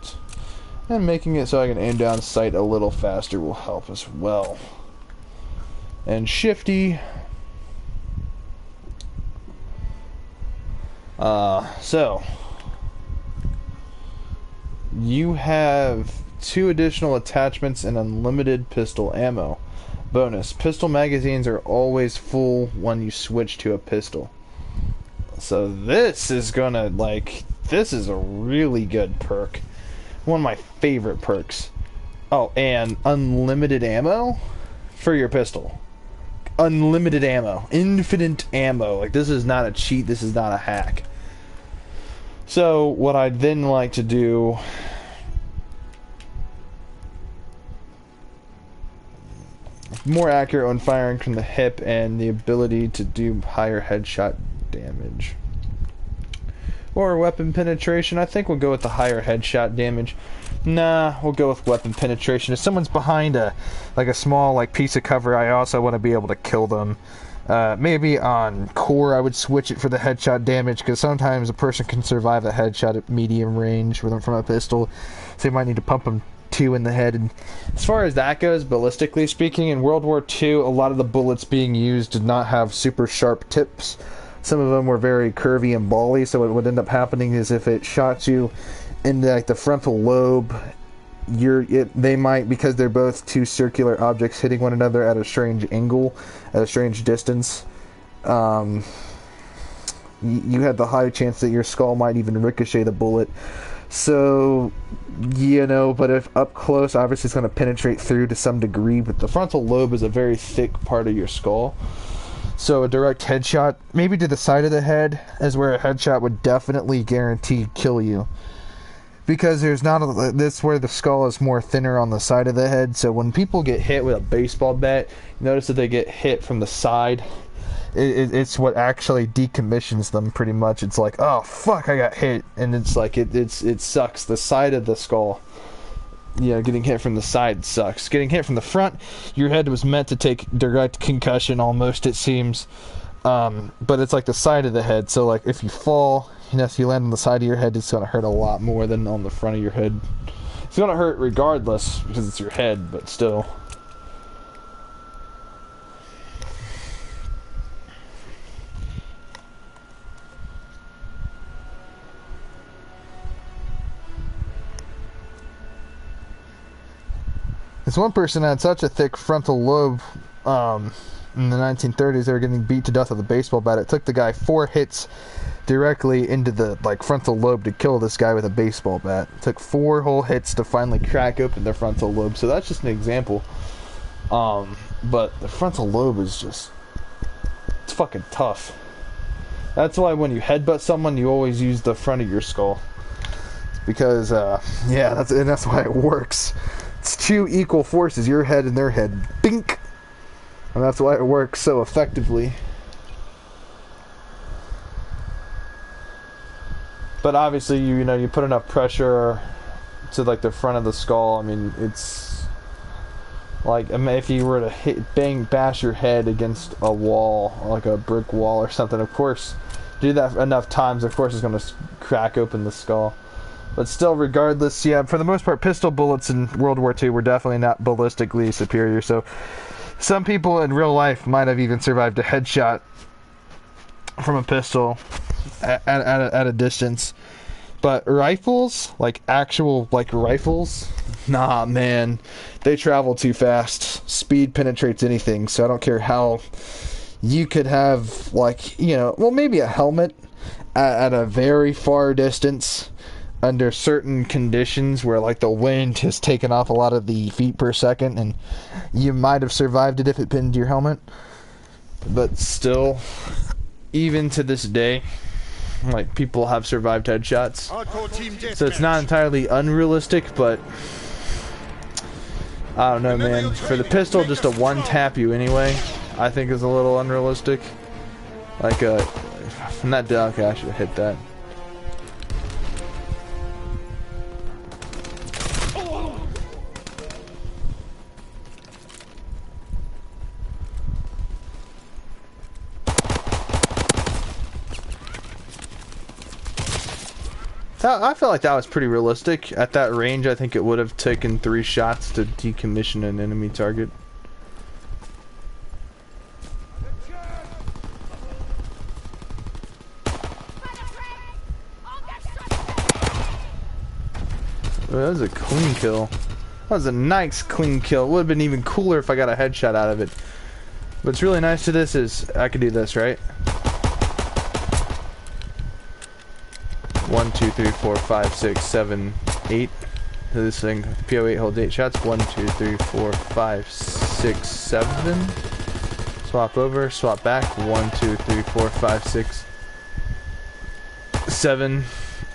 And making it so I can aim down sight a little faster will help as well. And shifty. So you have 2 additional attachments and unlimited pistol ammo. Bonus, pistol magazines are always full when you switch to a pistol. So this is gonna, like, this is a really good perk. One of my favorite perks. Oh, and unlimited ammo for your pistol. Unlimited ammo. Infinite ammo. Like, this is not a cheat, this is not a hack. So, what I'd then like to do... more accurate when firing from the hip and the ability to do higher headshot damage. Or weapon penetration. I think we'll go with the higher headshot damage. Nah, we'll go with weapon penetration. If someone's behind a small piece of cover, I also want to be able to kill them. Maybe on core I would switch it for the headshot damage, because sometimes a person can survive a headshot at medium range from a pistol, so you might need to pump them 2 in the head. And as far as that goes, ballistically speaking, in World War II, a lot of the bullets being used did not have super sharp tips. Some of them were very curvy and bally, so what would end up happening is if it shot you in like the frontal lobe, they might, because they're both two circular objects hitting one another at a strange angle, at a strange distance, you had the high chance that your skull might even ricochet the bullet. So, but if up close, obviously it's going to penetrate through to some degree, but the frontal lobe is a very thick part of your skull. So a direct headshot, maybe to the side of the head, is where a headshot would definitely guarantee kill you. Because there's this where the skull is more thinner on the side of the head, so when people get hit with a baseball bat, notice that they get hit from the side. It's what actually decommissions them pretty much. It's like, oh fuck, I got hit, and it's like it sucks. The side of the skull, getting hit from the side sucks. Getting hit from the front, your head was meant to take direct concussion almost, it seems, but it's like the side of the head. So like if you fall, if you land on the side of your head, it's gonna hurt a lot more than on the front of your head. It's gonna hurt regardless because it's your head, but still. This one person had such a thick frontal lobe in the 1930s, they were getting beat to death with a baseball bat. It took the guy 4 hits directly into the frontal lobe to kill this guy with a baseball bat. It took 4 whole hits to finally crack open the frontal lobe. So that's just an example. But the frontal lobe is it's fucking tough. That's why when you headbutt someone, you always use the front of your skull. Because, that's why it works. It's 2 equal forces, your head and their head. Bink! And that's why it works so effectively. But obviously, you put enough pressure to the front of the skull. I mean, it's like if you were to bash your head against a wall, like a brick wall or something. Of course, do that enough times. Of course, it's going to crack open the skull. But still, regardless, for the most part, pistol bullets in World War II were definitely not ballistically superior. So, some people in real life might have even survived a headshot from a pistol at a distance. But rifles, actual rifles, nah, man, they travel too fast. Speed penetrates anything. So I don't care how you could have, maybe a helmet at a very far distance. Under certain conditions where the wind has taken off a lot of the feet per second, and you might have survived it if it pinned your helmet. But still, even to this day, people have survived headshots. So it's not entirely unrealistic, but I don't know, man. For the pistol, just a one tap you anyway, I think is a little unrealistic. From that duck, I should have hit that. I felt like that was pretty realistic. At that range, I think it would have taken 3 shots to decommission an enemy target. Oh, that was a clean kill. That was a nice clean kill. It would have been even cooler if I got a headshot out of it. What's really nice to this is I could do this, right? 1, 2, 3, 4, 5, 6, 7, 8. So this thing, PO8 holds 8 shots. 1, 2, 3, 4, 5, 6, 7. Swap over, swap back. 1, 2, 3, 4, 5, 6, 7.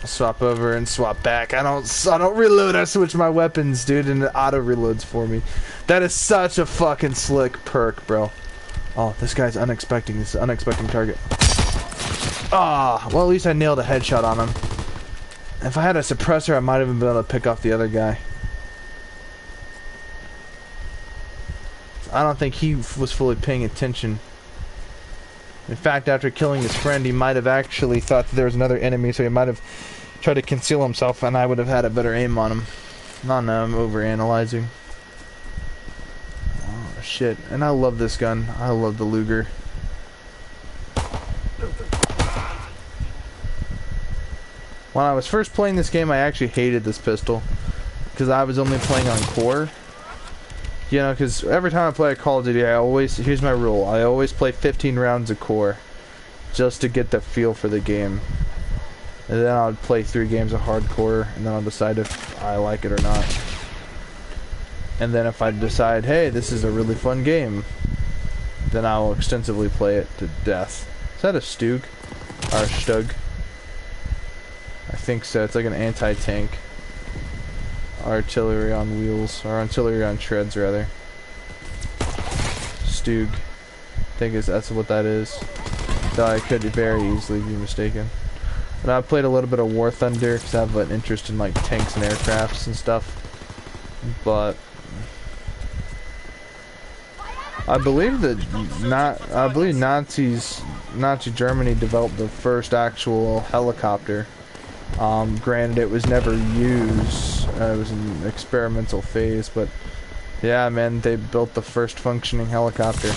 Swap over and swap back. I don't reload. I switch my weapons, dude, and it auto reloads for me. That is such a fucking slick perk, bro. Oh, this guy's unexpecting. This is an unexpected target. Ah, well, at least I nailed a headshot on him. If I had a suppressor, I might have been able to pick off the other guy. I don't think he was fully paying attention. In fact, after killing his friend, he might have actually thought that there was another enemy, so he might have tried to conceal himself, and I would have had a better aim on him. No, I'm overanalyzing. Oh, shit. And I love this gun. I love the Luger. When I was first playing this game, I actually hated this pistol. Because I was only playing on core. You know, because every time I play a Call of Duty, here's my rule. I always play 15 rounds of core. Just to get the feel for the game. And then I'll play 3 games of hardcore, and then I'll decide if I like it or not. And then if I decide, hey, this is a really fun game, then I will extensively play it to death. Is that a Stug? Or a Stug? I think so. It's like an anti-tank. Artillery on wheels. Or artillery on treads, rather. Stug. I think that's what that is. Though I could very easily be mistaken. But I played a little bit of War Thunder because I have an interest in like tanks and aircrafts and stuff. But I believe Nazi Germany developed the first actual helicopter. Granted, it was never used. It was an experimental phase, but yeah, man, they built the first functioning helicopter.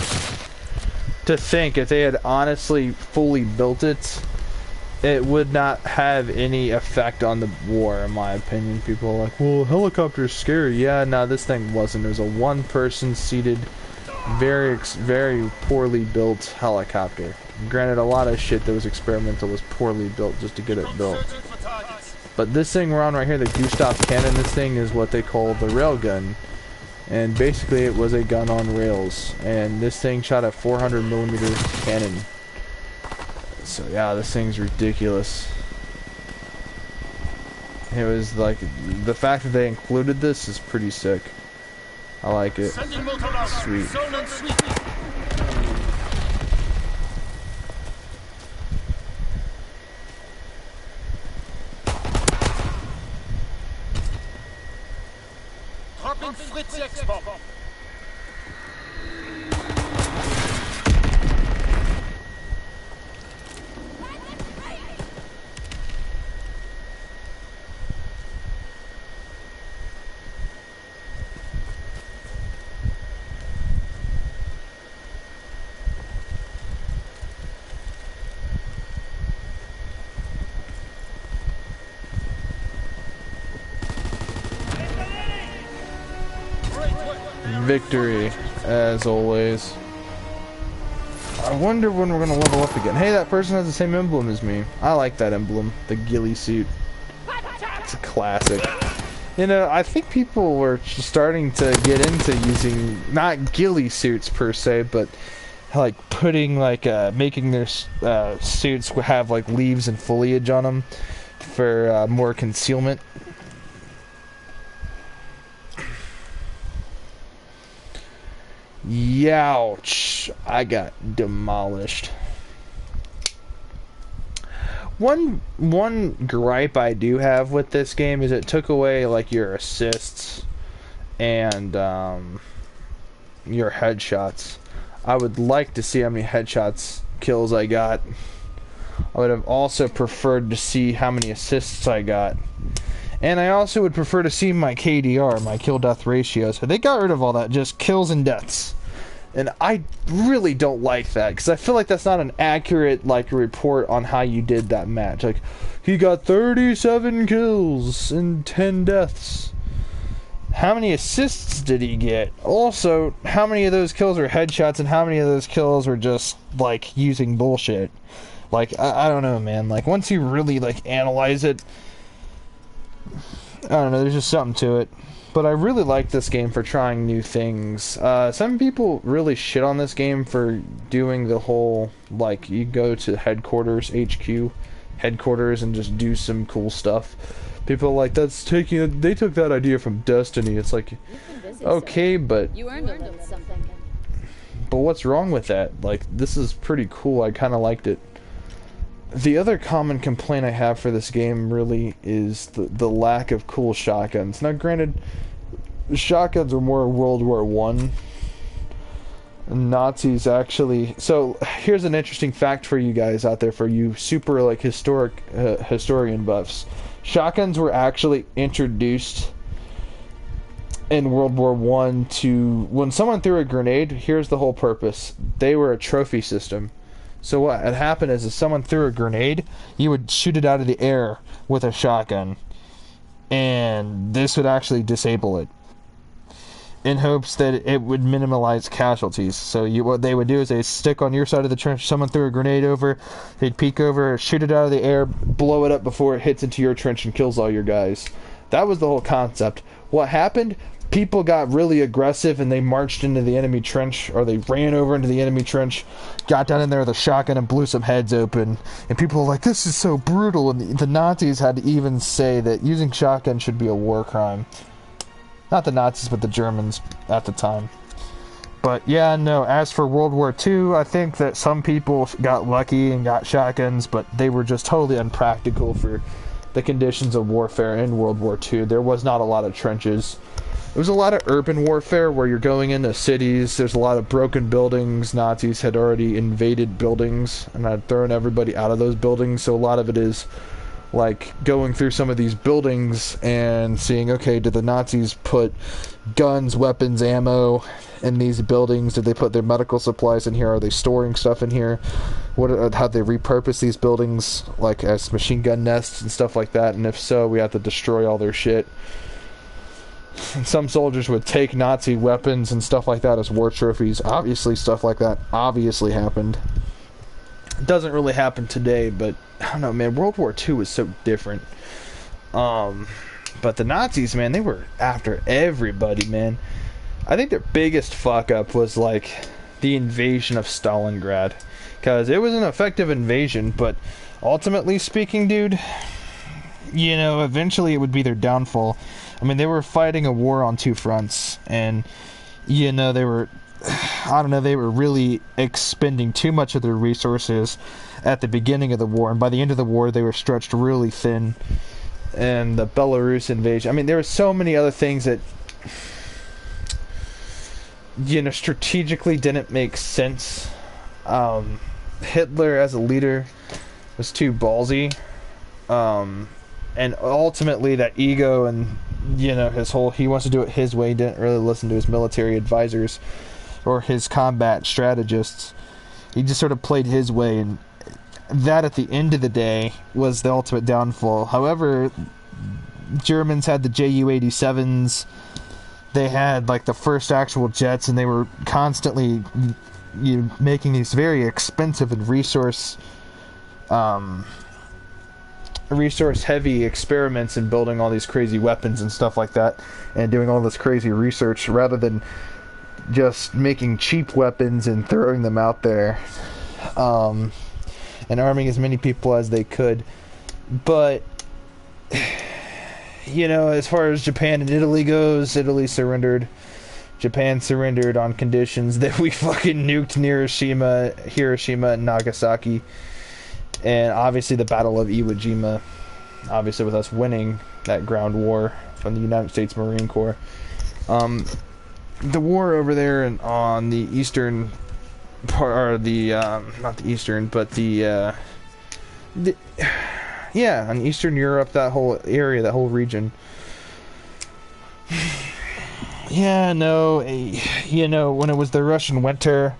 To think, if they had honestly fully built it, it would not have any effect on the war, in my opinion. People are like, well, helicopter's scary. Yeah, no, this thing wasn't. It was a one-person seated, very poorly built helicopter. Granted, a lot of shit that was experimental was poorly built just to get it built. But this thing we're on right here, the Gustav cannon, this thing is what they call the Railgun. And basically it was a gun on rails. And this thing shot a 400mm cannon. So yeah, this thing's ridiculous. It was like, the fact that they included this is pretty sick. I like it. Sweet. Fritz X-Bomb. Victory, as always. I wonder when we're gonna level up again. Hey, that person has the same emblem as me. I like that emblem, the ghillie suit. It's a classic. You know, I think people were starting to get into using, not ghillie suits per se, but like putting like, making their suits have like leaves and foliage on them for more concealment. Youch! I got demolished. One gripe I do have with this game is it took away like your assists and your headshots. I would like to see how many headshots kills I got. I would have also preferred to see how many assists I got. And I also would prefer to see my KDR, my kill-death ratio. So they got rid of all that, just kills and deaths. And I really don't like that, because I feel like that's not an accurate, like, report on how you did that match. Like, he got 37 kills and 10 deaths. How many assists did he get? Also, how many of those kills were headshots, and how many of those kills were just, like, using bullshit? Like, I don't know, man. Like, once you really, like, analyze it, I don't know, there's just something to it. But I really like this game for trying new things. Some people really shit on this game for doing the whole, like, you go to headquarters, HQ, headquarters, and just do some cool stuff. People are like, they took that idea from Destiny. It's like, okay, but You earned something. But what's wrong with that? Like, this is pretty cool. I kind of liked it. The other common complaint I have for this game really is the lack of cool shotguns. Now, granted, shotguns were more World War I. Nazis actually... So, here's an interesting fact for you guys out there, for you super, like, historian buffs. Shotguns were actually introduced in World War One to when someone threw a grenade. Here's the whole purpose: they were a trophy system. So what had happened is, if someone threw a grenade, you would shoot it out of the air with a shotgun, and this would actually disable it, in hopes that it would minimize casualties. So what they would do is they'd stick on your side of the trench, someone threw a grenade over, they'd peek over, shoot it out of the air, blow it up before it hits into your trench and kills all your guys. That was the whole concept. What happened? People got really aggressive and they marched into the enemy trench, or they ran over into the enemy trench, got down in there with a shotgun and blew some heads open. And people were like, this is so brutal. And the Nazis had to even say that using shotguns should be a war crime. Not the Nazis, but the Germans at the time. But yeah, no, as for World War II, I think that some people got lucky and got shotguns, but they were just totally unpractical for the conditions of warfare in World War II. There was not a lot of trenches. It was a lot of urban warfare where you're going into cities. There's a lot of broken buildings. Nazis had already invaded buildings and had thrown everybody out of those buildings. So a lot of it is like going through some of these buildings and seeing, okay, did the Nazis put guns, weapons, ammo in these buildings? Did they put their medical supplies in here? Are they storing stuff in here? How they repurpose these buildings like as machine gun nests and stuff like that? And if so, we have to destroy all their shit. And some soldiers would take Nazi weapons and stuff like that as war trophies. Obviously, stuff like that obviously happened. It doesn't really happen today, but I don't know, man. World War II was so different. But the Nazis, man, they were after everybody, man. I think their biggest fuck up was like the invasion of Stalingrad, because it was an effective invasion, but ultimately speaking, dude, you know, eventually it would be their downfall. I mean, they were fighting a war on two fronts, and, you know, they were really expending too much of their resources at the beginning of the war, and by the end of the war, they were stretched really thin. And the Belarus invasion, I mean, there were so many other things that, you know, strategically didn't make sense. Hitler as a leader was too ballsy. And ultimately that ego and, you know, he wants to do it his way, didn't really listen to his military advisors or his combat strategists. He just sort of played his way, and that at the end of the day was the ultimate downfall. However, Germans had the Ju-87s, they had like the first actual jets, and they were constantly making these very expensive and resource heavy experiments and building all these crazy weapons and stuff like that, and doing all this crazy research rather than just making cheap weapons and throwing them out there, and arming as many people as they could. But, you know, as far as Japan and Italy goes, Italy surrendered. Japan surrendered on conditions that we fucking nuked Hiroshima and Nagasaki. And obviously the Battle of Iwo Jima, obviously with us winning that ground war from the United States Marine Corps. The war over there on the eastern part, or not the eastern, but on Eastern Europe, that whole area, that whole region. Yeah, no, you know, when it was the Russian winter,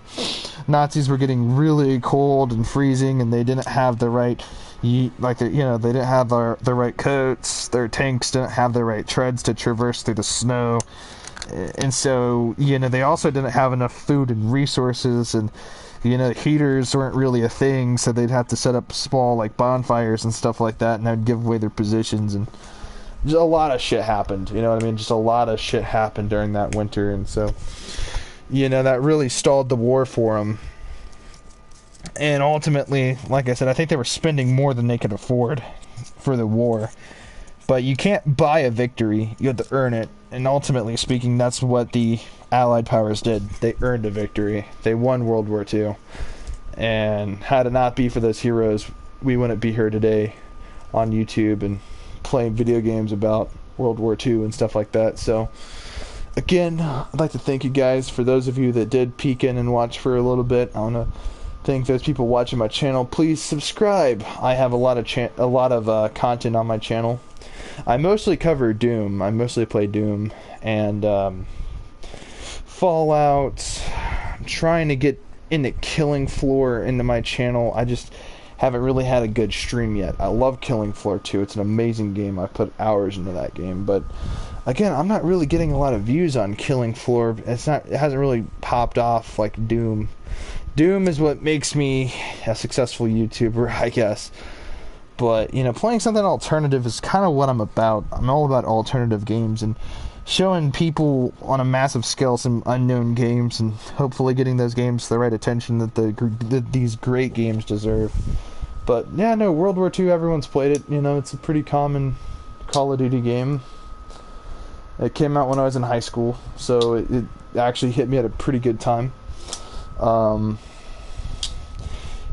Nazis were getting really cold and freezing, and they didn't have the right, they didn't have the right coats. Their tanks didn't have the right treads to traverse through the snow, and so, you know, they also didn't have enough food and resources, and, you know, heaters weren't really a thing, so they'd have to set up small, like, bonfires and stuff like that, and that would give away their positions, and just a lot of shit happened, you know what I mean? Just a lot of shit happened during that winter, and so, you know, that really stalled the war for them. And ultimately, like I said, I think they were spending more than they could afford for the war. But you can't buy a victory, you have to earn it. And ultimately speaking, that's what the Allied powers did. They earned a victory. They won World War II. And had it not be for those heroes, we wouldn't be here today on YouTube and playing video games about World War II and stuff like that. So, again, I'd like to thank you guys. For those of you that did peek in and watch for a little bit, I want to thank those people watching my channel. Please subscribe. I have a lot of content on my channel. I mostly cover Doom. I mostly play Doom and Fallout. I'm trying to get into Killing Floor into my channel. I just haven't really had a good stream yet. I love Killing Floor 2. It's an amazing game. I put hours into that game, but again, I'm not really getting a lot of views on Killing Floor. It hasn't really popped off like Doom. Doom is what makes me a successful YouTuber, I guess. But, you know, playing something alternative is kind of what I'm about. I'm all about alternative games and showing people on a massive scale some unknown games and hopefully getting those games the right attention that these great games deserve. But, yeah, no, World War II, everyone's played it. You know, it's a pretty common Call of Duty game. It came out when I was in high school, so it actually hit me at a pretty good time.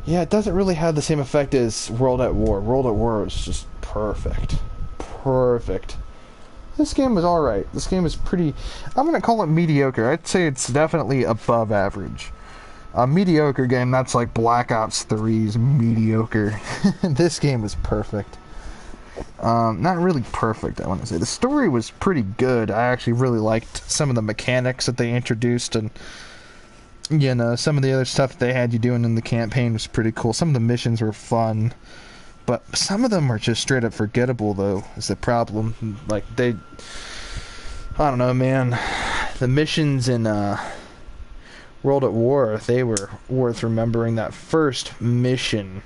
Yeah, it doesn't really have the same effect as World at War. World at War was just perfect. Perfect. This game was alright. This game is pretty... I'm going to call it mediocre. I'd say it's definitely above average. A mediocre game, that's like Black Ops 3's mediocre. This game was perfect. Not really perfect, I want to say. The story was pretty good. I actually really liked some of the mechanics that they introduced, and you know, some of the other stuff they had you doing in the campaign was pretty cool. Some of the missions were fun, but some of them are just straight up forgettable, though, is the problem. Like, I don't know, man. The missions in World at War, they were worth remembering. That first mission,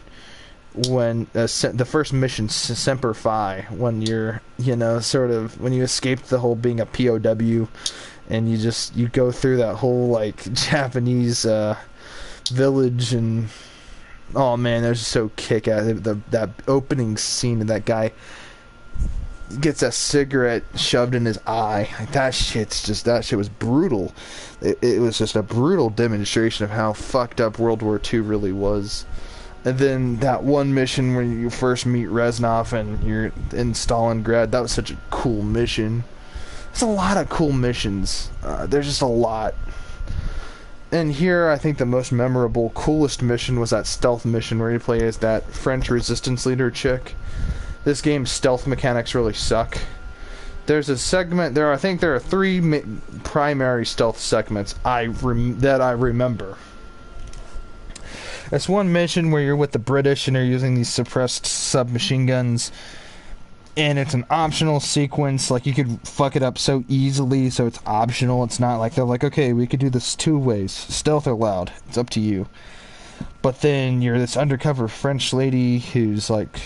when the first mission, Semper Fi, when you're, you know, sort of, when you escaped the whole being a POW, and you go through that whole, like, Japanese village, and oh man, that was just so kick-ass. That opening scene of that guy gets a cigarette shoved in his eye. Like, that shit was brutal. It was just a brutal demonstration of how fucked up World War II really was. And then that one mission where you first meet Reznov and you're in Stalingrad, that was such a cool mission. There's a lot of cool missions. There's just a lot. And here, I think the most memorable, coolest mission was that stealth mission where you play as that French resistance leader chick. This game's stealth mechanics really suck. There's a segment, I think there are 3 primary stealth segments that I remember. There's one mission where you're with the British and they're using these suppressed submachine guns, and it's an optional sequence. Like, you could fuck it up so easily, so it's optional. It's not like they're like, okay, we could do this 2 ways, stealth or loud, it's up to you. But then you're this undercover French lady who's like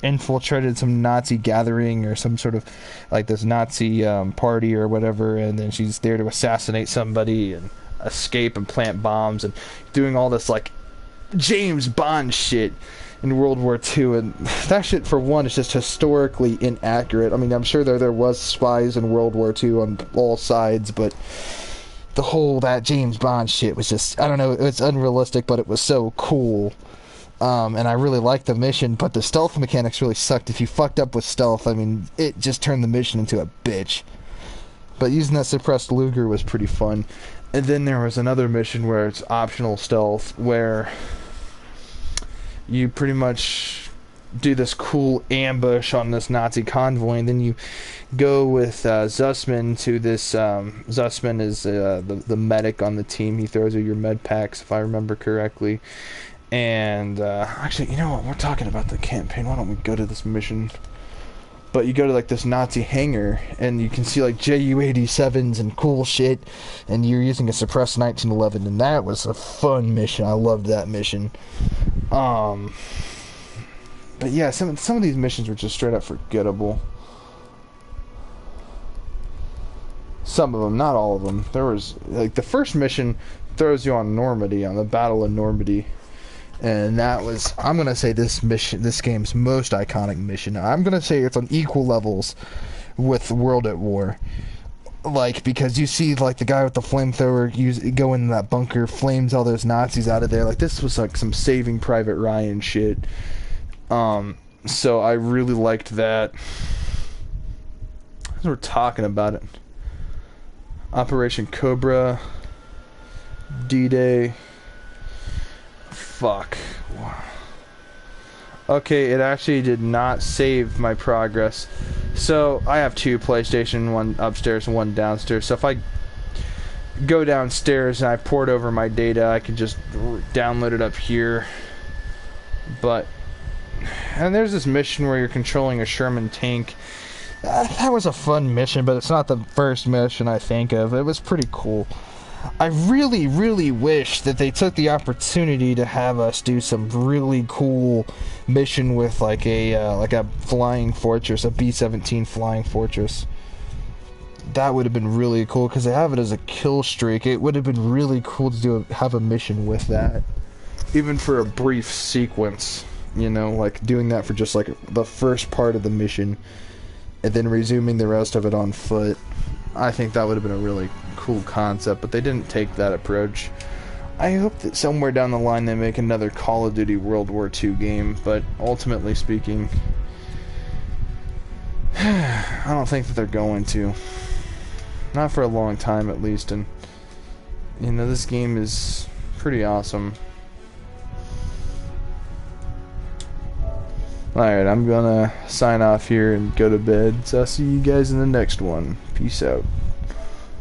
infiltrated some Nazi gathering or some sort of like this Nazi party or whatever, and then she's there to assassinate somebody and escape and plant bombs and doing all this like James Bond shit in World War II, and that shit, for one, is just historically inaccurate. I mean, I'm sure there was spies in World War II on all sides, but the whole that James Bond shit was just, I don't know, it's unrealistic, but it was so cool. And I really liked the mission, but the stealth mechanics really sucked. If you fucked up with stealth, I mean, it just turned the mission into a bitch. But using that suppressed Luger was pretty fun. And then there was another mission where it's optional stealth, where you pretty much do this cool ambush on this Nazi convoy, and then you go with Zussman to this, Zussman is the medic on the team. He throws you your med packs, if I remember correctly. And actually, you know what, we're talking about the campaign, why don't we go to this mission? But you go to like this Nazi hangar, and you can see like Ju-87s and cool shit, and you're using a suppressed 1911, and that was a fun mission. I loved that mission. But yeah, some of these missions were just straight up forgettable. Some of them, not all of them. There was like the first mission throws you on Normandy, on the Battle of Normandy. And that was, I'm going to say, this game's most iconic mission. I'm going to say it's on equal levels with World at War. Like, because you see, like, the guy with the flamethrower go in that bunker, flames all those Nazis out of there. Like, this was, like, some Saving Private Ryan shit. So I really liked that. As we're talking about it. Operation Cobra. D-Day. Fuck. Okay, it actually did not save my progress. So, I have 2 PlayStation, 1 upstairs and 1 downstairs. So if I go downstairs and I port over my data, I can just download it up here. But, and there's this mission where you're controlling a Sherman tank. That was a fun mission, but it's not the first mission I think of. It was pretty cool. I really, really wish that they took the opportunity to have us do some really cool mission with like a flying fortress, a B-17 flying fortress. That would have been really cool because they have it as a kill streak. It would have been really cool to have a mission with that, even for a brief sequence. You know, like doing that for just like the first part of the mission, and then resuming the rest of it on foot. I think that would have been a really cool concept, but they didn't take that approach. I hope that somewhere down the line they make another Call of Duty World War II game, but ultimately speaking, I don't think that they're going to. Not for a long time, at least, and, you know, this game is pretty awesome. Alright, I'm gonna sign off here and go to bed, so I'll see you guys in the next one. Peace out.